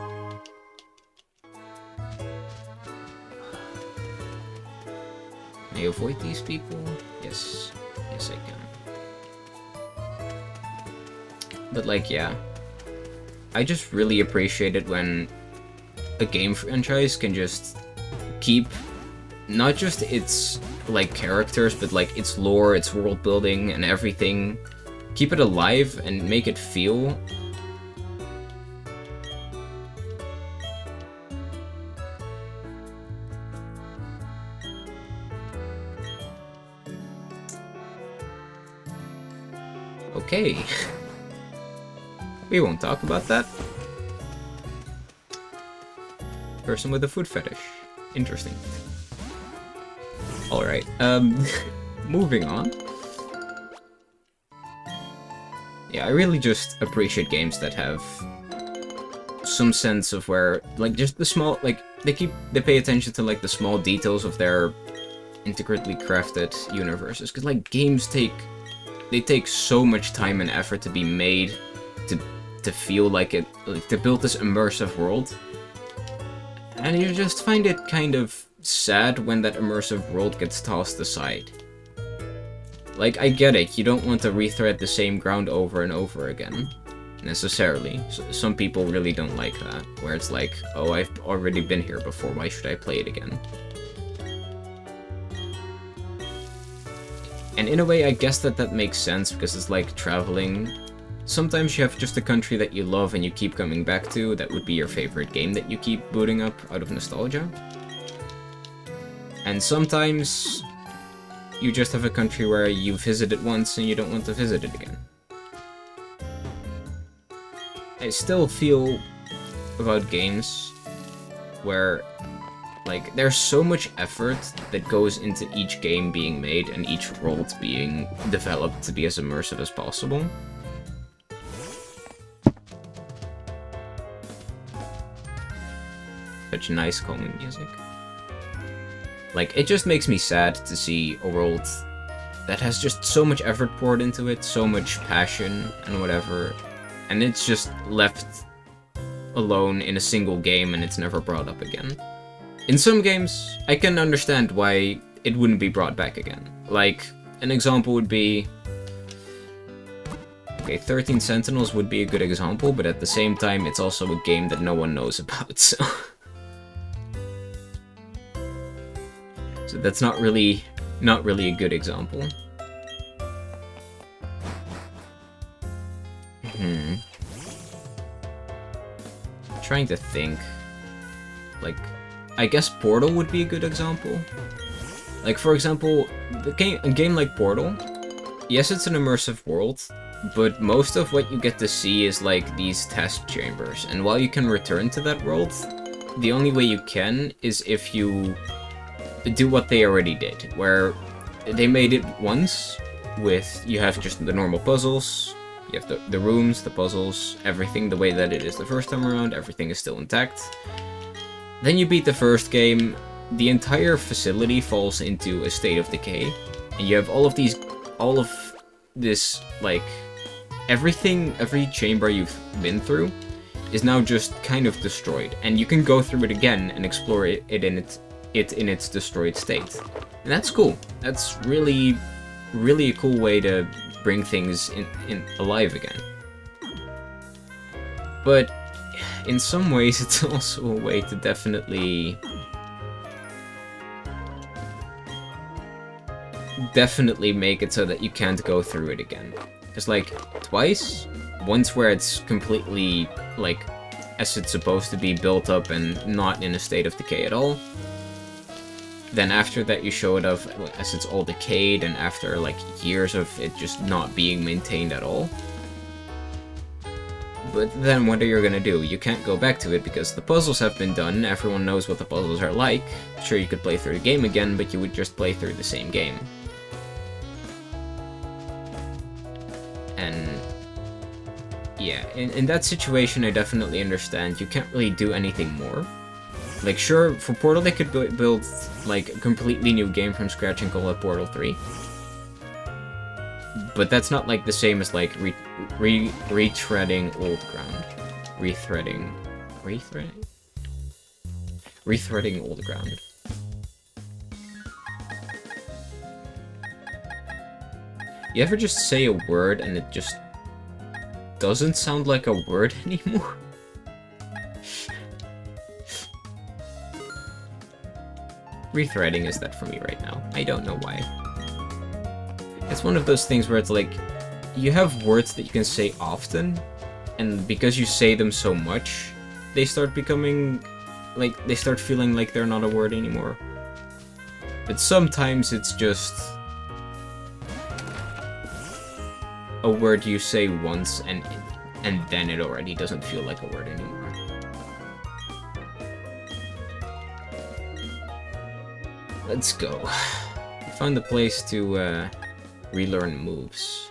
May I avoid these people? Yes. Yes, I can. But like, yeah. I just really appreciate it when a game franchise can just keep not just its like characters, but like its lore, its world building, and everything. Keep it alive and make it feel okay. We won't talk about that. Person with a food fetish. Interesting. Alright, moving on. Yeah, I really just appreciate games that have some sense of where, like, just the small, like, they pay attention to, like, the small details of their intricately crafted universes. Because, like, games they take so much time and effort to be made, to feel like it, like, to build this immersive world. And you just find it kind of sad when that immersive world gets tossed aside. Like, I get it, you don't want to retread the same ground over and over again, necessarily. So, some people really don't like that, where it's like, oh, I've already been here before, why should I play it again? And in a way, I guess that makes sense, because it's like traveling. Sometimes you have just a country that you love and you keep coming back to, that would be your favorite game that you keep booting up out of nostalgia. And sometimes you just have a country where you visited once and you don't want to visit it again. I still feel about games where, like, there's so much effort that goes into each game being made and each world being developed to be as immersive as possible. Such nice calming music. Like, it just makes me sad to see a world that has just so much effort poured into it, so much passion and whatever, and it's just left alone in a single game and it's never brought up again. In some games, I can understand why it wouldn't be brought back again. Like, an example would be... Okay, 13 Sentinels would be a good example, but at the same time, it's also a game that no one knows about, so... So that's not really a good example. Trying to think. Like, I guess Portal would be a good example. Like, for example, a game like Portal, yes, it's an immersive world, but most of what you get to see is like these test chambers. And while you can return to that world, the only way you can is if you do what they already did, where they made it once with, you have just the normal puzzles, you have the rooms, the puzzles, everything the way that it is the first time around, everything is still intact. Then you beat the first game, the entire facility falls into a state of decay, and you have all of this, like, every chamber you've been through is now just kind of destroyed, and you can go through it again and explore it in its destroyed state. And that's cool. That's really a cool way to bring things in alive again. But in some ways, it's also a way to definitely make it so that you can't go through it again. Because, like, twice, once where it's completely, like, as it's supposed to be, built up and not in a state of decay at all. Then after that you show it off as it's all decayed, and after like years of it just not being maintained at all. But then what are you gonna do? You can't go back to it because the puzzles have been done, everyone knows what the puzzles are like. Sure, you could play through the game again, but you would just play through the same game. And yeah, in that situation I definitely understand. You can't really do anything more. Like, sure, for Portal they could build, like, a completely new game from scratch and call it Portal 3. But that's not, like, the same as, like, retreading old ground. Rethreading old ground. You ever just say a word and it just doesn't sound like a word anymore? Rethreading is that for me right now. I don't know why. It's one of those things where it's like, you have words that you can say often, and because you say them so much, they start becoming, like, they start feeling like they're not a word anymore. But sometimes it's just a word you say once, and then it already doesn't feel like a word anymore. Let's go. I found a place to relearn moves.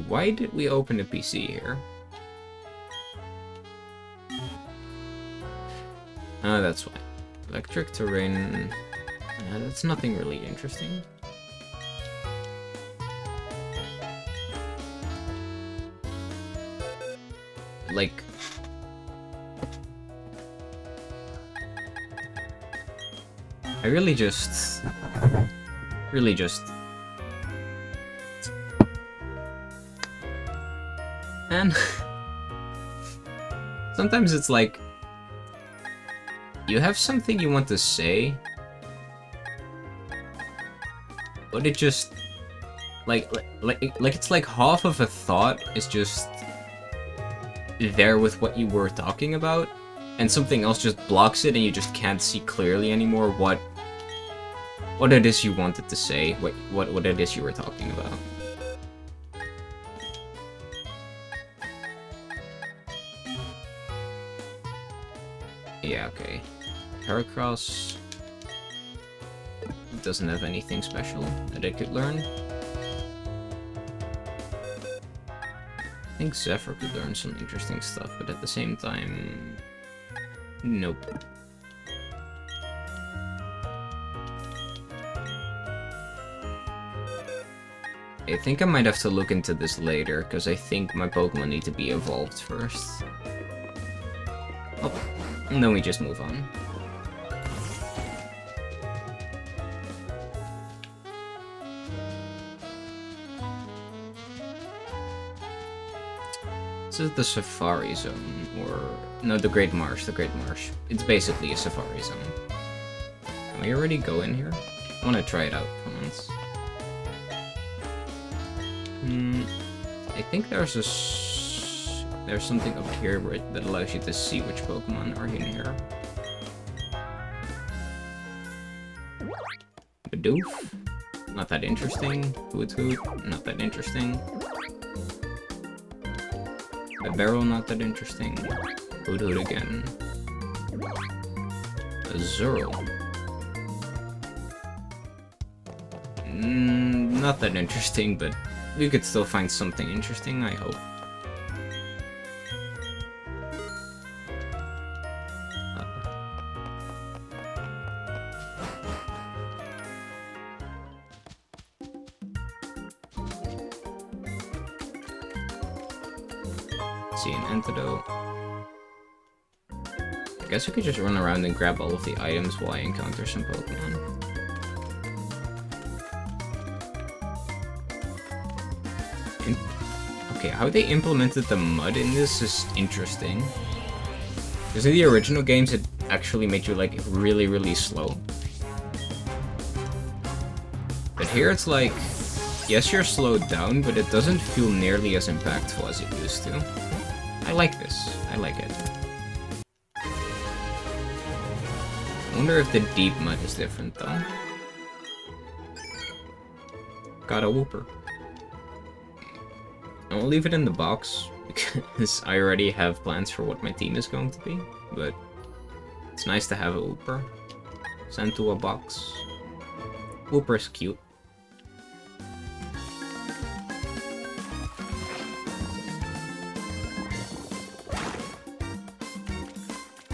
Why did we open a PC here? That's why. Electric terrain. That's nothing really interesting. Like... I really just... And... sometimes it's like... you have something you want to say, but it just... Like it's like half of a thought is just... there with what you were talking about, and something else just blocks it and you just can't see clearly anymore what it is you wanted to say, what it is you were talking about. Yeah, okay. Heracross doesn't have anything special that I could learn. I think Zephyr could learn some interesting stuff, but at the same time... nope. I think I might have to look into this later, because I think my Pokemon need to be evolved first. Oh, and then we just move on. This is the Safari Zone, or... No, the Great Marsh, It's basically a Safari Zone. Can we already go in here? I want to try it out for once. I think there's something up here that allows you to see which Pokemon are in here. Bidoof? Not that interesting. Hoot Hoot? Not that interesting. A Barrel, not that interesting. Hoot Hoot again. A Zurl. Not that interesting, but we could still find something interesting, I hope. See an antidote. I guess we could just run around and grab all of the items while I encounter some Pokemon. Okay, how they implemented the mud in this is interesting. Because in the original games, it actually made you, like, really, really slow. But here it's like, yes, you're slowed down, but it doesn't feel nearly as impactful as it used to. I like this. I like it. I wonder if the deep mud is different, though. Got a Wooper. I won't leave it in the box, because I already have plans for what my team is going to be, but it's nice to have a Wooper. Sent to a box. Wooper's cute.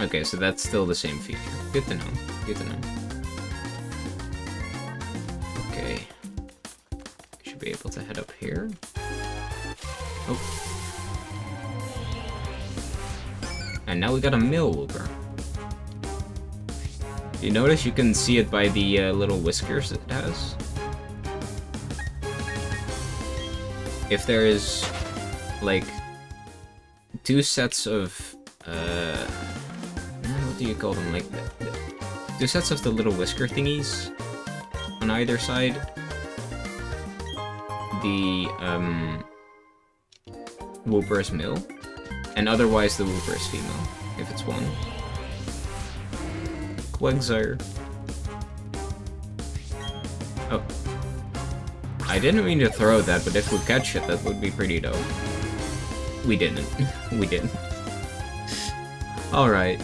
Okay, so that's still the same feature. Good to know. Good to know. Okay. Should be able to head up here. Oh. And now we got a Mill Wooper. You notice you can see it by the little whiskers it has? If there is, like, two sets of, what do you call them? Like, two sets of the little whisker thingies on either side. The, Wooper is male, and otherwise the Wooper is female, if it's one. Quagsire. Oh. I didn't mean to throw that, but if we catch it, that would be pretty dope. We didn't. We didn't. Alright.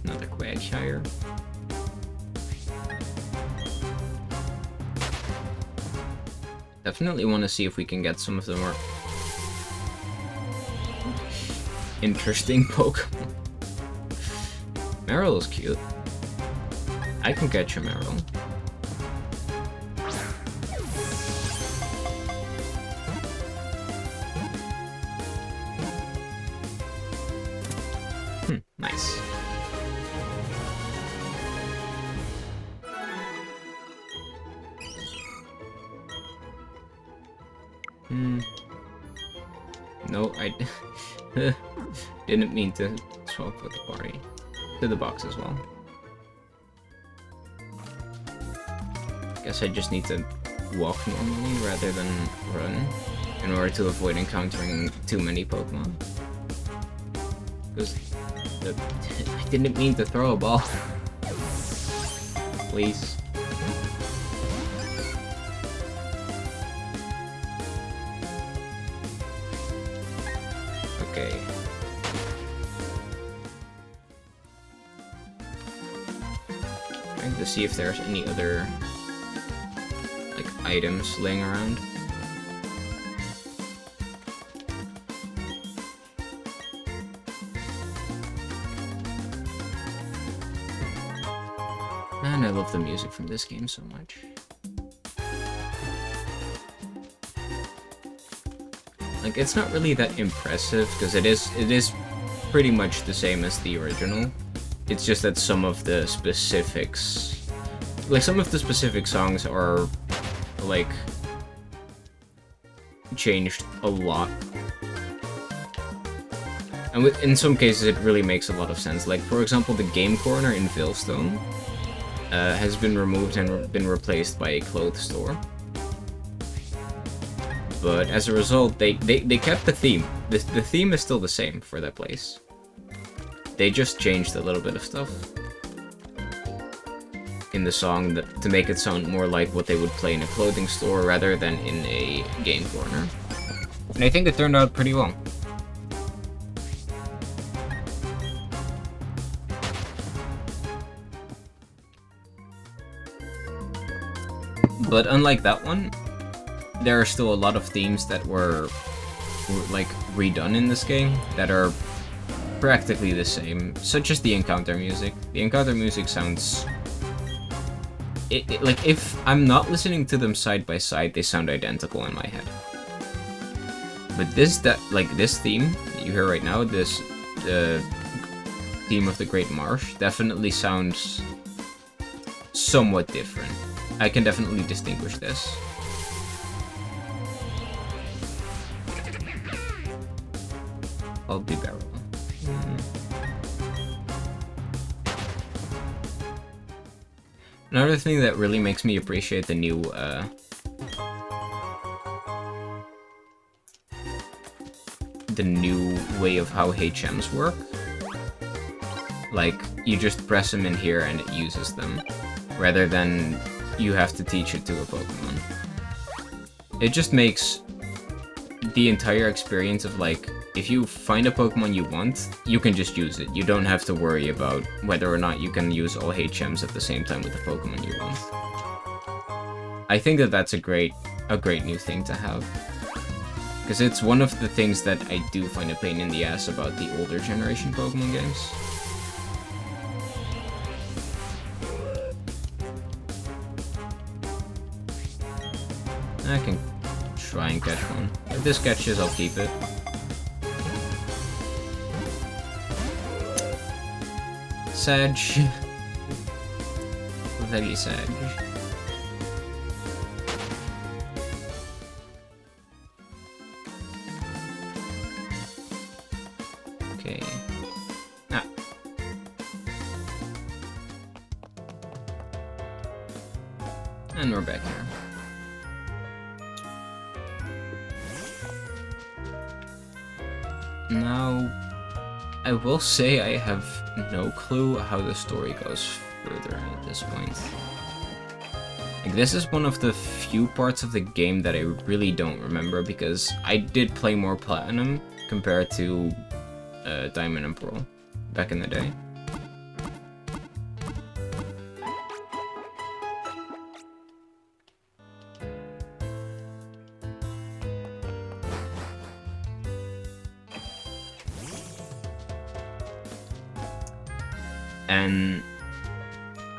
Another Quagshire. Definitely want to see if we can get some of the more interesting Pokemon. Marill is cute. I can catch a Marill. Nice. No, I didn't mean to swap with the party. To the box as well. Guess I just need to walk normally rather than run in order to avoid encountering too many Pokemon. Because I didn't mean to throw a ball. Please. Okay. Trying to see if there's any other, like, items laying around. Man, I love the music from this game so much. Like, it's not really that impressive, because it is pretty much the same as the original. It's just that some of the specifics... Like, some of the specific songs are, like, changed a lot. And in some cases, it really makes a lot of sense. Like, for example, the game corner in Veilstone has been removed and been replaced by a clothes store. But as a result, they kept the theme. The theme is still the same for that place. They just changed a little bit of stuff in the song to make it sound more like what they would play in a clothing store rather than in a game corner. And I think it turned out pretty well. But unlike that one, there are still a lot of themes that were like redone in this game that are practically the same, such as the encounter music. The encounter music sounds... like, if I'm not listening to them side by side, they sound identical in my head. But this theme that you hear right now, the theme of the Great Marsh, definitely sounds somewhat different. I can definitely distinguish this. I'll be barrel. Another thing that really makes me appreciate the new way of how HMs work. Like, you just press them in here and it uses them, rather than you have to teach it to a Pokemon. It just makes the entire experience of, like, if you find a Pokemon you want, you can just use it. You don't have to worry about whether or not you can use all HMs at the same time with the Pokemon you want. I think that that's a great new thing to have. Because it's one of the things that I do find a pain in the ass about the older generation Pokemon games. I can try and catch one. If this catches, I'll keep it. Sag. Very sad. Okay. Ah. And we're back here. Now, I will say I have no clue how the story goes further at this point. Like, this is one of the few parts of the game that I really don't remember, because I did play more Platinum compared to Diamond and Pearl back in the day. And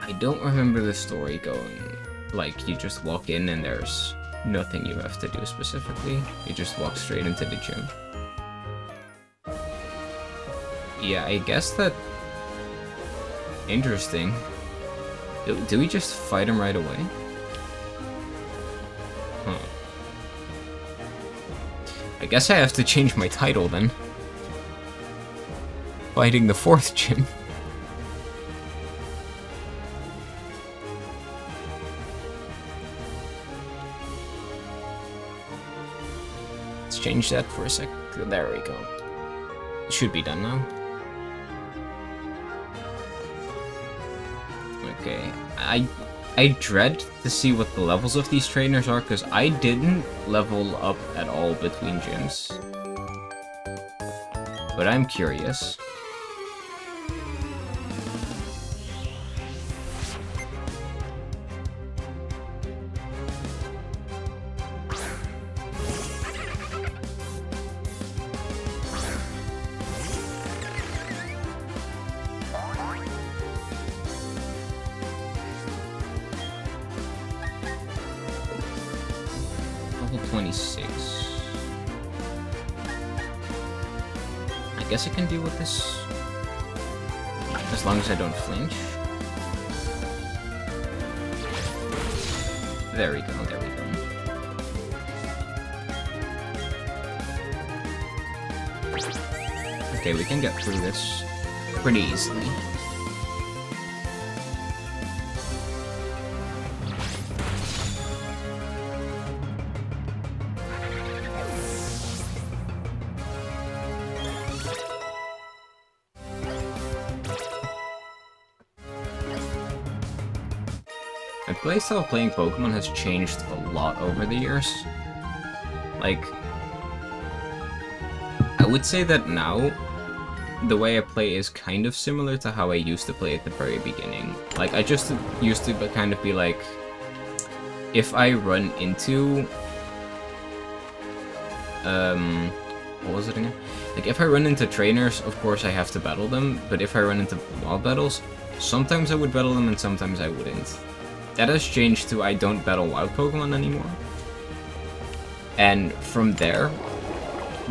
I don't remember the story going, like, you just walk in and there's nothing you have to do specifically. You just walk straight into the gym. Yeah, I guess that... Interesting. Do we just fight him right away? Huh. I guess I have to change my title then. Fighting the 4th gym. Change that for a sec. There we go. It should be done now. Okay. I dread to see what the levels of these trainers are, because I didn't level up at all between gyms. But I'm curious. 26. I guess I can deal with this as long as I don't flinch. There we go, there we go. Okay, we can get through this pretty easily. My playstyle of playing Pokemon has changed a lot over the years. Like, I would say that now, the way I play is kind of similar to how I used to play at the very beginning. Like, I just used to kind of be like, if I run into... what was it again? Like, if I run into trainers, of course I have to battle them, but if I run into wild battles, sometimes I would battle them and sometimes I wouldn't. That has changed to I don't battle wild Pokemon anymore. And from there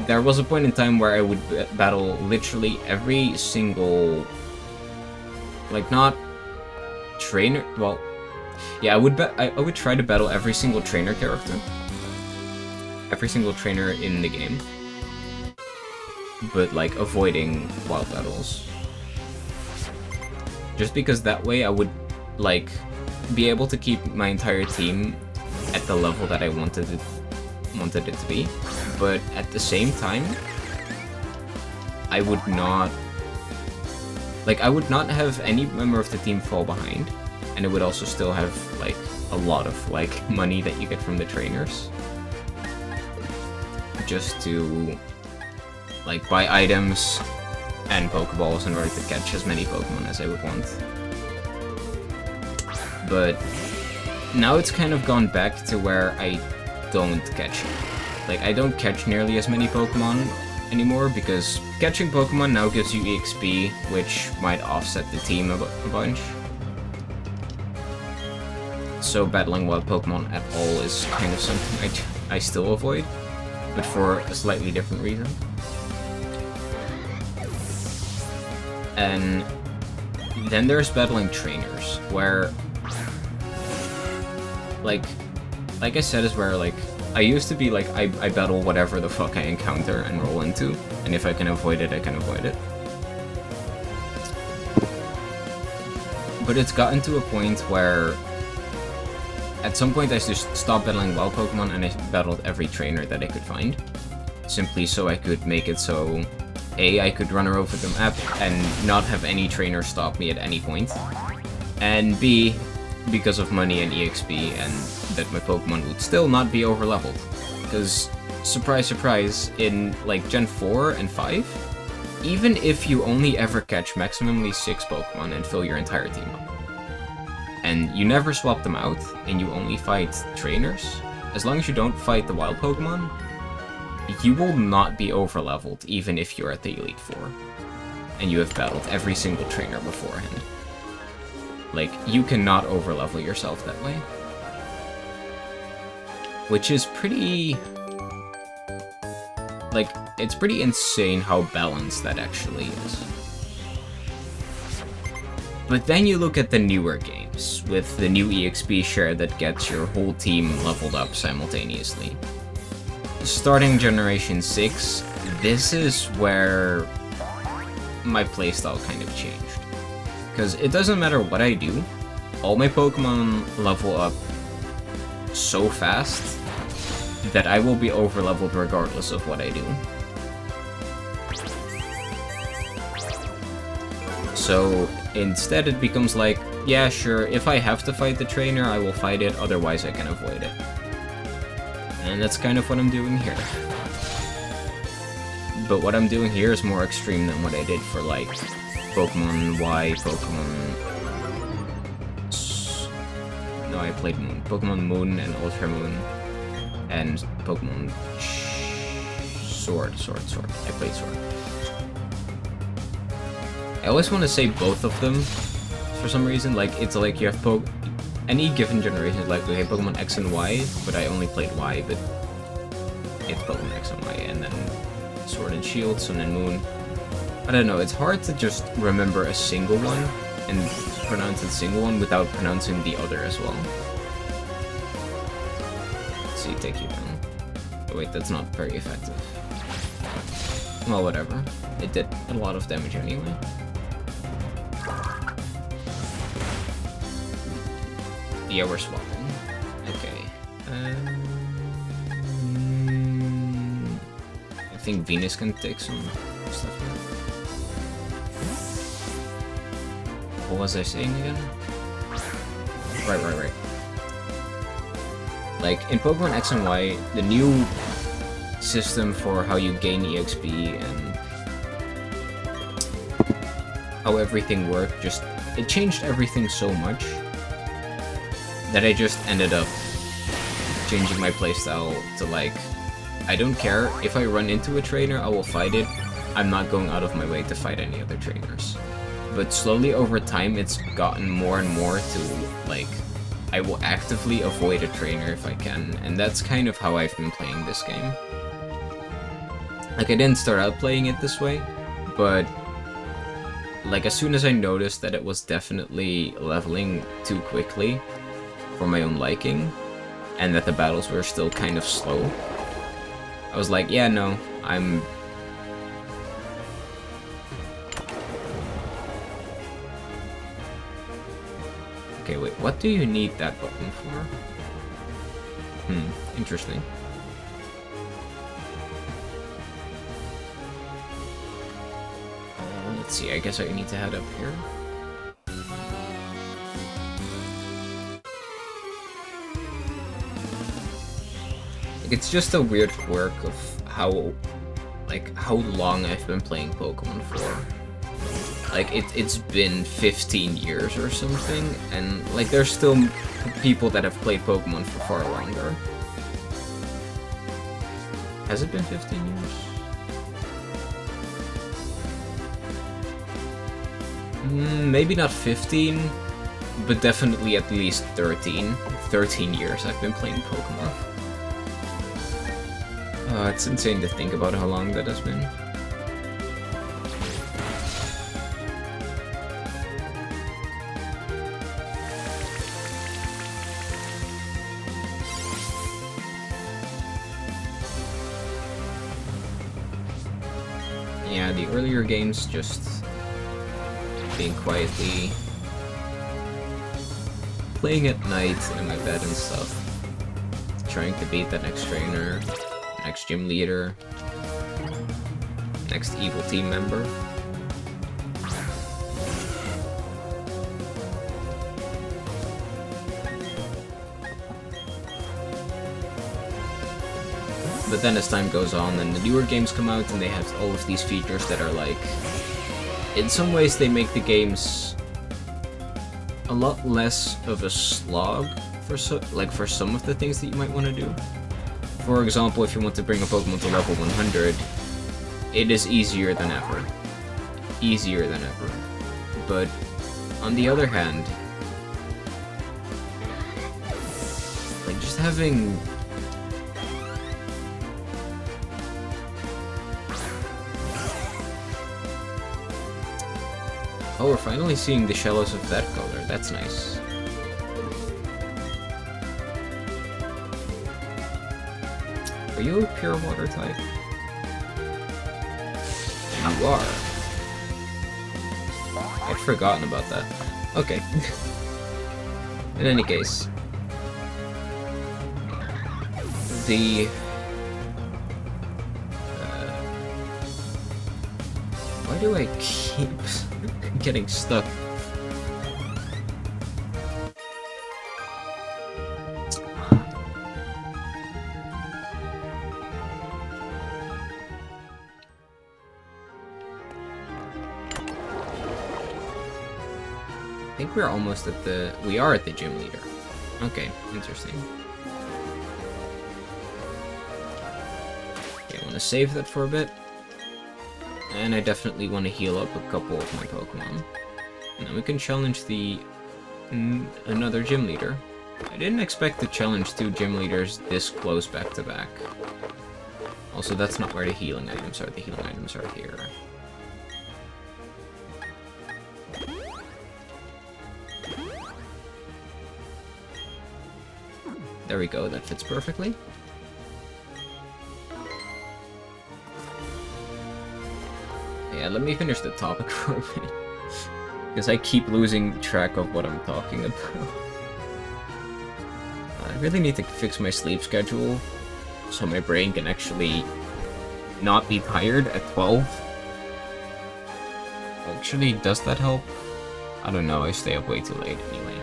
was a point in time where I would battle literally every single... Like, not... trainer... Well... Yeah, I would try to battle every single trainer character. Every single trainer in the game. But, like, avoiding wild battles. Just because that way I would, like, be able to keep my entire team at the level that I wanted it to be. But at the same time, I would not... Like, I would not have any member of the team fall behind. And it would also still have, like, a lot of, like, money that you get from the trainers. Just to, like, buy items and Pokeballs in order to catch as many Pokemon as I would want. But now it's kind of gone back to where I don't catch. Like, I don't catch nearly as many Pokemon anymore, because catching Pokemon now gives you EXP, which might offset the team a bunch. So battling wild Pokemon at all is kind of something I still avoid, but for a slightly different reason. And then there's battling trainers, where... Like I said, is where, like, I used to be like, I battle whatever the fuck I encounter and roll into, and if I can avoid it, I can avoid it. But it's gotten to a point where, at some point I just stopped battling wild Pokemon and I battled every trainer that I could find. Simply so I could make it so, A, I could run over the map and not have any trainer stop me at any point, and B, because of money and EXP, and that my Pokemon would still not be overleveled. Because, surprise surprise, in like Gen 4 and 5, even if you only ever catch maximally 6 Pokemon and fill your entire team up, and you never swap them out, and you only fight trainers, as long as you don't fight the wild Pokemon, you will not be overleveled even if you're at the Elite Four, and you have battled every single trainer beforehand. Like, you cannot overlevel yourself that way. Which is pretty... Like, it's pretty insane how balanced that actually is. But then you look at the newer games, with the new EXP share that gets your whole team leveled up simultaneously. Starting Generation 6, this is where my playstyle kind of changed. Because it doesn't matter what I do, all my Pokemon level up so fast that I will be overleveled regardless of what I do. So instead it becomes like, yeah, sure, if I have to fight the trainer, I will fight it, otherwise I can avoid it. And that's kind of what I'm doing here. But what I'm doing here is more extreme than what I did for, like, Pokemon Y, No, I played Moon. Pokemon Moon and Ultra Moon. And Pokemon Sword. I played Sword. I always want to say both of them for some reason. Like, it's like you have any given generation, like, okay, Pokemon X and Y, but I only played Y, but it's Pokemon X and Y, and then Sword and Shield, Sun and Moon. I don't know, it's hard to just remember a single one and pronounce a single one without pronouncing the other as well. Let's see, take you down. Oh wait, that's not very effective. Well, whatever. It did a lot of damage anyway. Yeah, we're swapping. Okay. I think Venus can take some stuff here. What was I saying again? Right. Like, in Pokemon X and Y, the new system for how you gain EXP and how everything worked, it changed everything so much that I just ended up changing my playstyle to like, I don't care, if I run into a trainer, I will fight it. I'm not going out of my way to fight any other trainers. But slowly over time, it's gotten more and more to like, I will actively avoid a trainer if I can, and that's kind of how I've been playing this game. Like, I didn't start out playing it this way, but like as soon as I noticed that it was definitely leveling too quickly for my own liking, and that the battles were still kind of slow, I was like, yeah, no, I'm... Okay, wait, what do you need that button for? Interesting. Let's see, I guess I need to head up here. It's just a weird quirk of how long I've been playing Pokemon for. Like, it's been 15 years or something, and like there's still people that have played Pokemon for far longer. Has it been 15 years? Maybe not 15, but definitely at least 13. 13 years I've been playing Pokemon. It's insane to think about how long that has been. Yeah, the earlier games just being quietly playing at night in my bed and stuff, trying to beat that next trainer, next gym leader, next evil team member. But then as time goes on and the newer games come out and they have all of these features that are like, in some ways they make the games a lot less of a slog for some of the things that you might want to do. For example, if you want to bring a Pokemon to level 100, it is easier than ever. Easier than ever. But on the other hand, like just having oh, we're finally seeing the shallows of that color. That's nice. Are you a pure water type? You are. I'd forgotten about that. Okay. In any case, the why do I keep getting stuck? I think we're almost at the... We are at the gym leader. Okay, interesting. Okay, I want to save that for a bit. And I definitely want to heal up a couple of my Pokemon. And then we can challenge the... another gym leader. I didn't expect to challenge two gym leaders this close back to back. Also, that's not where the healing items are. The healing items are here. There we go, that fits perfectly. Yeah, let me finish the topic for a minute. Because I keep losing track of what I'm talking about. I really need to fix my sleep schedule so my brain can actually not be tired at 12. Actually, does that help? I don't know, I stay up way too late anyway.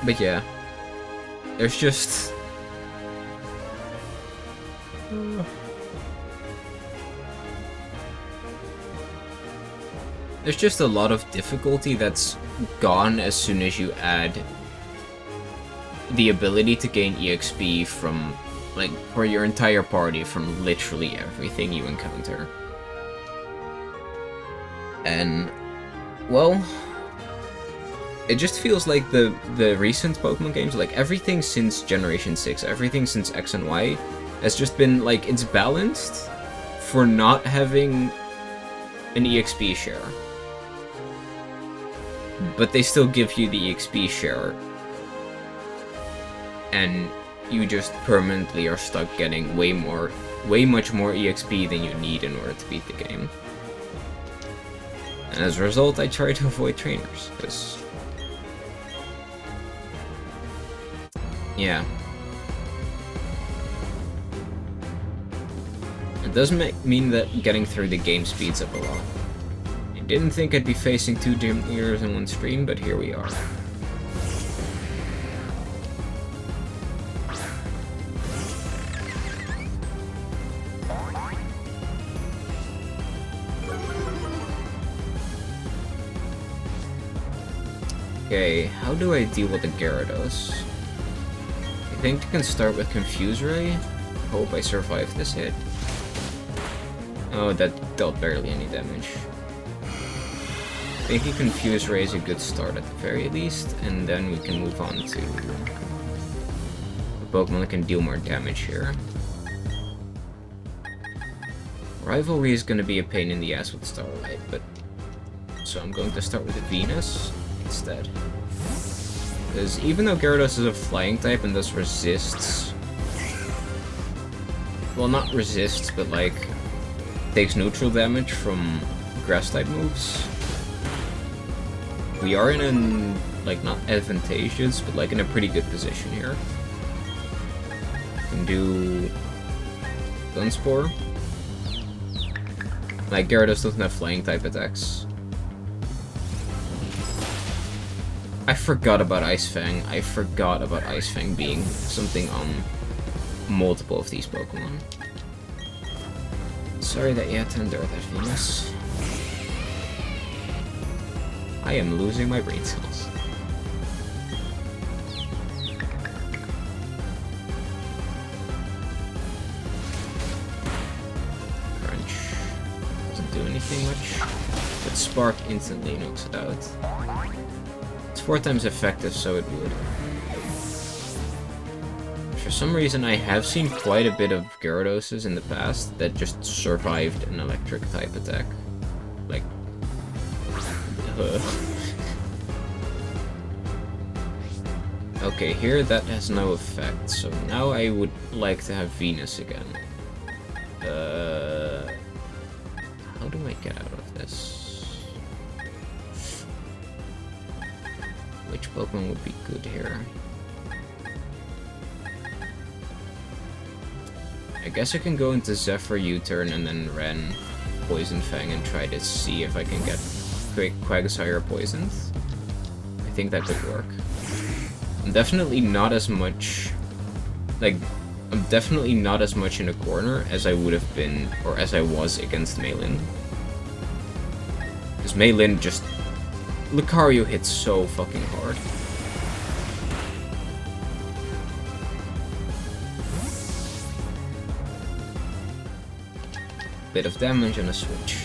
But yeah, there's just... There's just a lot of difficulty that's gone as soon as you add the ability to gain EXP from, like, for your entire party from literally everything you encounter. And, well, it just feels like the recent Pokemon games, like everything since Generation 6, everything since X and Y, has just been, like, it's balanced for not having an EXP share. But they still give you the EXP share. And you just permanently are stuck getting way much more EXP than you need in order to beat the game. And as a result, I try to avoid trainers, because... yeah. It does mean that getting through the game speeds up a lot. I didn't think I'd be facing 2 gym leaders in one stream, but here we are. Okay, how do I deal with the Gyarados? I think I can start with Confuse Ray. Hope I survive this hit. Oh, that dealt barely any damage. I think Confuse Ray is a good start at the very least, and then we can move on to a Pokemon that can deal more damage here. Rivalry is going to be a pain in the ass with Starlight, but... so I'm going to start with the Venus instead. Because even though Gyarados is a flying type and thus resists... well, not resists, but like... takes neutral damage from grass-type moves. We are in an, like, not advantageous, but like in a pretty good position here. Can do Gunspore. Like, Gyarados doesn't have flying-type attacks. I forgot about Ice Fang. I forgot about Ice Fang being something on multiple of these Pokemon. Sorry that you had to endure that, Venus. I am losing my brain cells. Crunch. Doesn't do anything much. But Spark instantly knocks it out. It's 4 times effective, so it would. For some reason, I have seen quite a bit of Gyarados in the past that just survived an electric type attack. Like... okay, here that has no effect, so now I would like to have Venus again. How do I get out of this? Which Pokemon would be good here? I guess I can go into Zephyr U-turn and then Ren Poison Fang and try to see if I can get Quagsire poisoned. I think that could work. I'm definitely not as much... like, I'm definitely not as much in a corner as I would have been, or as I was against Maylin. Because Maylin just... Lucario hits so fucking hard. Bit of damage and a switch.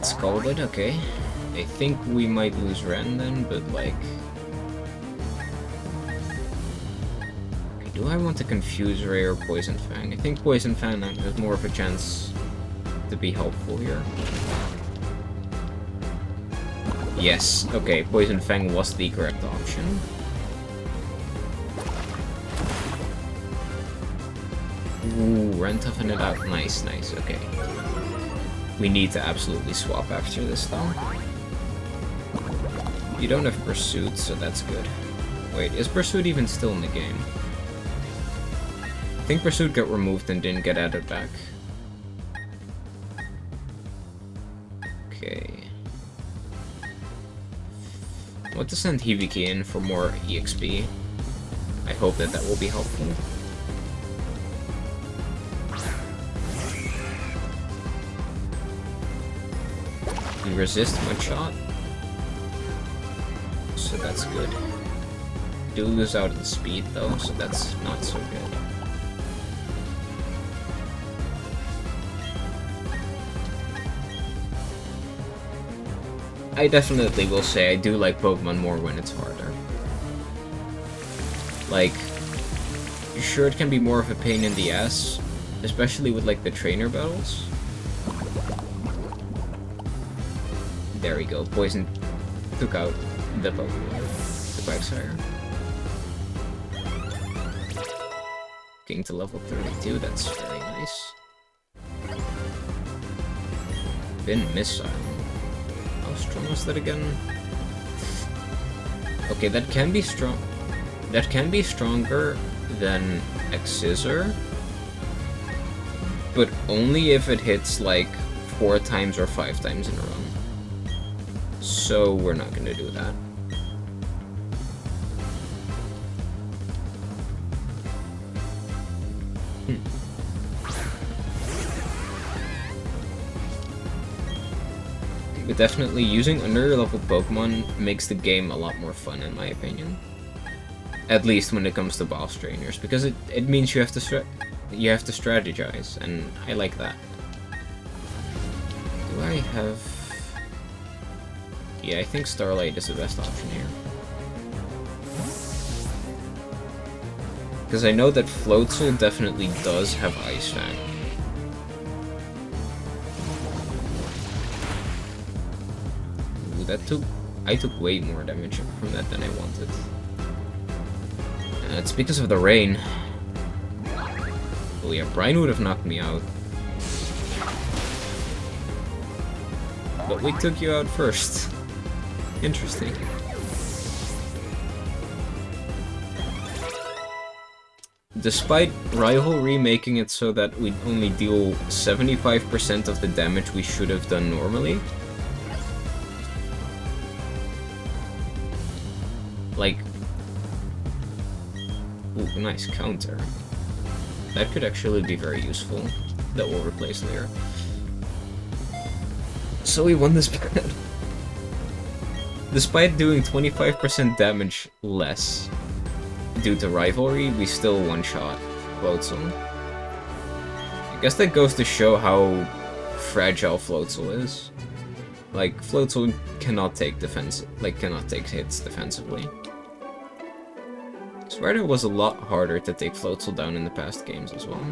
Scalded, okay. I think we might lose Ren then, but like... Okay, do I want to confuse Ray or Poison Fang? I think Poison Fang has more of a chance to be helpful here. Yes, okay, Poison Fang was the correct option. Ooh, Ren toughen it out. Nice, nice, okay. We need to absolutely swap after this though. You don't have Pursuit, so that's good. Wait, is Pursuit even still in the game? I think Pursuit got removed and didn't get added back. Okay. I want to send Hibiki in for more EXP. I hope that will be helpful. We resist one shot, so that's good. Do lose out in speed though, so that's not so good. I definitely will say I do like Pokemon more when it's harder. Like, sure it can be more of a pain in the ass, especially with like the trainer battles. There we go, Poison took out the Pokemon, the Quagsire. Getting to level 32, that's very nice. Bin Missile. How strong was that again? Okay, that can be strong. That can be stronger than X-Scissor, but only if it hits like 4 times or 5 times in a row. So we're not gonna do that. But definitely using under-leveled Pokemon makes the game a lot more fun, in my opinion. At least when it comes to boss trainers, because it means you have to strategize, and I like that. Do I have? Yeah, I think Starlight is the best option here. Because I know that Floatzel definitely does have Ice Fang. Ooh, I took way more damage from that than I wanted. It's because of the rain. Oh yeah, Brian would have knocked me out. But we took you out first. Interesting. Despite Rivalry making it so that we only deal 75% of the damage we should have done normally, like, ooh, nice counter. That could actually be very useful. That will replace later. So we won this battle. Despite doing 25% damage less due to Rivalry, we still one-shot Floatzel. I guess that goes to show how fragile Floatzel is. Like, Floatzel cannot take hits defensively. I swear it was a lot harder to take Floatzel down in the past games as well.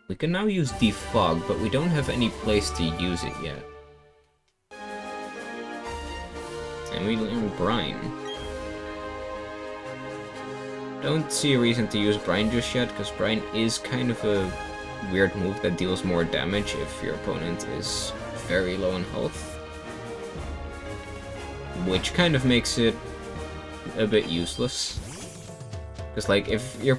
We can now use Defog, but we don't have any place to use it yet. And we learn Brine. Don't see a reason to use Brine just yet, because Brine is kind of a weird move that deals more damage if your opponent is very low in health. Which kind of makes it a bit useless. Because like, if you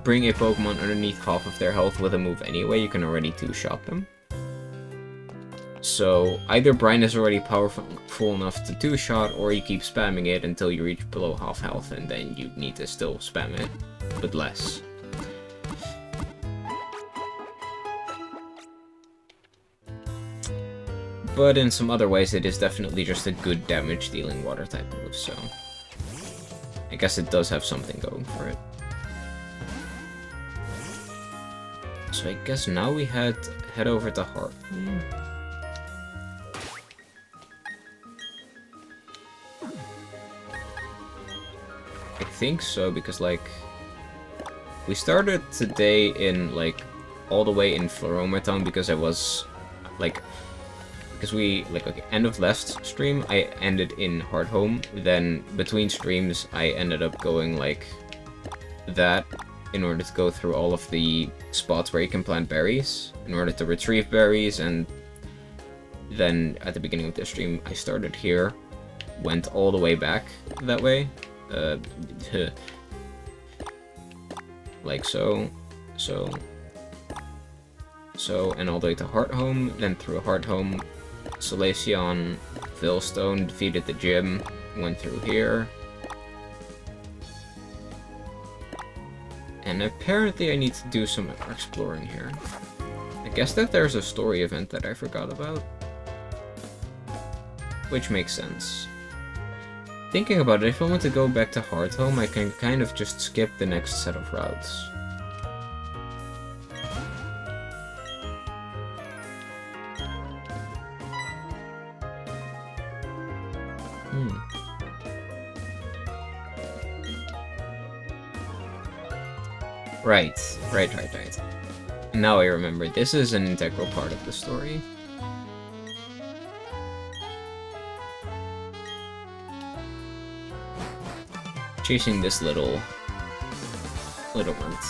bring a Pokemon underneath half of their health with a move anyway, you can already two-shot them. So either Brine is already powerful enough to two-shot, or you keep spamming it until you reach below half health, and then you need to still spam it, but less. But in some other ways, it is definitely just a good damage-dealing water type move, so I guess it does have something going for it. So I guess now we head over to Heart. I think so, because like we started today in like all the way in Floroma Town because I was like okay, end of last stream I ended in Hardhome, then between streams I ended up going like that in order to go through all of the spots where you can plant berries in order to retrieve berries, and then at the beginning of the stream I started here, went all the way back that way, like so, and all the way to Hearthome, then through Hearthome, Solaceon, Philstone, defeated the gym, went through here. And apparently I need to do some exploring here. I guess that there's a story event that I forgot about. Which makes sense. Thinking about it, if I want to go back to Hearthome, I can kind of just skip the next set of routes. Right. Now I remember, this is an integral part of the story. Chasing this little runt.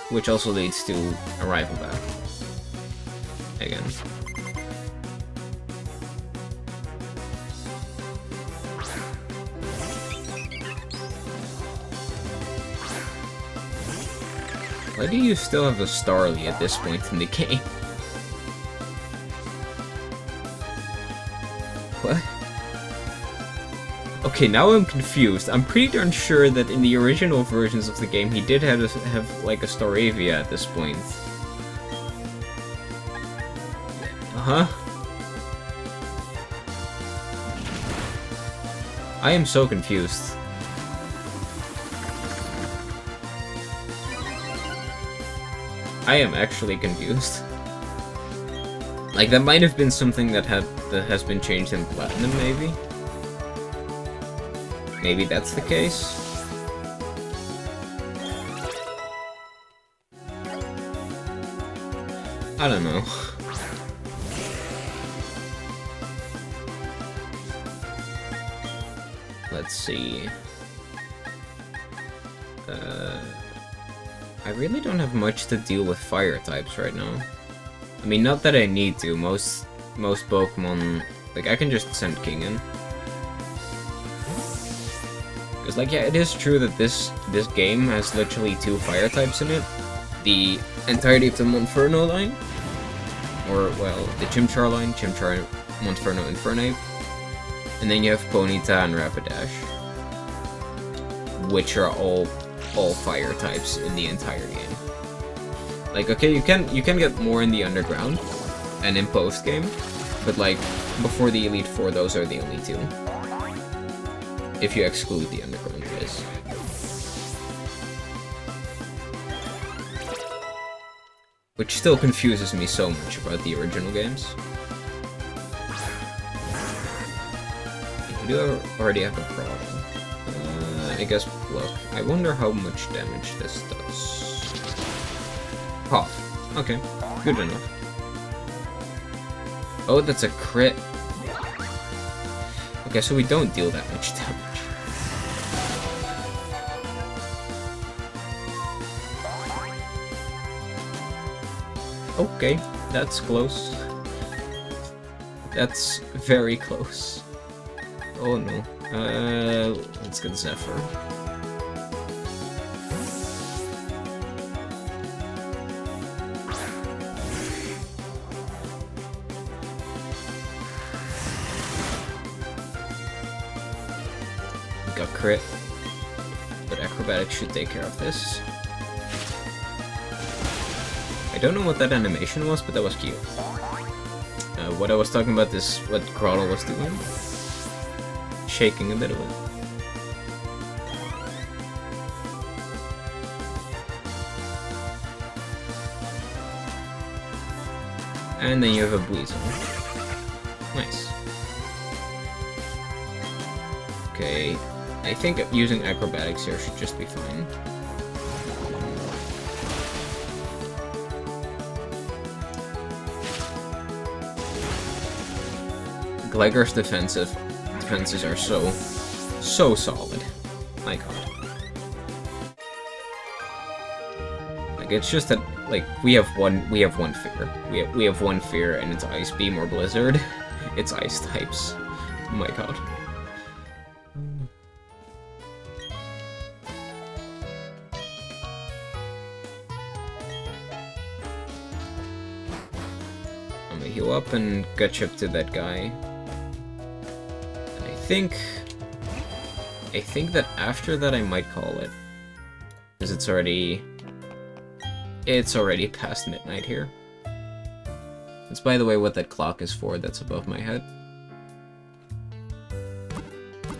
Which also leads to a rival back. Again. Why do you still have a Starly at this point in the game? What? Okay, now I'm confused. I'm pretty darn sure that in the original versions of the game he did have like a Staravia at this point. Uh-huh. I am so confused. I am actually confused. Like, that might have been something that has been changed in Platinum, maybe? Maybe that's the case? I don't know. Let's see. I really don't have much to deal with fire types right now. I mean, not that I need to. Most Pokemon, like, I can just send King in. Because, like, yeah, it is true that this game has literally 2 fire types in it. The entirety of the Monferno line, or, well, the Chimchar line, Chimchar, Monferno, Infernape. And then you have Ponyta and Rapidash, which are all fire types in the entire game. Like, okay, you can get more in the underground and in post game, but like before the Elite Four, those are the only 2. If you exclude the underground guys. Which still confuses me so much about the original games. You do already have a problem. I guess Pluck. I wonder how much damage this does. Half. Okay, good enough. Oh, that's a crit. Okay, so we don't deal that much damage. Okay, that's close. That's very close. Oh no. Let's get Zephyr. Got crit, but Acrobatics should take care of this. I don't know what that animation was, but that was cute. what I was talking about is what Grotle was doing. Shaking a bit of it. And then you have a Buizel. Nice. Okay, I think using acrobatics here should just be fine. Gligar's defenses are so solid. My god. Like, it's just that, like, we have one fear. We have one fear, and it's Ice Beam or Blizzard. It's ice types. Oh my god. I'm gonna heal up and gut up to that guy. I think that after that I might call it. Because it's already past midnight here. That's, by the way, what that clock is for that's above my head.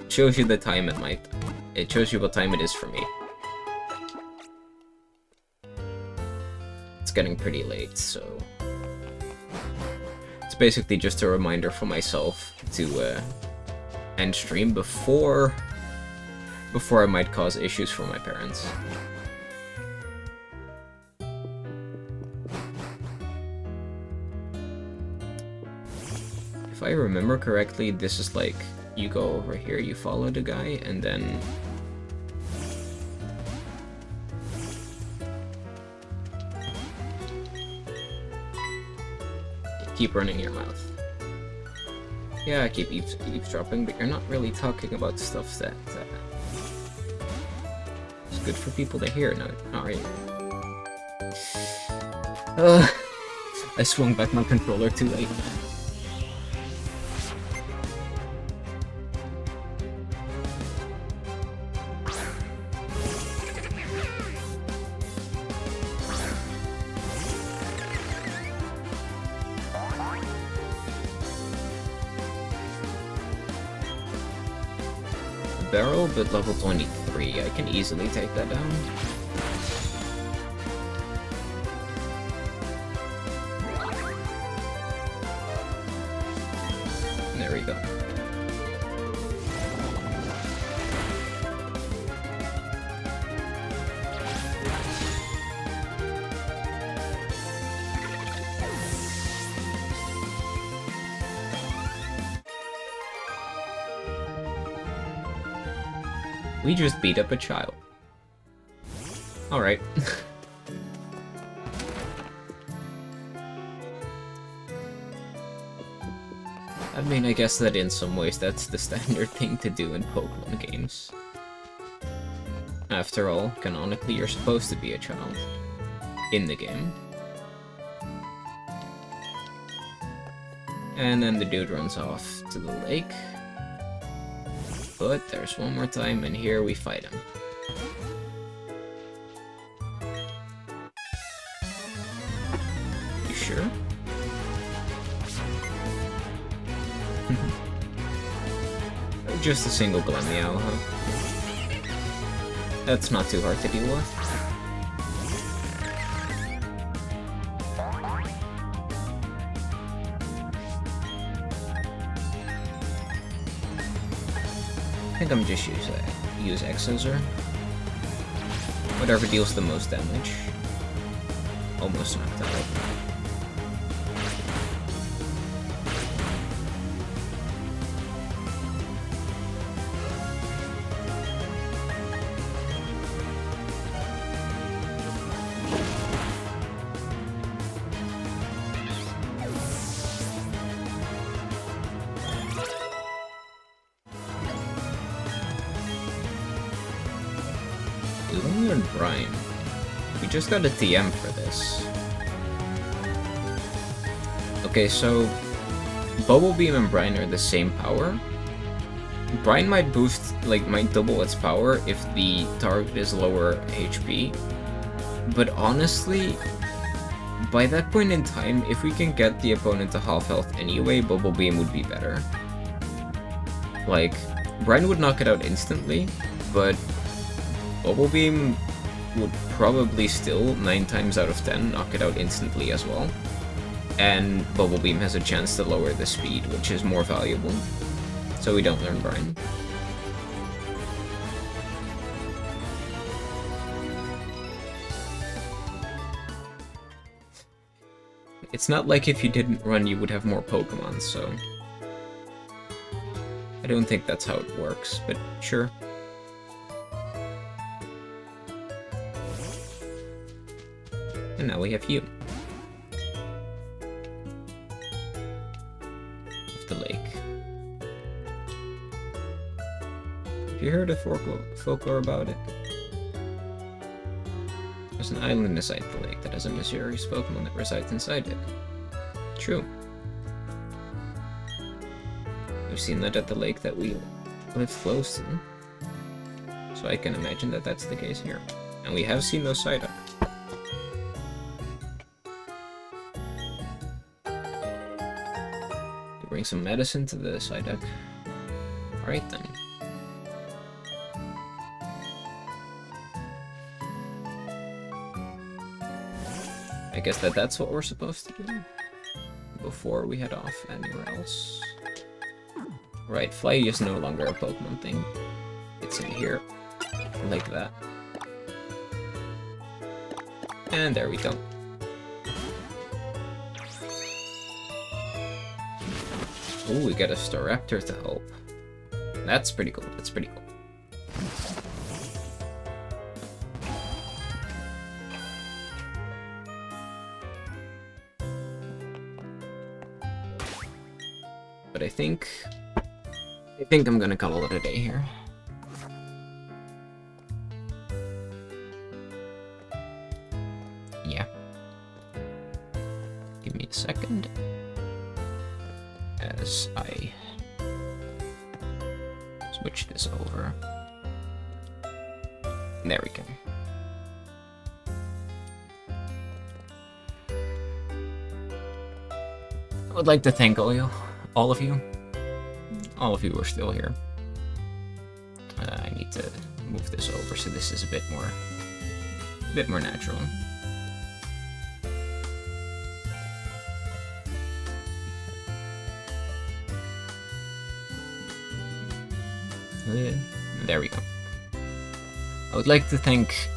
It shows you the time it shows you what time it is for me. It's getting pretty late, so it's basically just a reminder for myself to end stream before I might cause issues for my parents. If I remember correctly, this is like, you go over here, you follow the guy, and then keep running your mouth. Yeah, I keep eavesdropping, but you're not really talking about stuff that is good for people to hear, now, are you? I swung back my controller too late. Barrel, but level 23. I can easily take that down. There we go. We just beat up a child. Alright. I mean, I guess that in some ways that's the standard thing to do in Pokemon games. After all, canonically you're supposed to be a child. In the game. And then the dude runs off to the lake. But there's one more time, and here we fight him. You sure? Just a single Glemeow, huh? That's not too hard to deal with. I think I'm just use X-Scissor. Whatever deals the most damage. Almost knocked out. Luna and Brine. We just got a TM for this. Okay, so Bubble Beam and Brine are the same power. Brine might might double its power if the target is lower HP. But honestly, by that point in time, if we can get the opponent to half health anyway, Bubble Beam would be better. Like, Brine would knock it out instantly, but Bubble Beam would probably still, 9 times out of 10, knock it out instantly as well. And Bubble Beam has a chance to lower the speed, which is more valuable. So we don't learn Brine. It's not like if you didn't run, you would have more Pokemon, so... I don't think that's how it works, but sure. And now we have you. Of the lake. Have you heard of folklore about it? There's an island inside the lake that has a mysterious Pokemon that resides inside it. True. We've seen that at the lake that we live close to. So I can imagine that that's the case here. And we have seen those Psyduck. We bring some medicine to the Psyduck. Alright then. I guess that's what we're supposed to do before we head off anywhere else. Right, Fly is no longer a Pokemon thing. It's in here, like that. And there we go. Ooh, we got a Staraptor to help. That's pretty cool, that's pretty cool. But I think I'm gonna call it a day here. Yeah. Give me a second. As I switch this over. There we go. I would like to thank all of you are still here. I need to move this over so this is a bit more natural. There we go. I would like to thank,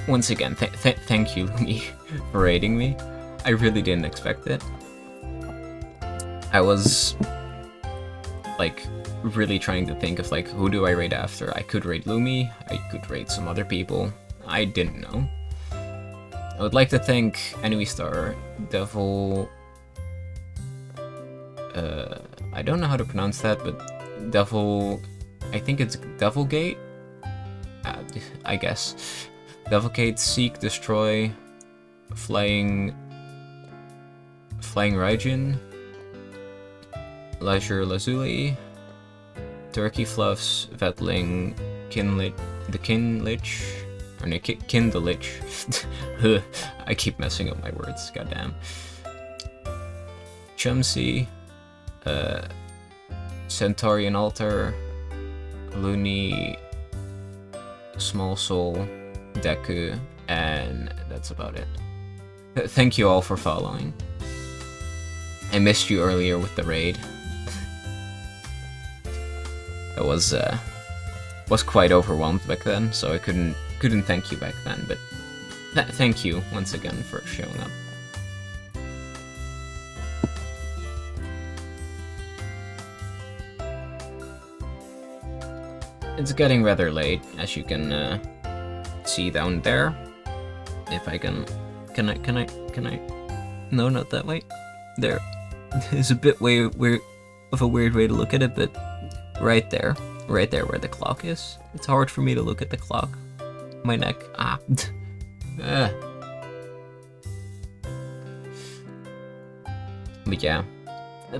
once again, thank you, Lumi, for raiding me. I really didn't expect it. I was, really trying to think of, who do I raid after? I could raid Lumi, I could raid some other people. I didn't know. I would like to thank Enemy Star, Devil... I don't know how to pronounce that, but Devil... I think it's Devilgate? I guess. Devilgate, Seek, Destroy, Flying Raijin, Leisure Lazuli, Turkey Fluffs, Vetling, Kinlich, or no, Kindelich. I keep messing up my words, goddamn. Chumsey, Centaurian Altar, Looney, Small Soul, Deku, and that's about it. Thank you all for following. I missed you earlier with the raid. I was quite overwhelmed back then, so I couldn't thank you back then, but thank you once again for showing up. It's getting rather late, as you can see down there. If I can I? No, not that way. There. It's a bit weird of a weird way to look at it, but right there where the clock is. It's hard for me to look at the clock. My neck. But yeah,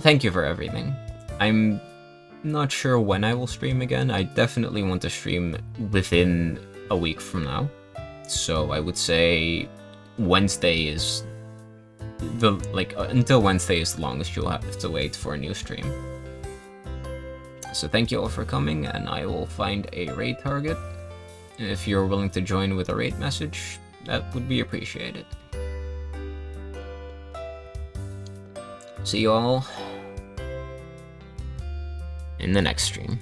thank you for everything. I'm not sure when I will stream again. I definitely want to stream within a week from now. So I would say Wednesday is until Wednesday is the longest you'll have to wait for a new stream. So thank you all for coming, and I will find a raid target. If you're willing to join with a raid message, that would be appreciated. See you all in the next stream.